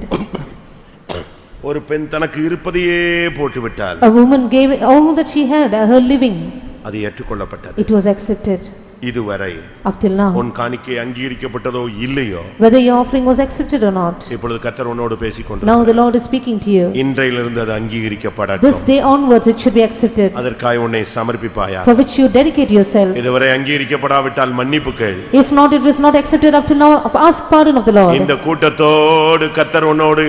ஒரு பெண் தனக்கு இருப்பதையே போட்டு விட்டாள். A woman gave all that she had, her living. அது ஏற்றுக்கொள்ளப்பட்டது. It was accepted. இதுவரை Up till now, உன் காணிக்கை அங்கீகரிக்கப்பட்டதோ இல்லையோ, whether your offering was accepted or not, இப்பொழுது கர்த்தர் உன்னோடு பேசிக்கொண்டு now the Lord is speaking to you. இன்றையிலிருந்து அது அங்கீகரிக்கப்படட்டும். This day onwards it should be accepted, அதற்காக உன்னை சமர்ப்பிப்பாயா? for which you dedicate yourself. இதுவரை அங்கீகரிக்கப்படாவிட்டால் மன்னிப்பு கேள். If not, it was not accepted up till now, ask pardon of the Lord. இந்த கூட்டத்தோடு கர்த்தர் உன்னோடு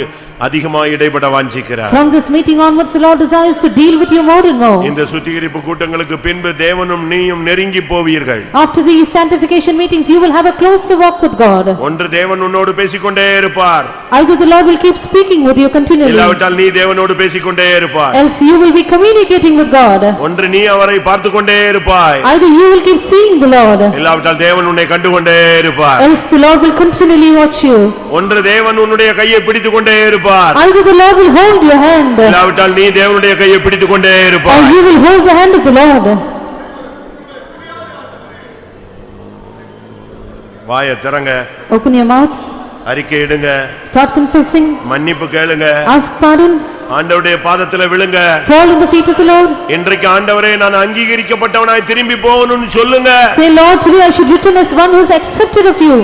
அதிகமாக இடைப்பட வாஞ்சிக்கிறார். From this meeting onwards, the Lord desires to deal with you more and more. இந்த சுத்திகரிப்பு கூட்டங்களுக்கு பின்பு தேவனும் நீயும் நெருங்கி போவீர்கள். After these sanctification meetings, you will have a closer walk with God. ஒன்று தேவன் உன்னோடு பேசிக்கொண்டே இருப்பார். Either the Lord will keep speaking with you continually, இல்லாவிட்டால் நீ தேவனோடு பேசிக்கொண்டே இருப்பாய். else you will be communicating with God. ஒன்று நீ அவரை பார்த்துக்கொண்டே இருப்பாய். Either you will keep seeing the Lord, இல்லாவிட்டால் தேவன் உன்னை கண்டுகொண்டே இருப்பார். else the Lord will continually watch you. ஒன்று தேவன் உன்னுடைய கையை பிடித்துக்கொண்டே இருப்பார். Either the Lord will hold your hand, இல்லாவிட்டால் நீ தேவனுடைய கையை பிடித்துக்கொண்டே or இருப்பாய். you will hold the hand of the Lord. வாயை திறங்க, Open your mouths, அறிக்கை இடுங்க, start confessing, மன்னிப்பு கேளுங்க, ask pardon, ஆண்டவருடைய பாதத்துல விழுங்க. fall in the feet of the Lord. இன்றைக்கு ஆண்டவரே நான் அங்கீகரிக்கப்பட்டவனாய் திரும்பி போகணும்னு சொல்லுங்க. Say, Lord, today I should return as one who is accepted of you.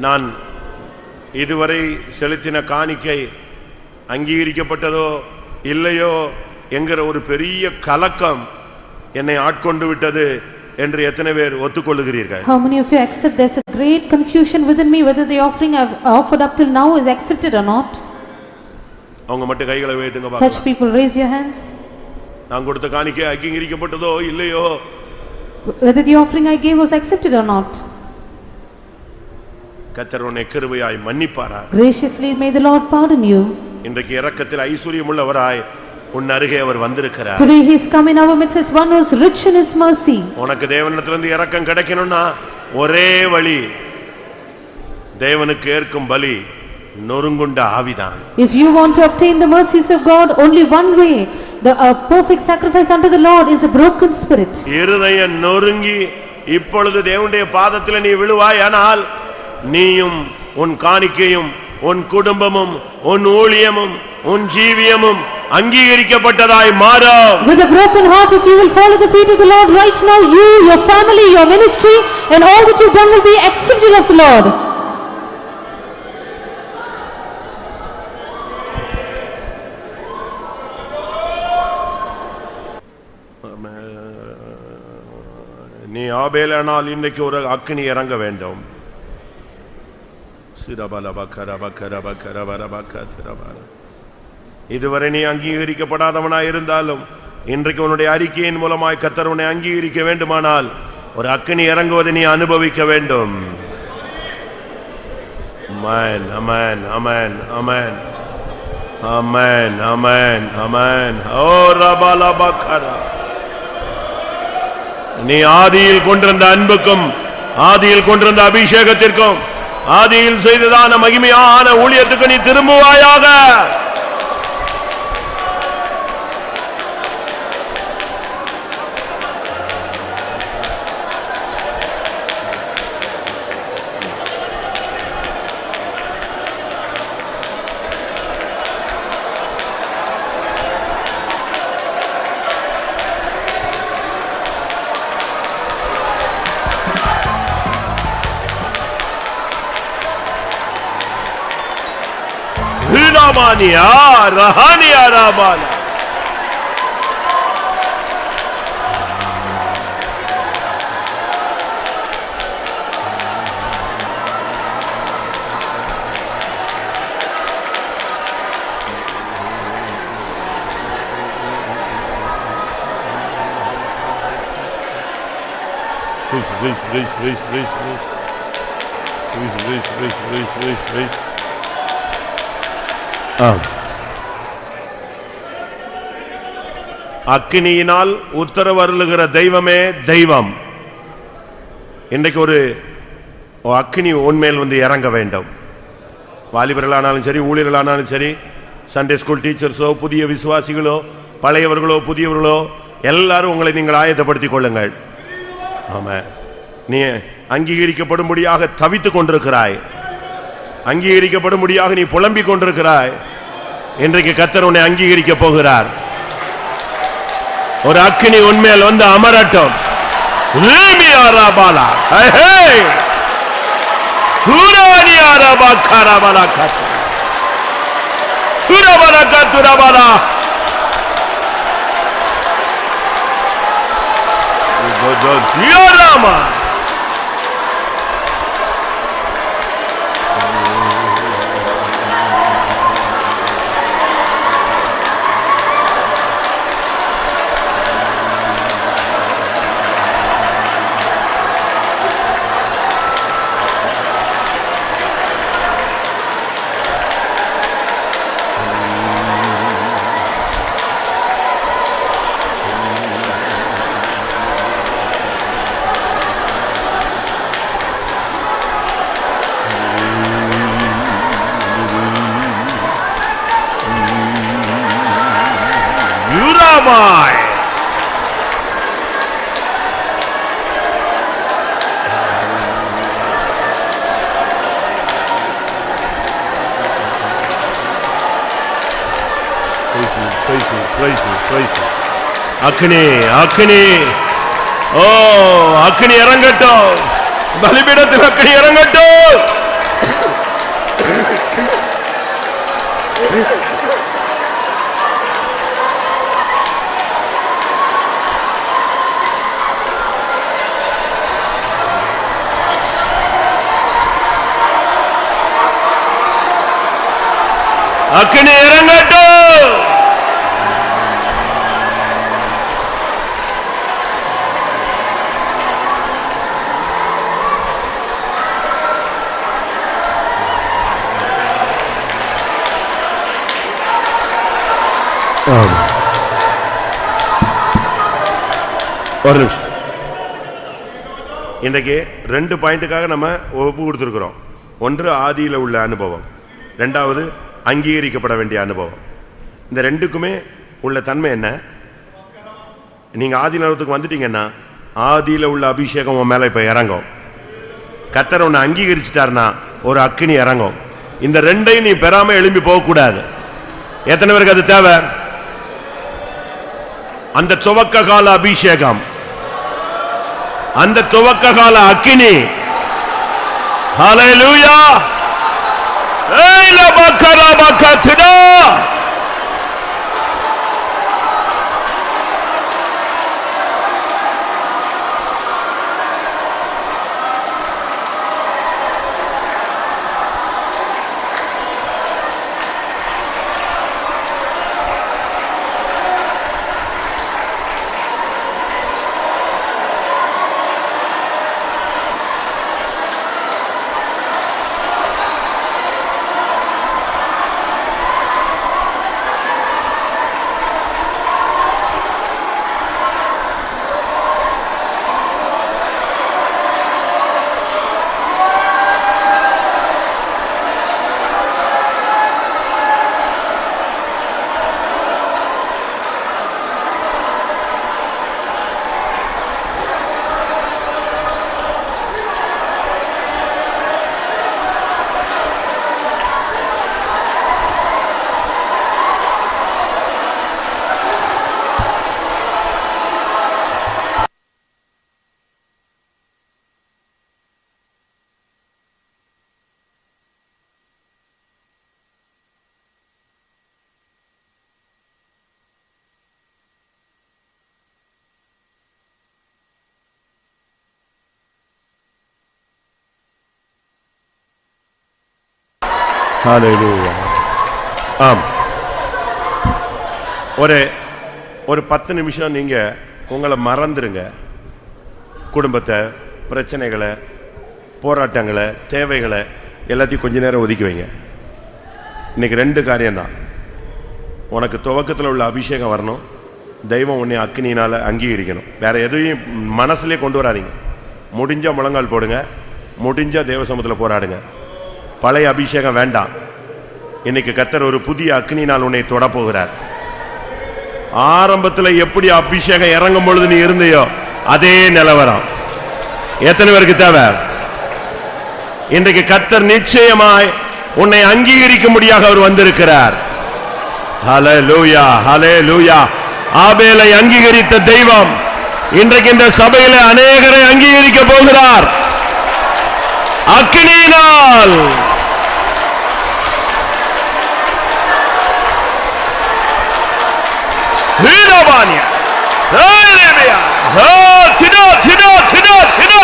நான் இதுவரை செலுத்தின காணிக்கை அங்கீகரிக்கப்பட்டதோ இல்லையோ என்கிற ஒரு பெரிய கலக்கம் என்னை ஆட்கொண்டு விட்டது என்று எத்தனை பேர் ஒத்துக்கொள்ளுகிறீர்கள்? How many of you accept there's a great confusion within me whether the offering I've offered up till now is accepted or not? அவங்க மட்டும் கைகளை உயர்த்துங்க Such பார்க்கலாம். people, raise your hands. நான் கொடுத்த காணிக்கை அங்கீகரிக்கப்பட்டதோ இல்லையோ, Whether the offering I gave was accepted or not. கர்த்தர் உன்னை கிருபையாய் மன்னிப்பாராக. Graciously may the Lord pardon you. இன்றைக்கு இரக்கத்தில் ஐஸ்வரியமுள்ளவராய் உன் அருகே அவர் வந்திருக்கிறார். Today he is come in our midst as one who is rich in his mercy. உனக்கு தேவனிடத்திலிருந்து இரக்கம் கிடைக்கணும்னா ஒரே வழி, தேவனுக்கு ஏற்கும் பலி நொறுங்குண்ட ஆவிதான். If you want to obtain the mercies of God, only one way, the perfect sacrifice unto the Lord is a broken spirit. இருதயம் நொறுங்கி இப்பொழுது தேவனுடைய பாதத்தில் நீ விழுவாயானால் நீயும் உன் காணிக்கையும் உன் குடும்பமும் உன் ஊழியமும் உன் ஜீவியமும் அங்கீகரிக்கப்பட்டதாய் மாறும். With a broken heart, if you will fall at the feet of the Lord right now, you, your family, your ministry and all that you've done will be accepted of the Lord. நீ ஆபேலானால் இன்னைக்கு ஒரு அக்கினி இறங்க வேண்டும். இதுவரை நீ அங்கீகரிக்கப்படாதவனா இருந்தாலும் இன்றைக்கு உன்னுடைய அறிக்கையின் மூலமாய் கர்த்தர் உன்னை அங்கீகரிக்க வேண்டுமானால் ஒரு அக்கினி இறங்குவதை நீ அனுபவிக்க வேண்டும். Amen, amen, amen, amen, amen, amen, amen. Oh rabalabakara. நீ ஆதியில் கொண்டிருந்த அன்புக்கும் ஆதியில் கொண்டிருந்த அபிஷேகத்திற்கும் ஆதியில் செய்ததான மகிமையான ஊழியத்துக்கு நீ திரும்புவாயாக. Ramania, Rahania Rabala. Please. அக்கினியினால் உத்தரவு அருளுகிற தெய்வமே தெய்வம். இன்றைக்கு ஒரு அக்கினி உன்மேல் வந்து இறங்க வேண்டும். வாலிபர்களானாலும் சரி, ஊழியர்களானாலும் சரி, சண்டே ஸ்கூல் டீச்சர்ஸோ, புதிய விசுவாசிகளோ, பழையவர்களோ, புதியவர்களோ, எல்லாரும் உங்களை நீங்கள் ஆயத்தப்படுத்திக் கொள்ளுங்கள். ஆமா, நீ அங்கீகரிக்கப்படும்படியாக தவித்துக் கொண்டிருக்கிறாய், அங்கீகரிக்கப்படும்படியாக நீ புலம்பிக் கொண்டிருக்கிறாய். இன்றைக்கு கர்த்தர் உன்னை அங்கீகரிக்க போகிறார். ஒரு அக்கினி உன்மேல் வந்து அமரட்டும். அக்கினி அக்கினி, ஓ அக்கினி இறங்கட்டும், பலிபீடத்தில் அக்கினி இறங்கட்டும். அக்கினி இறங்கட்டும். ஒரு நிமிஷம். இன்றைக்கு 2 பாயிண்ட்டுக்காக நம்ம ஒப்பு கொடுத்துருக்கிறோம். ஒன்று ஆதியில் உள்ள அனுபவம், ரெண்டாவது அங்கீகரிக்கப்பட வேண்டிய அனுபவம். இந்த ரெண்டுக்குமே உள்ள தன்மை என்ன? நீங்க ஆதி நிலத்துக்கு வந்துட்டீங்கன்னா ஆதியில் உள்ள அபிஷேகம் உன் மேல இப்ப இறங்கும். கர்த்தர் உன்னை அங்கீகரிச்சிட்டார்னா ஒரு அக்கினி இறங்கும். இந்த ரெண்டையும் நீ பெறாம எழும்பி போக கூடாது. எத்தனை பேருக்கு அது தேவை? அந்த துவக்க கால அபிஷேகம், அந்த துவக்க கால அக்கினி. ஹல்லேலூயா. ஏல பக்கரா பக்கத்டா. ஹalleluya. ஆம், ஒரு 10 நிமிஷம் நீங்க உங்களை மறந்துருங்க. குடும்பத்தை, பிரச்சனைகளை, போராட்டங்களை, தேவைகளை எல்லாத்தையும் கொஞ்ச நேரம் ஒதுக்கி வைங்க. இன்னைக்கு 2 காரியம்தான். உனக்கு துவக்கத்தில் உள்ள அபிஷேகம் வரணும், தெய்வம் உன்னை அக்கினியினால அங்கீகரிக்கணும். வேற எதையும் மனசுலேயே கொண்டு வராதீங்க. முடிஞ்சா முழங்கால் போடுங்க, முடிஞ்சா தேவ சமூகத்தில் போராடுங்க. பழைய அபிஷேகம் வேண்டாம். இன்னைக்கு கர்த்தர் ஒரு புதிய அக்கினியினால் உன்னை தொட போகிறார். ஆரம்பத்தில் எப்படி அபிஷேகம் இறங்கும் பொழுது நீ இருந்தையோ அதே நிலவரம் எத்தனை பேருக்கு தேவை? இன்றைக்கு கர்த்தர் நிச்சயமாய் உன்னை அங்கீகரிக்கும்படியாக அவர் வந்திருக்கிறார். ஹல்லேலூயா, ஹல்லேலூயா. ஆபேலை அங்கீகரித்த தெய்வம் இன்றைக்கு இந்த சபையில அநேகரை அங்கீகரிக்க போகிறார் அக்கினியினால். ஹீரபானியா ஹalleluya திடா திடா திடா திடா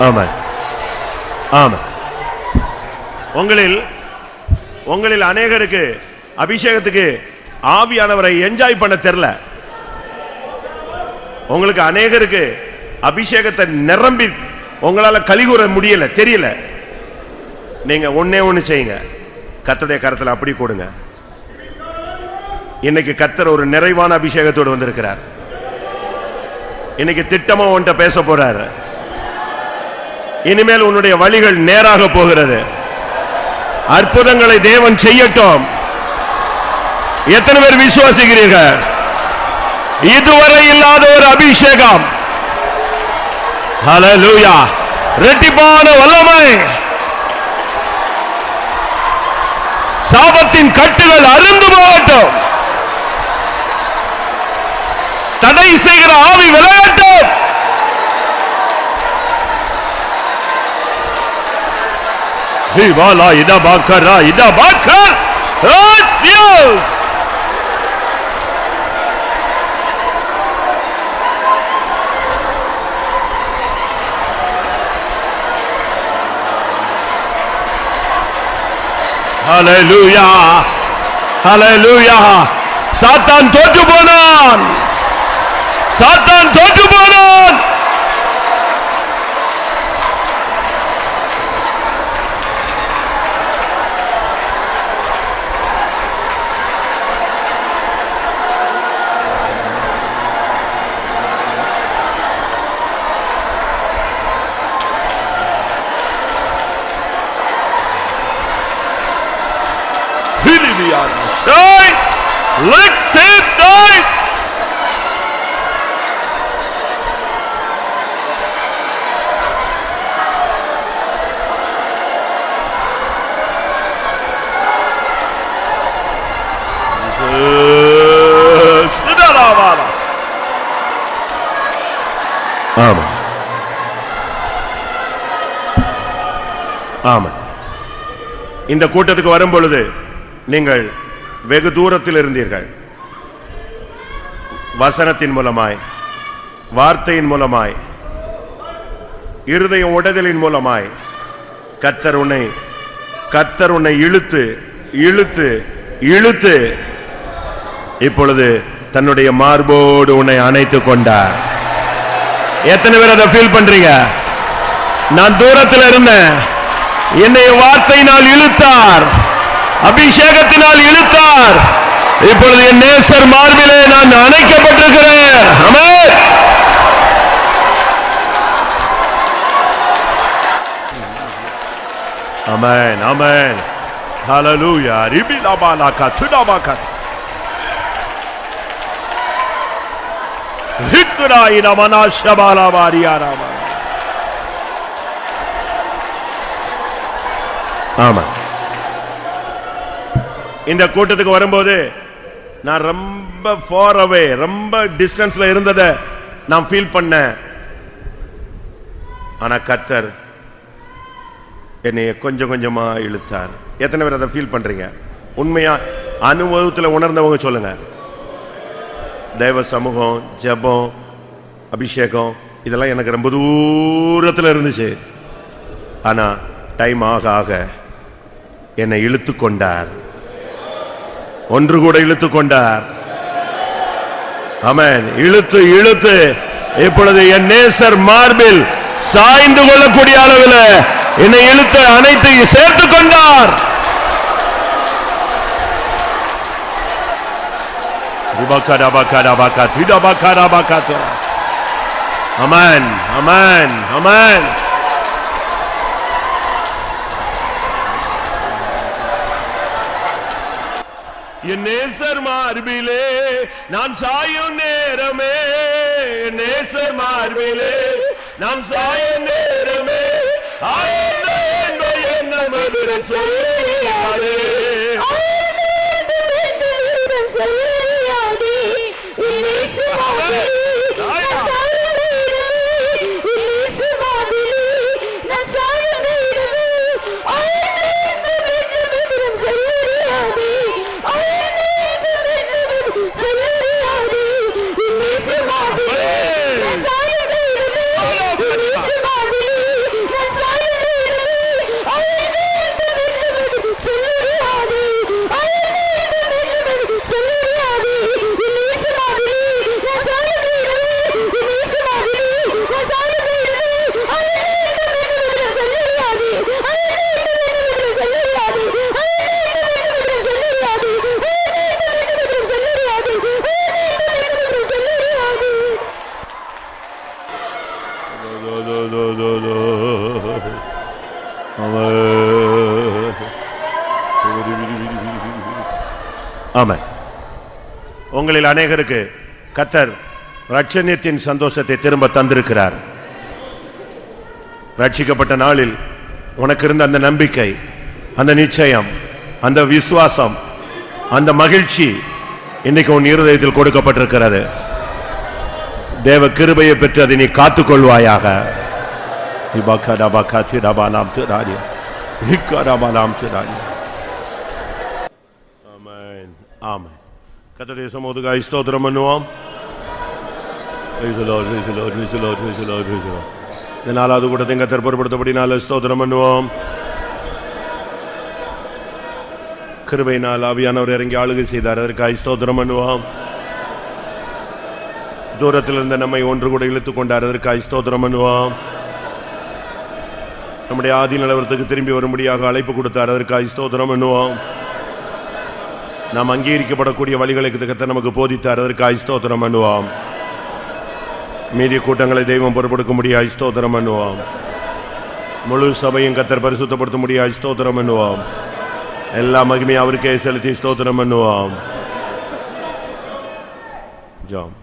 ஆமென், ஆமென். உங்களில் அநேகருக்கு அபிஷேகத்துக்கு ஆவியானவரை என்ஜாய் பண்ண தெரியல. உங்களுக்கு அநேகருக்கு அபிஷேகத்தை நிரம்பி உங்களால கலிகூற முடியல, தெரியல. நீங்க ஒண்ணு செய்யுங்க, கர்த்தருடைய கரத்தில் அப்படி கொடுங்க. இன்னைக்கு கர்த்தர் ஒரு நிறைவான அபிஷேகத்தோடு வந்திருக்கிறார். இன்னைக்கு திட்டமா உன்கிட்ட பேச போறாரு. இனிமேல் உன்னுடைய வழிகள் நேராக போகிறது. அற்புதங்களை தேவன் செய்யட்டும். எத்தனை பேர் விசுவாசிக்கிறீர்கள்? இதுவரை இல்லாத ஒரு அபிஷேகம். ஹல்லேலூயா. இரட்டிப்பான வல்லமை. சாபத்தின் கட்டுகள் அறுந்து போகட்டும். தடை செய்கிற ஆவி விலகட்டும். Vivala ida bakara ida bakar. Oh Dios. Hallelujah. Hallelujah. Satan தோற்று போனான். Satan தோற்று போனான். Lift it tight. ஆமா, ஆமா. இந்த கூட்டத்துக்கு வரும் பொழுது நீங்கள் வெகு தூரத்தில் இருந்தீர்கள். வசனத்தின் மூலமாய், வார்த்தையின் மூலமாய், இருதயம் உடைதலின் மூலமாய் கர்த்தர் உன்னை கர்த்தர் உன்னை இழுத்து இழுத்து இழுத்து இப்பொழுது தன்னுடைய மார்போடு உன்னை அணைத்துக் கொண்டார். எத்தனை பேர் அதை ஃபீல் பண்றீங்க? நான் தூரத்தில் இருந்தேன், என்னை வார்த்தையினால் இழுத்தார், அபிஷேகத்தினால் இழுத்தார். இப்பொழுது என் நேசர் மார்பிலே நான் அணைக்கப்பட்டிருக்கிறேன். ஆமென். ஆமென் ஆமென் ஹalleluya ரிபிலாபாலகா துடாபாகா ஹித்ராயின மனாஷபாலாவாரியாராமா. ஆமா, இந்த கூட்டத்துக்கு வரும்போது நான் ரொம்ப ஃபார் அவே, ரொம்ப டிஸ்டன்ஸ்ல இருந்ததை நான் ஃபீல் பண்ணேன். ஆனா கர்த்தர் என்னை கொஞ்சம் கொஞ்சமா இழுத்தார். எத்தனை பேர் அதை ஃபீல் பண்றீங்க? உண்மையா அனுபவத்தில் உணர்ந்தவங்க சொல்லுங்க. தேவ சமூகம், ஜெபம், அபிஷேகம் இதெல்லாம் எனக்கு ரொம்ப தூரத்தில் இருந்துச்சு. ஆனா டைம் ஆக ஆக என்னை இழுத்து கொண்டார், ஒன்று கூட இழுத்து கொண்டார். ஆமென். இழுத்து இழுத்து இப்பொழுது என் நேசர் மார்பில் சாய்ந்து கொள்ளக்கூடிய அளவில் என்னை இழுத்து அனைத்து சேர்த்துக் கொண்டார். அமேன் அமேன் அமேன். என் நேசர் மார்பிலே நான் சாயும் நேரமே, என் நேசர் மார்பிலே நான் சாயும் நேரமே, ஆமென். உங்களில் அநேகருக்கு கர்த்தர் ரட்சணியத்தின் சந்தோஷத்தை திரும்ப தந்திருக்கிறார். ரட்சிக்கப்பட்ட நாளில் உனக்கு இருந்த அந்த நம்பிக்கை, அந்த நிச்சயம், அந்த விசுவாசம், அந்த மகிழ்ச்சி இன்னைக்கு உன் இருதயத்தில் கொடுக்கப்பட்டிருக்கிறது. தேவ கிருபையை பெற்று அதை நீ காத்துக்கொள்வாயாக. ஆமென். கர்த்தருடைய சமூகத்துக்காய் ஸ்தோத்திரம் பண்ணுவோம். இந்த நாலாவது கூட்டத்தை கர்த்தர் பொறுப்படுத்தபடினால ஸ்தோத்திரம் பண்ணுவோம். கிருபையினால் ஆவியானவர் இறங்கி ஆளுகை செய்தார், அதற்காக ஸ்தோத்திரம் பண்ணுவோம். தூரத்தில் இருந்த நம்மை ஒன்று கூட இழுத்துக் கொண்டார், அதற்காக ஸ்தோத்திரம் பண்ணுவோம். நம்முடைய ஆதி நிலவரத்துக்கு திரும்பி வரும்படியாக அழைப்பு கொடுத்தார், அதற்காக ஸ்தோத்திரம் பண்ணுவோம். நாம் அங்கீகரிக்கப்படக்கூடிய வழிகளுக்கு கர்த்தர் நமக்கு போதித்தார், அதற்காக ஸ்தோத்திரம் பண்ணுவோம். மீதிய கூட்டங்களை தெய்வம் பொறுப்படுத்த முடியாது, ஸ்தோத்திரம் பண்ணுவோம். முழு சபையும் கர்த்தர் பரிசுத்தப்படுத்த முடியாது, ஸ்தோத்திரம் பண்ணுவோம். எல்லா மகிமையும் அவருக்கே செலுத்தி ஸ்தோத்திரம் பண்ணுவோம். ஜாம்.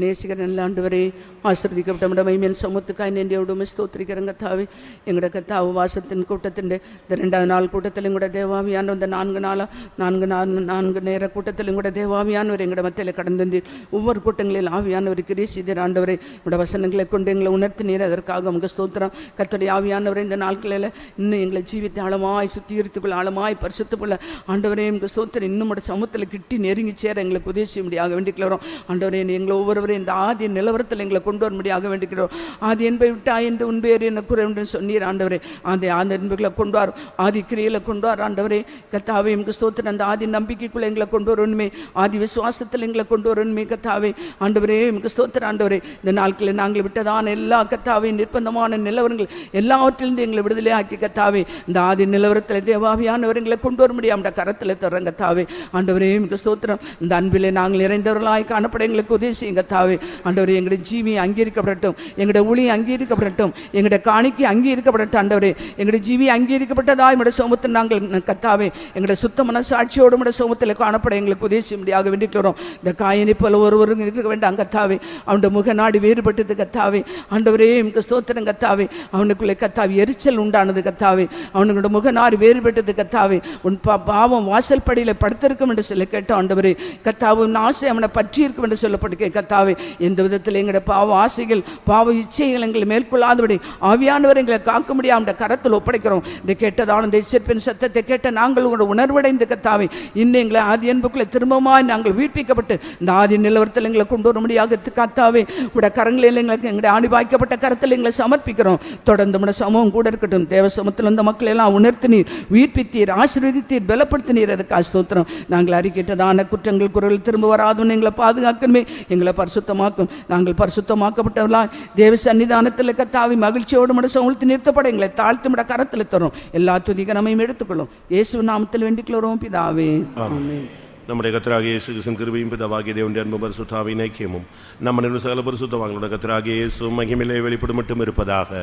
நேசிக்கிற நல்ல ஆண்டவரே, ஆசீர்வதிக்கப்பட்ட மைமேன் சமூகத்துக்காய் நன்றியோடு ஸ்தோத்திரிக்கிறேன் கர்த்தாவே. எங்களோட கர்த்தாவு வாசத்தின் கூட்டத்தின் இந்த 2வது நாள் கூட்டத்திலும் கூட தேவாமியான இந்த 4 நேர கூட்டத்திலும் கூட தேவாமியானவர் எங்களோட மத்தியில் கடந்து வந்து ஒவ்வொரு கூட்டங்களில் ஆவியானவர் கிரீசிதர் ஆண்டவரை உங்களோட வசனங்களை கொண்டு எங்களை உணர்த்தி நீர், அதற்காக உங்கள் ஸ்தோத்திரம். கர்த்தருடைய ஆவியானவரை இந்த நாட்களில் இன்னும் எங்களை ஜீவித்தை ஆழமாய் சுத்திகரித்துக்குள்ள, ஆழமாய் பரிசுத்துக்குள்ள ஆண்டவரே உங்கள் ஸ்தோத்திரம் இன்னும் சமூகத்தில் கிட்டி நெருங்கி சேர எங்களுக்கு உதவி செய்ய முடியாக வேண்டிக் கொள்கிறோம். ஆண்டவரே எங்களோடு ஒவ்வொருவரையும் இந்த ஆதி நிலவரத்தில் எங்களை கொண்டு வரும்படியாக வேண்டிக்கிறோம். ஆதி என்பை விட்டாய் என்று உன்பேர் என்ன குறை என்று சொன்னீர் ஆண்டவரே. அந்த ஆதி என்பர்களை கொண்டு வரும், ஆதி கிரியில கொண்டு வர ஆண்டவரே. கத்தாவே எங்களுக்கு ஸ்தோத்திரம். அந்த ஆதி நம்பிக்கைக்குள்ள எங்களை கொண்டு வரணுமே, ஆதி விசுவாசத்தில் எங்களை கொண்டு வரணுமே கத்தாவே. ஆண்டவரே எங்களுக்கு ஸ்தோத்திரம் ஆண்டவரே. இந்த நாட்களில் நாங்கள் விட்டதான எல்லா கத்தாவே நிர்பந்தமான நிலவரங்கள் எல்லாவற்றிலிருந்து எங்களை விடுதலை ஆக்கி கத்தாவே இந்த ஆதி நிலவரத்தில் தேவாவியானவர் எங்களை கொண்டு வர முடியும் கரத்தில் தர்றங்க கத்தாவே. ஆண்டவரே எங்களுக்கு ஸ்தோத்திரம். இந்த அன்பிலே நாங்கள் நிறைந்தவர்களாய் காணப்பட எங்களுக்கு உதவி செய்யுங்க கத்தாவே. ஆண்டவரே எங்களுடைய ஜீவி அங்கீகரிக்கப்படட்டும், எங்களுடைய ஒளி அங்கீகரிக்கப்படட்டும், எங்களுடைய காணிக்கை அங்கீகரிக்கப்படட்டும். ஆண்டவரே எங்களுடைய ஜீவி அங்கீகரிக்கப்பட்டதாய் நம்முடைய சமூகத்தில் நாங்கள் கத்தாவே எங்களுடைய சுத்தமான சாட்சியோடு நம்முடைய சமூகத்தில் காணப்பட எங்களுக்கு உதவி செய்ய முடியாக வேண்டிக்கிறோம். இந்த காயனை போல ஒருவரும் இருக்க வேண்டாம் கத்தாவே. அவனுடைய முகநாடி வேறுபட்டது கத்தாவே. ஆண்டவரே எங்களுக்கு ஸ்தோத்திரம் கத்தாவே. அவனுக்குள்ளே கத்தாவே எரிச்சல் உண்டானது கத்தாவே. அவனுடைய முகநாடி வேறுபட்டது கத்தாவே. உன் பாவம் வாசல் படியில் படுத்திருக்கும் என்று சொல்ல கேட்டோம் ஆண்டவரே. கத்தாவு உன் ஆசை அவனை பற்றி இருக்கும் என்று சொல்லப்பட்டு கத்தாவே. எந்த விதத்தில் எங்களுடைய பாவ ஆசைகள் பாவ இச்சைகள் எங்களை மேற்கொள்ளாதபடி ஆவியானவர் எங்களை காக்க முடியாத கரத்தில் ஒப்படைக்கிறோம். இந்த கேட்டதான இந்த இசைப்பின் சத்தத்தை கேட்ட நாங்கள் உங்களோட உணர்வடைந்த கத்தாவே இன்னும் எங்களை ஆதி அன்புக்குள்ளே திரும்பமாக நாங்கள் வீழ்ப்பிக்கப்பட்டு இந்த ஆதி நிலவரத்தில் எங்களை கொண்டு வர முடியாக கத்தாவே உடைய கரங்களில் எங்களுக்கு எங்களுடைய ஆணிபாய்க்கப்பட்ட கரத்தில் எங்களை சமர்ப்பிக்கிறோம். தொடர்ந்து நம்முடைய சமூகம் கூட இருக்கட்டும். தேவ சமூகத்தில் இந்த மக்கள் எல்லாம் உணர்த்தினீர், உயிர்ப்பித்தீர், ஆசீர்வதித்தீர், பலப்படுத்தினீர். அதுக்கு ஸ்தோத்திரம். நாங்கள் அறிக்கிட்டதான குற்றங்கள் குரல் திரும்ப வராதுன்னு எங்களை பாதுகாக்கணுமே, எங்களை பரிசுத்தமாக்கும். நாங்கள் பரிசுத்தமாக்கப்பட்டவர்களாய் தேவ சன்னிதானத்தில் கத்தாவி மகிழ்ச்சியோடு நம்முடைய சமூகத்தில் நிறுத்தப்பட எங்களை தாழ்த்து நம்முடைய கரத்தில் தரும். எல்லா துதிகரமையும் எடுத்துக்கொள்ளும். இயேசு நாமத்தில் வேண்டிக்கிறோம் பிதாவே. ஆமென். நம்முடைய கர்த்தராகிய இயேசு கிறிஸ்துவின் கிருபையும் பிதாவாகிய தேவனுடைய அன்பும் பரிசுத்தாவின் ஐக்கியமும் நம்ம சகல பரிசுத்தவான்களுடைய கர்த்தராகிய இயேசு மகிமையிலே வெளிப்படும் மட்டும் இருப்பதாக.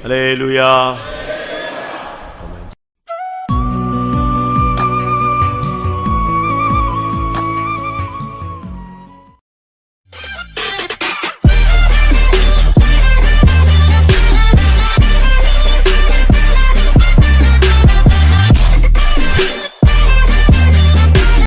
அல்லேலூயா.